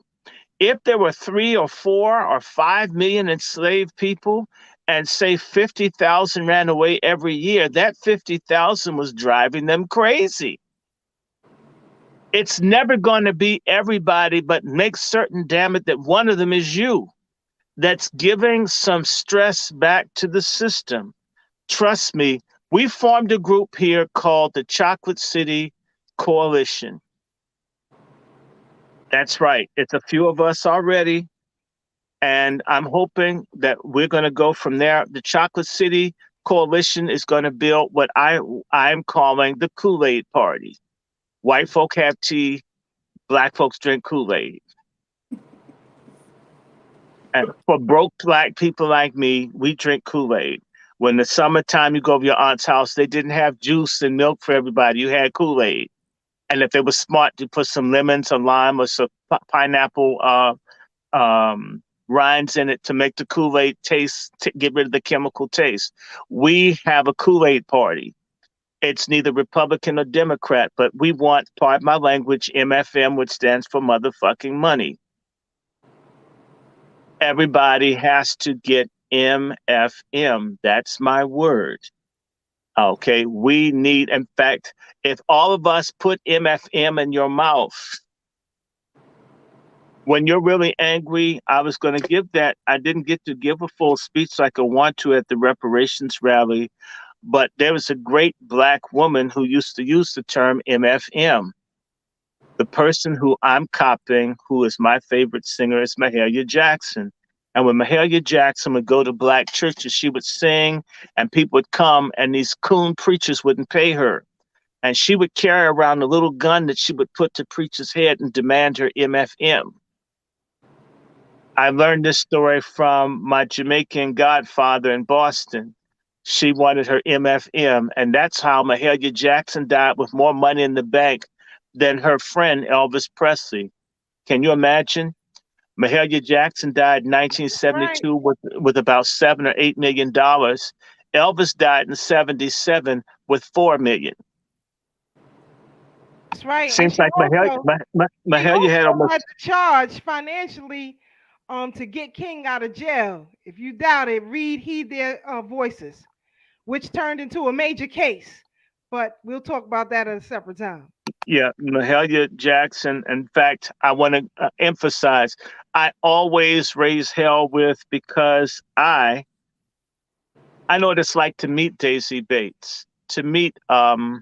If there were 3 or 4 or 5 million enslaved people, and say 50,000 ran away every year, that 50,000 was driving them crazy. It's never going to be everybody, but make certain, damn it, that one of them is you, that's giving some stress back to the system. Trust me, we formed a group here called the Chocolate City Coalition. That's right. It's a few of us already. And I'm hoping that we're going to go from there. The Chocolate City Coalition is going to build what I'm calling the Kool-Aid Party. White folk have tea, Black folks drink Kool-Aid. And for broke Black people like me, we drink Kool-Aid. When the summertime you go to your aunt's house, they didn't have juice and milk for everybody. You had Kool-Aid. And if they were smart, you put some lemons, some lime, or some pineapple rinds in it to make the Kool-Aid taste, to get rid of the chemical taste. We have a Kool-Aid party. It's neither Republican or Democrat, but we want, pardon my language, MFM, which stands for motherfucking money. Everybody has to get MFM. That's my word. Okay, we need, in fact, if all of us put MFM in your mouth, when you're really angry, I was going to give that. I didn't get to give a full speech like I want to at the reparations rally, but there was a great Black woman who used to use the term MFM. The person who I'm copying, who is my favorite singer, is Mahalia Jackson. And when Mahalia Jackson would go to Black churches, she would sing and people would come and these coon preachers wouldn't pay her. And she would carry around a little gun that she would put to preacher's head and demand her MFM. I learned this story from my Jamaican godfather in Boston. She wanted her MFM, and that's how Mahalia Jackson died with more money in the bank than her friend Elvis Presley. Can you imagine? Mahalia Jackson died in 1972 with about $7 or $8 million. Elvis died in 1977 with $4 million. That's right. Seems like Mahalia had almost had to charge financially to get King out of jail. If you doubt it, heed their voices, which turned into a major case. But we'll talk about that at a separate time. Yeah, Mahalia Jackson. In fact, I want to emphasize, I always raise hell with, because I know what it's like to meet Daisy Bates, to meet Mrs.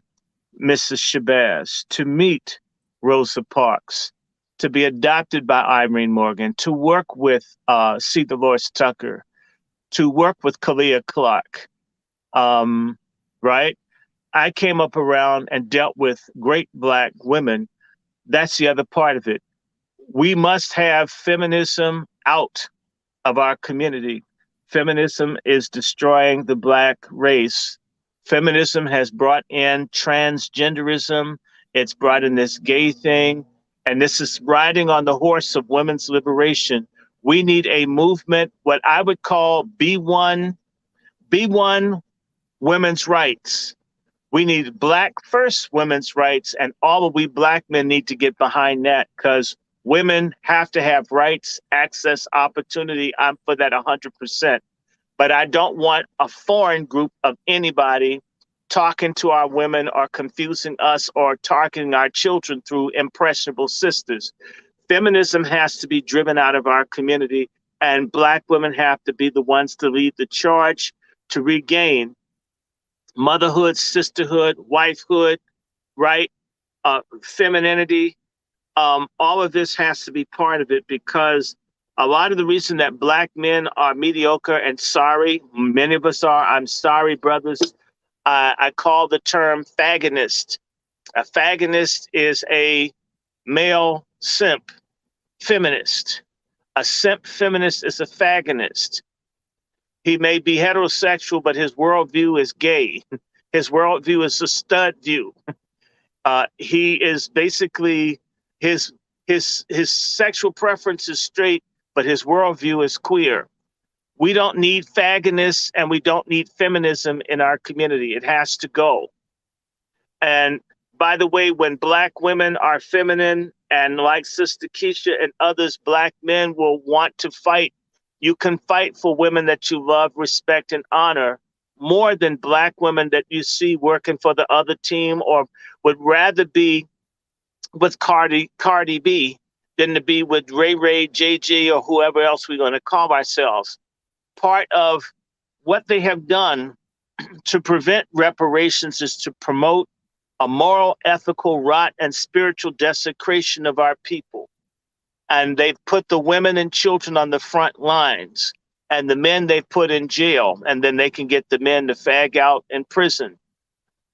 Shabazz, to meet Rosa Parks, to be adopted by Irene Morgan, to work with C. Dolores Tucker, to work with Kalia Clark. right? I came up around and dealt with great Black women. That's the other part of it. We must have feminism out of our community. Feminism is destroying the Black race. Feminism has brought in transgenderism. It's brought in this gay thing. And this is riding on the horse of women's liberation. We need a movement, what I would call B1 women's rights. We need Black first women's rights, and all of we Black men need to get behind that, because women have to have rights, access, opportunity. I'm for that 100%. But I don't want a foreign group of anybody talking to our women or confusing us or targeting our children through impressionable sisters. Feminism has to be driven out of our community, and Black women have to be the ones to lead the charge to regain motherhood, sisterhood, wifehood, right? Femininity. All of this has to be part of it, because a lot of the reason that Black men are mediocre and sorry, many of us are, I'm sorry, brothers. I call the term fagonist. A fagonist is a male simp feminist. A simp feminist is a fagonist. He may be heterosexual, but his worldview is gay. His worldview is a stud view. He is basically, his sexual preference is straight, but his worldview is queer. We don't need fagonists, and we don't need feminism in our community. It has to go. And by the way, when Black women are feminine, and like Sister Keisha and others, Black men will want to fight. You can fight for women that you love, respect, and honor more than Black women that you see working for the other team, or would rather be with Cardi B than to be with Ray Ray, JJ, or whoever else we're going to call ourselves. Part of what they have done to prevent reparations is to promote a moral, ethical rot and spiritual desecration of our people. And they've put the women and children on the front lines, and the men they've put in jail, and then they can get the men to fag out in prison.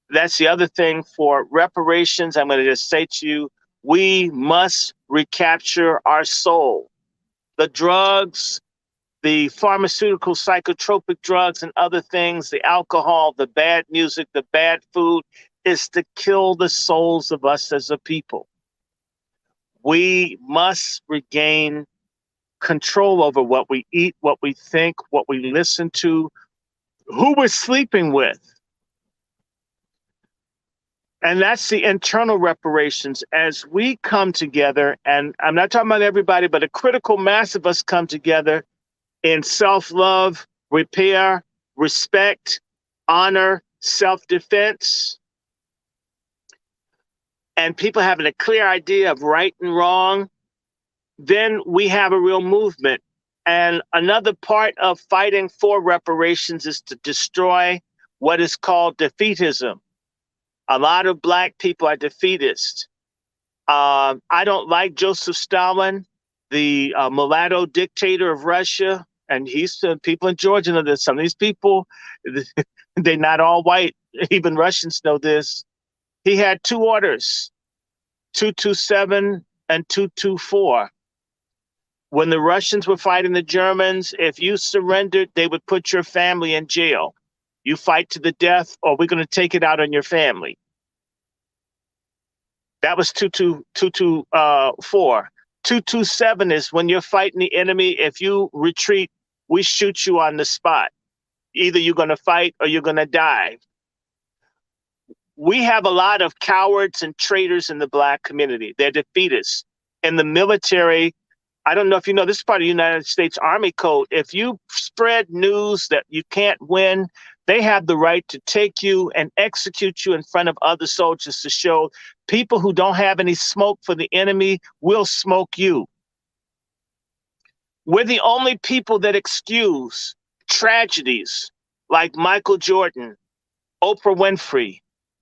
That's the other thing for reparations. I'm going to just say to you, we must recapture our soul. The drugs, the pharmaceutical psychotropic drugs and other things, the alcohol, the bad music, the bad food, is to kill the souls of us as a people. We must regain control over what we eat, what we think, what we listen to, who we're sleeping with. And that's the internal reparations. As we come together, and I'm not talking about everybody, but a critical mass of us come together in self-love, repair, respect, honor, self-defense, and people having a clear idea of right and wrong, then we have a real movement. And another part of fighting for reparations is to destroy what is called defeatism. A lot of Black people are defeatist. I don't like Joseph Stalin, the mulatto dictator of Russia, and people in Georgia know this. Some of these people, they're not all white. Even Russians know this. He had two orders, 227 and 224. When the Russians were fighting the Germans, if you surrendered, they would put your family in jail. You fight to the death, or we're going to take it out on your family. That was 224. 227 is when you're fighting the enemy. If you retreat, we shoot you on the spot. Either you're going to fight or you're going to die. We have a lot of cowards and traitors in the Black community. They're defeatists. In the military, I don't know if you know, this is part of the United States Army Code. If you spread news that you can't win, they have the right to take you and execute you in front of other soldiers to show people who don't have any smoke for the enemy will smoke you. We're the only people that excuse tragedies like Michael Jordan, Oprah Winfrey,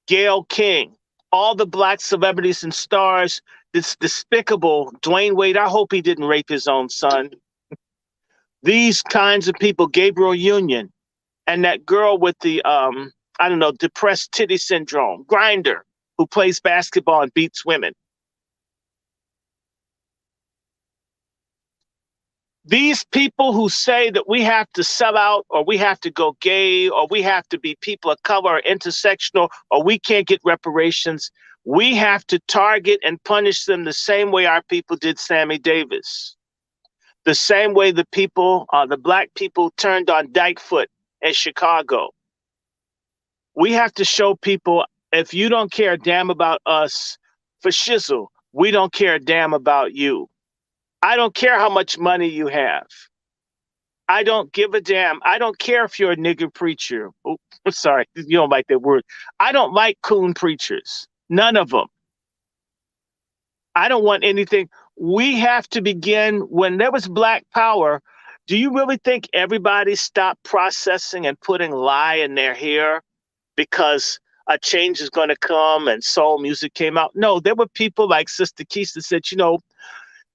Gayle King, all the Black celebrities and stars. This despicable Dwayne Wade, I hope he didn't rape his own son. These kinds of people, Gabriel Union, and that girl with the I don't know, depressed titty syndrome, Grinder, who plays basketball and beats women. These people who say that we have to sell out, or we have to go gay, or we have to be people of color or intersectional, or we can't get reparations, we have to target and punish them the same way our people did Sammy Davis. The same way the people, the black people turned on Dykefoot in Chicago. We have to show people, if you don't care a damn about us, for shizzle, we don't care a damn about you. I don't care how much money you have. I don't give a damn. I don't care if you're a nigger preacher. Oh, sorry, you don't like that word. I don't like coon preachers. None of them. I don't want anything. We have to begin when there was Black Power. Do you really think everybody stopped processing and putting lie in their hair because a change is going to come and soul music came out? No, there were people like Sister Keith that said, you know,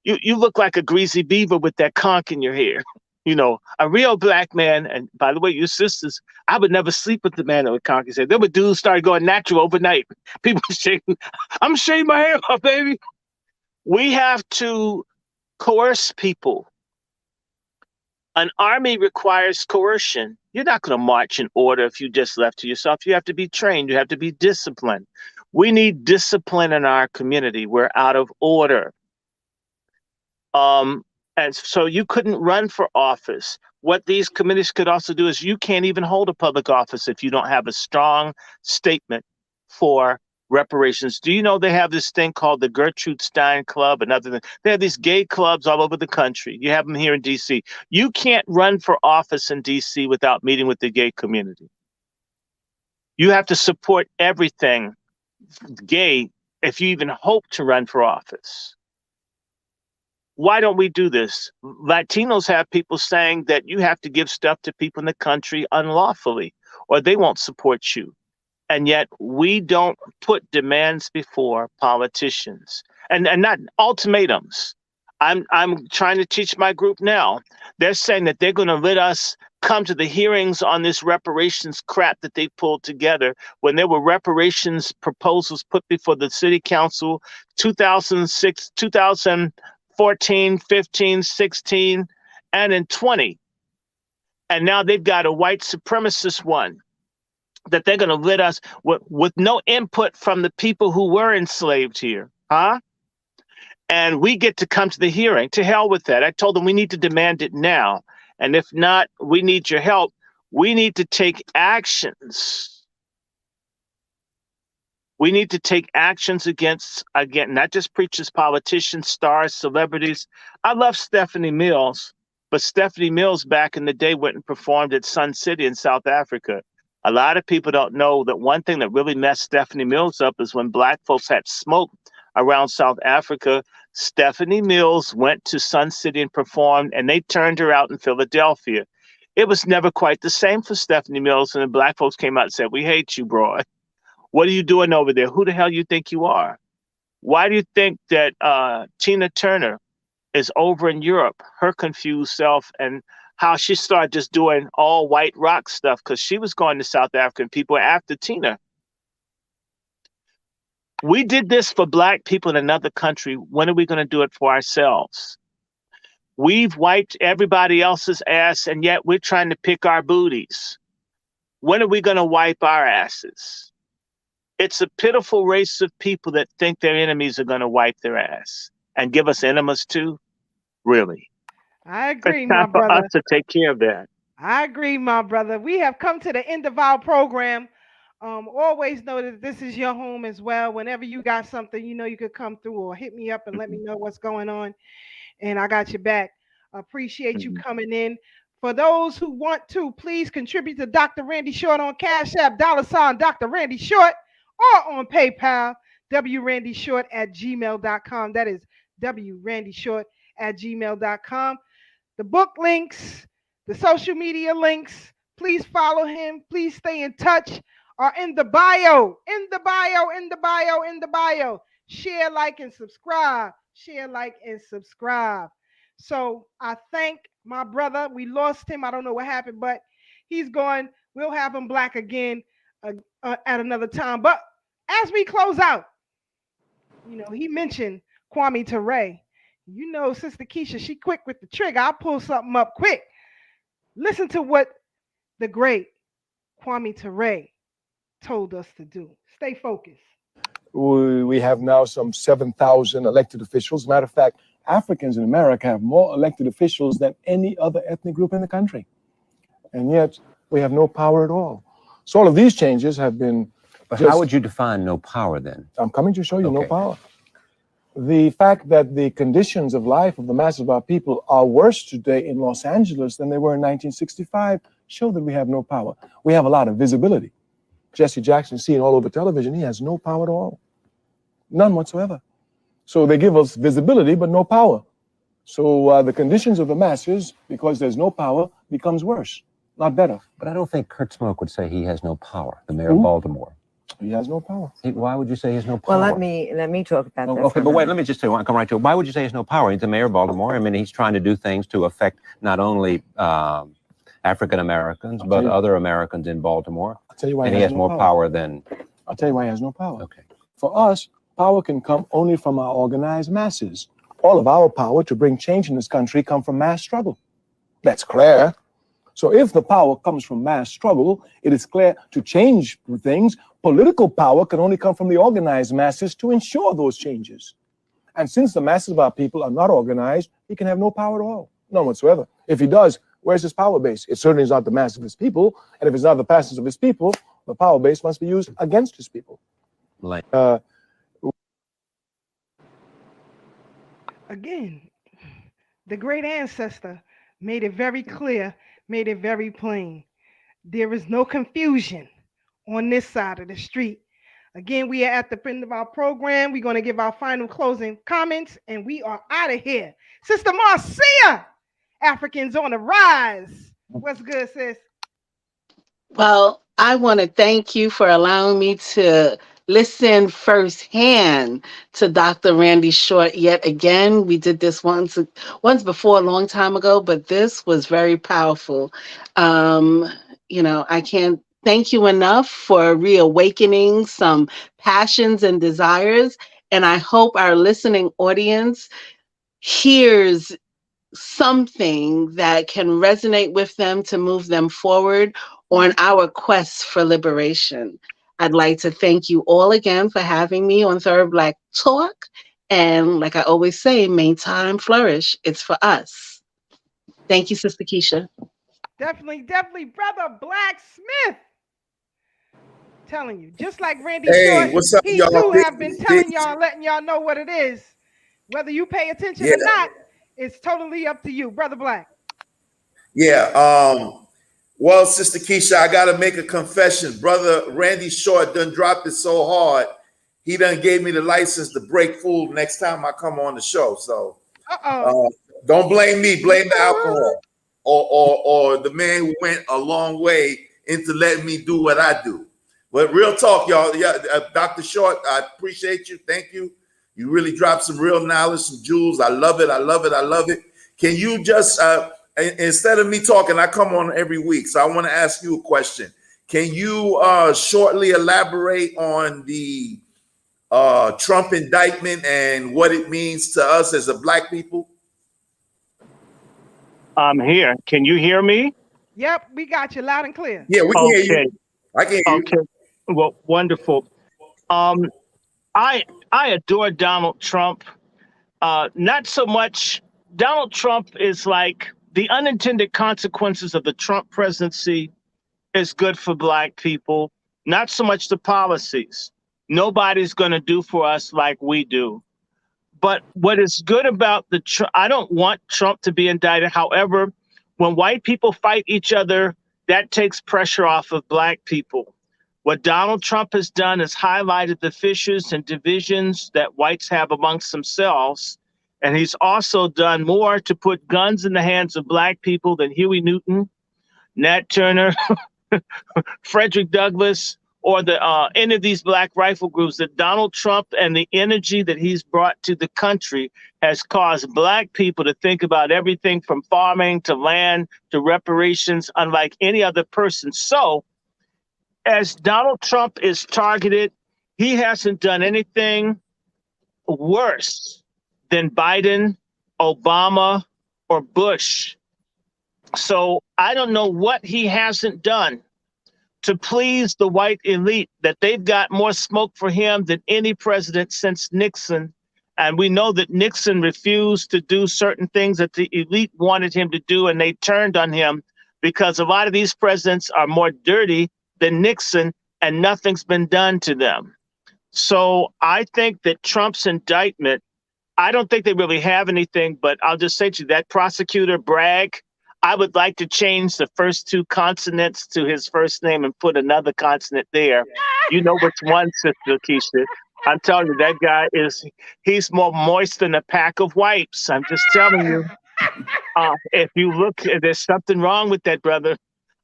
you look like a greasy beaver with that conch in your hair. You know, a real black man. And by the way, your sisters, I would never sleep with the man that would conch his hair. There were dudes started going natural overnight. People shaving, I'm shaving my hair off, baby. We have to coerce people. An army requires coercion. You're not going to march in order if you just left to yourself. You have to be trained. You have to be disciplined. We need discipline in our community. We're out of order. And so you couldn't run for office. What these committees could also do is you can't even hold a public office if you don't have a strong statement for reparations. Do you know they have this thing called the Gertrude Stein Club and other things? They have these gay clubs all over the country. You have them here in DC. You can't run for office in DC without meeting with the gay community. You have to support everything gay if you even hope to run for office. Why don't we do this? Latinos have people saying that you have to give stuff to people in the country unlawfully, or they won't support you. And yet we don't put demands before politicians, and not ultimatums. I'm trying to teach my group now. They're saying that they're going to let us come to the hearings on this reparations crap that they pulled together when there were reparations proposals put before the city council 2006, 2014, 15, 16, and in 20. And now they've got a white supremacist one that they're going to let us with no input from the people who were enslaved here, huh? And we get to come to the hearing. To hell with that. I told them we need to demand it now. And if not, we need your help. We need to take actions. We need to take actions against, again, not just preachers, politicians, stars, celebrities. I love Stephanie Mills, but Stephanie Mills back in the day went and performed at Sun City in South Africa. A lot of people don't know that one thing that really messed Stephanie Mills up is when Black folks had smoke around South Africa. Stephanie Mills went to Sun City and performed, and they turned her out in Philadelphia. It was never quite the same for Stephanie Mills, and the Black folks came out and said, "We hate you, bro. What are you doing over there? Who the hell you think you are? Why do you think that Tina Turner is over in Europe, her confused self, and how she started just doing all white rock stuff because she was going to South African people after Tina. We did this for Black people in another country. When are we going to do it for ourselves? We've wiped everybody else's ass, and yet we're trying to pick our booties. When are we going to wipe our asses? It's a pitiful race of people that think their enemies are going to wipe their ass and give us enemas too. Really? I agree, It's my time for brother. us to take care of that. I agree, my brother. We have come to the end of our program. Always know that this is your home as well. Whenever you got something, you know you could come through or hit me up and let me know what's going on. And I got your back. Appreciate you coming in. For those who want to, please contribute to Dr. Randy Short on Cash App, $ Dr. Randy Short, or on PayPal, wrandyshort@gmail.com. That is wrandyshort@gmail.com. The book links, the social media links, please follow him. Please stay in touch. Are in the bio, in the bio, in the bio, in the bio. Share, like, and subscribe. Share, like, and subscribe. So I thank my brother. We lost him. I don't know what happened, but he's gone. We'll have him black again. at another time. But as we close out, he mentioned Kwame Ture. Sister Keisha, she quick with the trigger. I'll pull something up quick. Listen to what the great Kwame Ture told us to do. Stay focused. We have now some 7,000 elected officials. Matter of fact, Africans in America have more elected officials than any other ethnic group in the country. And yet we have no power at all. So all of these changes have been... But how would you define no power then? I'm coming to show you no power. The fact that the conditions of life of the masses of our people are worse today in Los Angeles than they were in 1965 show that we have no power. We have a lot of visibility. Jesse Jackson seen all over television, he has no power at all. None whatsoever. So they give us visibility, but no power. So the conditions of the masses, because there's no power, becomes worse, not better. But I don't think Kurt Smoke would say he has no power, the mayor of Baltimore. He has no power. Why would you say he has no power? Well, let me talk about that. Okay, but wait, let me just say, I'll come right to it. Why would you say he has no power? He's the mayor of Baltimore. I mean, he's trying to do things to affect not only African Americans, but other Americans in Baltimore. I'll tell you why he has more power than... I'll tell you why he has no power. Okay. For us, power can come only from our organized masses. All of our power to bring change in this country come from mass struggle. That's clear. So if the power comes from mass struggle, it is clear to change things. Political power can only come from the organized masses to ensure those changes. And since the masses of our people are not organized, he can have no power at all, none whatsoever. If he does, where's his power base? It certainly is not the masses of his people. And if it's not the masses of his people, the power base must be used against his people. Again, the great ancestor made it very clear, made it very plain. There is no confusion on this side of the street. Again, we are at the end of our program. We're going to give our final closing comments, and we are out of here. Sister Marcia, Africans on the rise. What's good, sis? Well, I want to thank you for allowing me to listen firsthand to Dr. Randy Short yet again. We did this once before a long time ago, but this was very powerful. I can't thank you enough for reawakening some passions and desires. And I hope our listening audience hears something that can resonate with them to move them forward on our quest for liberation. I'd like to thank you all again for having me on Third Black Talk. And like I always say, may time flourish. It's for us. Thank you, Sister Keisha. Definitely, Brother Black Smith. Telling you, just like Randy Short, what's up, he y'all? too have been telling y'all, letting y'all know what it is. Whether you pay attention or not, it's totally up to you, Brother Black. Yeah. Well, Sister Keisha, I got to make a confession. Brother Randy Short done dropped it so hard, he done gave me the license to break food next time I come on the show. So don't blame me. Blame the alcohol or the man who went a long way into letting me do what I do. But real talk, y'all. Yeah, Dr. Short, I appreciate you. Thank you. You really dropped some real knowledge, some jewels. I love it. I love it. I love it. Can you just... instead of me talking, I come on every week. So I want to ask you a question. Can you shortly elaborate on the Trump indictment and what it means to us as a Black people? I'm here. Can you hear me? Yep, we got you loud and clear. Yeah, we can hear you. I can hear you. Okay. Well, wonderful. I adore Donald Trump. Not so much. Donald Trump is like the unintended consequences of the Trump presidency is good for Black people. Not so much the policies. Nobody's going to do for us like we do. But what is good about I don't want Trump to be indicted. However, when white people fight each other, that takes pressure off of Black people. What Donald Trump has done is highlighted the fissures and divisions that whites have amongst themselves. And he's also done more to put guns in the hands of Black people than Huey Newton, Nat Turner, Frederick Douglass, or any of these Black rifle groups. That Donald Trump and the energy that he's brought to the country has caused Black people to think about everything from farming to land to reparations, unlike any other person. So as Donald Trump is targeted, he hasn't done anything worse than Biden, Obama, or Bush. So I don't know what he hasn't done to please the white elite, that they've got more smoke for him than any president since Nixon. And we know that Nixon refused to do certain things that the elite wanted him to do, and they turned on him because a lot of these presidents are more dirty than Nixon, and nothing's been done to them. So I think that Trump's indictment, I don't think they really have anything, but I'll just say to you, that prosecutor, Bragg, I would like to change the first two consonants to his first name and put another consonant there. You know which one, Sister Keisha. I'm telling you, that guy he's more moist than a pack of wipes. I'm just telling you. If you look, there's something wrong with that, brother.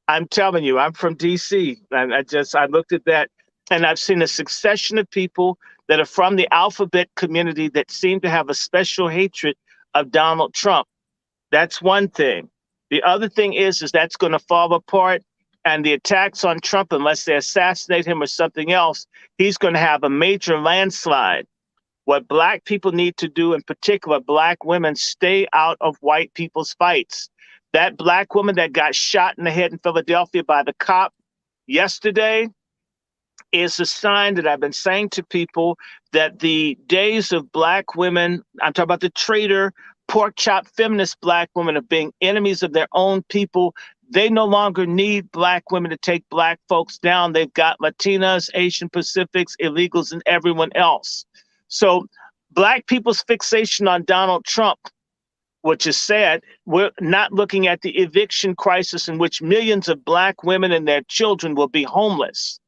I'm telling you, I'm from DC. And I looked at that, and I've seen a succession of people that are from the alphabet community that seem to have a special hatred of Donald Trump. That's one thing. The other thing is that's going to fall apart, and the attacks on Trump, unless they assassinate him or something else, he's going to have a major landslide. What Black people need to do, in particular, Black women, stay out of white people's fights. That Black woman that got shot in the head in Philadelphia by the cop yesterday is a sign that I've been saying to people that the days of Black women, I'm talking about the traitor, pork chop feminist Black women, of being enemies of their own people. They no longer need Black women to take Black folks down. They've got Latinas, Asian Pacifics, illegals, and everyone else. So Black people's fixation on Donald Trump, which is sad, we're not looking at the eviction crisis in which millions of Black women and their children will be homeless.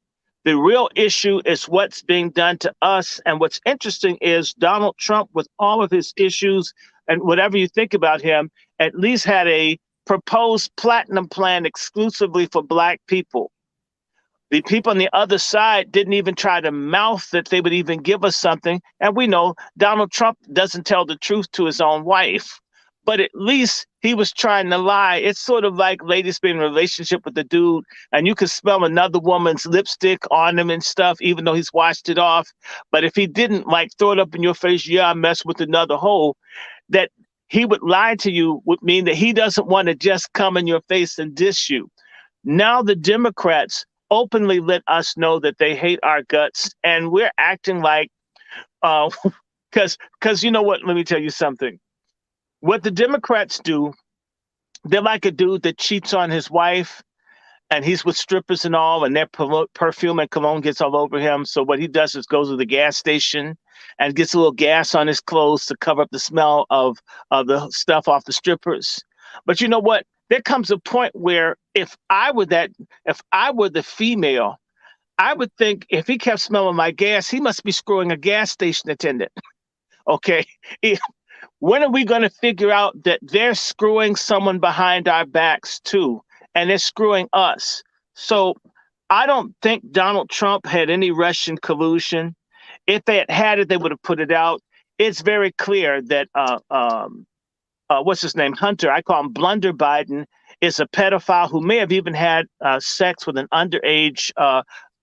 The real issue is what's being done to us. And what's interesting is Donald Trump, with all of his issues and whatever you think about him, at least had a proposed platinum plan exclusively for Black people. The people on the other side didn't even try to mouth that they would even give us something. And we know Donald Trump doesn't tell the truth to his own wife, but at least he was trying to lie. It's sort of like ladies being in a relationship with a dude and you can smell another woman's lipstick on him and stuff, even though he's washed it off. But if he didn't, like, throw it up in your face, yeah, I messed with another hoe, that he would lie to you would mean that he doesn't want to just come in your face and diss you. Now the Democrats openly let us know that they hate our guts, and we're acting like, because you know what, let me tell you something. What the Democrats do, they're like a dude that cheats on his wife, and he's with strippers and all, and their perfume and cologne gets all over him. So what he does is goes to the gas station and gets a little gas on his clothes to cover up the smell of the stuff off the strippers. But you know what? There comes a point where if I were the female, I would think if he kept smelling my gas, he must be screwing a gas station attendant. Okay. When are we going to figure out that they're screwing someone behind our backs too, and they're screwing us? So I don't think Donald Trump had any Russian collusion. If they had it, they would have put it out. It's very clear that what's his name? Hunter, I call him Blunder Biden, is a pedophile who may have even had sex with an underage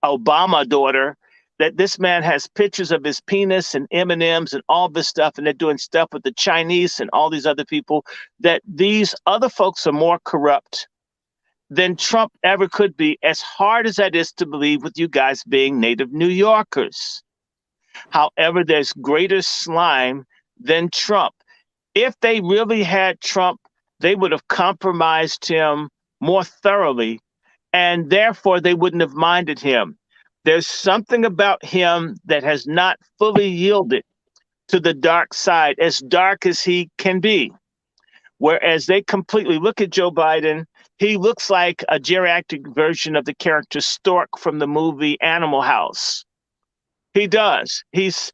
Obama daughter. That this man has pictures of his penis and M&Ms and all this stuff, and they're doing stuff with the Chinese and all these other people, that these other folks are more corrupt than Trump ever could be, as hard as that is to believe with you guys being native New Yorkers. However, there's greater slime than Trump. If they really had Trump, they would have compromised him more thoroughly, and therefore they wouldn't have minded him. There's something about him that has not fully yielded to the dark side, as dark as he can be. Whereas they completely look at Joe Biden, he looks like a geriatric version of the character Stork from the movie Animal House. He does. He's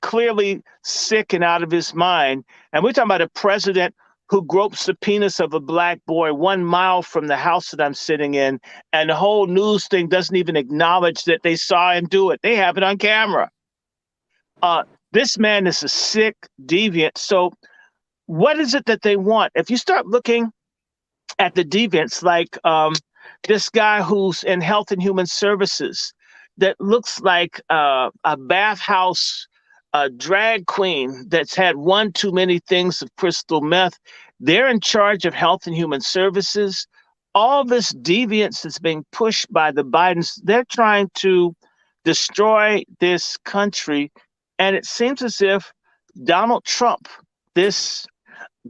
clearly sick and out of his mind. And we're talking about a president who gropes the penis of a Black boy 1 mile from the house that I'm sitting in, and the whole news thing doesn't even acknowledge that they saw him do it. They have it on camera. This man is a sick deviant. So what is it that they want? If you start looking at the deviants, like this guy who's in Health and Human Services that looks like a bathhouse drag queen that's had one too many things of crystal meth. They're in charge of Health and Human Services. All this deviance is being pushed by the Bidens. They're trying to destroy this country. And it seems as if Donald Trump, this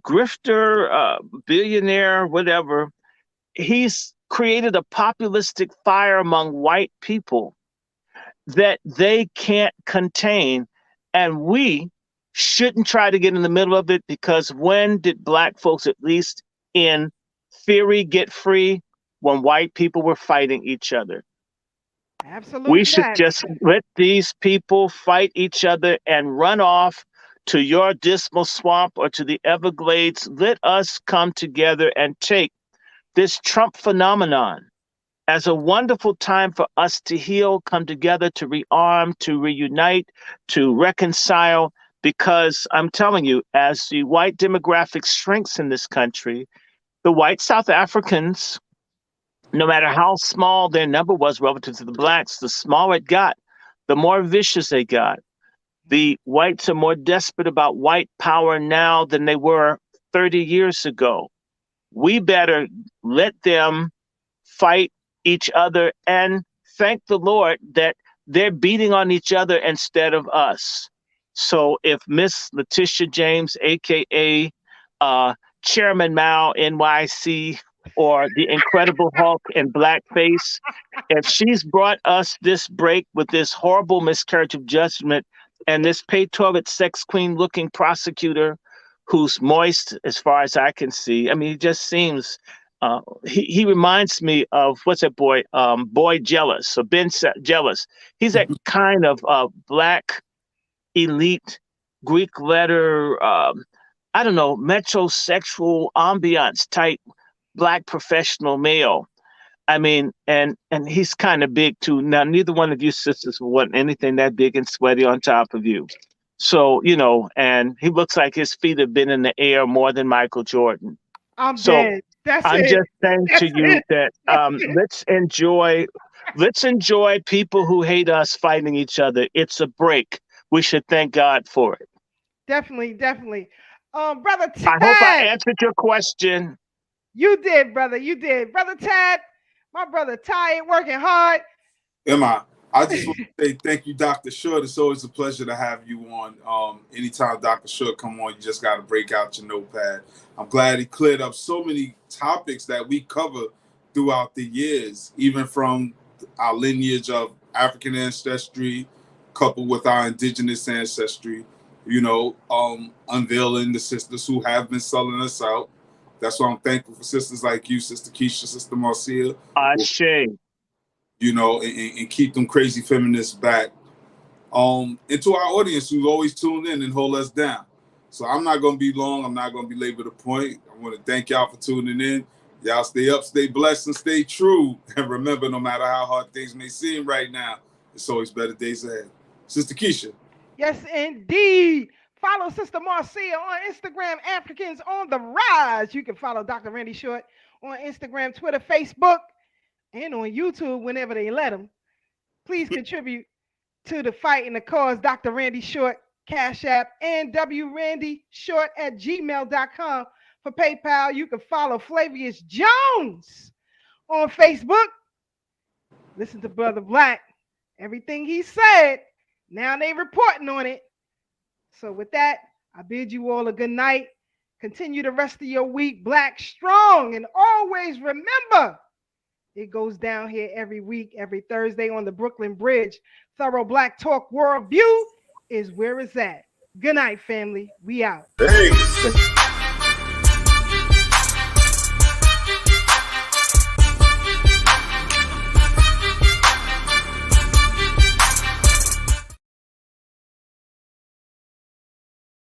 grifter, billionaire, whatever, he's created a populistic fire among white people that they can't contain. And we shouldn't try to get in the middle of it, because when did black folks, at least in theory, get free? When white people were fighting each other. Absolutely. We should just let these people fight each other and run off to your dismal swamp or to the Everglades. Let us come together and take this Trump phenomenon as a wonderful time for us to heal, come together, to rearm, to reunite, to reconcile. Because I'm telling you, as the white demographic shrinks in this country, the white South Africans, no matter how small their number was relative to the blacks, the smaller it got, the more vicious they got. The whites are more desperate about white power now than they were 30 years ago. We better let them fight each other and thank the Lord that they're beating on each other instead of us. So if Miss Letitia James, aka Chairman Mao NYC, or the Incredible Hulk in blackface, if she's brought us this break with this horrible miscarriage of judgment and this pay toilet sex queen looking prosecutor who's moist as far as I can see. I mean, he just seems, he reminds me of, what's that boy? Boy Jealous, so Ben Jealous. He's that kind of black elite Greek letter, I don't know, metrosexual ambiance type black professional male. I mean, and he's kind of big too. Now, neither one of you sisters will want anything that big and sweaty on top of you. So, you know, and he looks like his feet have been in the air more than Michael Jordan. I'm So dead. That's I'm it. just saying That's to you it. that let's enjoy people who hate us fighting each other. It's a break. We should thank God for it. Definitely, definitely. Brother Tad. I hope I answered your question. You did, brother. You did. Brother Tad, my brother tired, working hard. Emma, I just want to say thank you, Dr. Short. It's always a pleasure to have you on. Anytime Dr. Short come on, you just got to break out your notepad. I'm glad he cleared up so many topics that we cover throughout the years, even from our lineage of African ancestry coupled with our indigenous ancestry, you know, unveiling the sisters who have been selling us out. That's why I'm thankful for sisters like you, Sister Keisha, Sister Marcia. Shame. You know, and keep them crazy feminists back. And to our audience who's always tuned in and hold us down. So I'm not going to be long. I'm not going to belabor the point. I want to thank y'all for tuning in. Y'all stay up, stay blessed, and stay true. And remember, no matter how hard things may seem right now, it's always better days ahead. Sister Keisha. Yes, indeed. Follow Sister Marcia on Instagram, Africans on the Rise. You can follow Dr. Randy Short on Instagram, Twitter, Facebook, and on YouTube whenever they let them. Please contribute to the fight and the cause. Dr. Randy Short, Cash App, and wrandyshort@gmail.com for PayPal. You can follow Flavius Jones on Facebook. Listen to Brother Black. Everything he said, now they reporting on it. So with that, I bid you all a good night. Continue the rest of your week black strong, and always remember, it goes down here every week, every Thursday on the Brooklyn Bridge. Thorough Black Talk Worldview is where it's at. Good night, family. We out. Hey.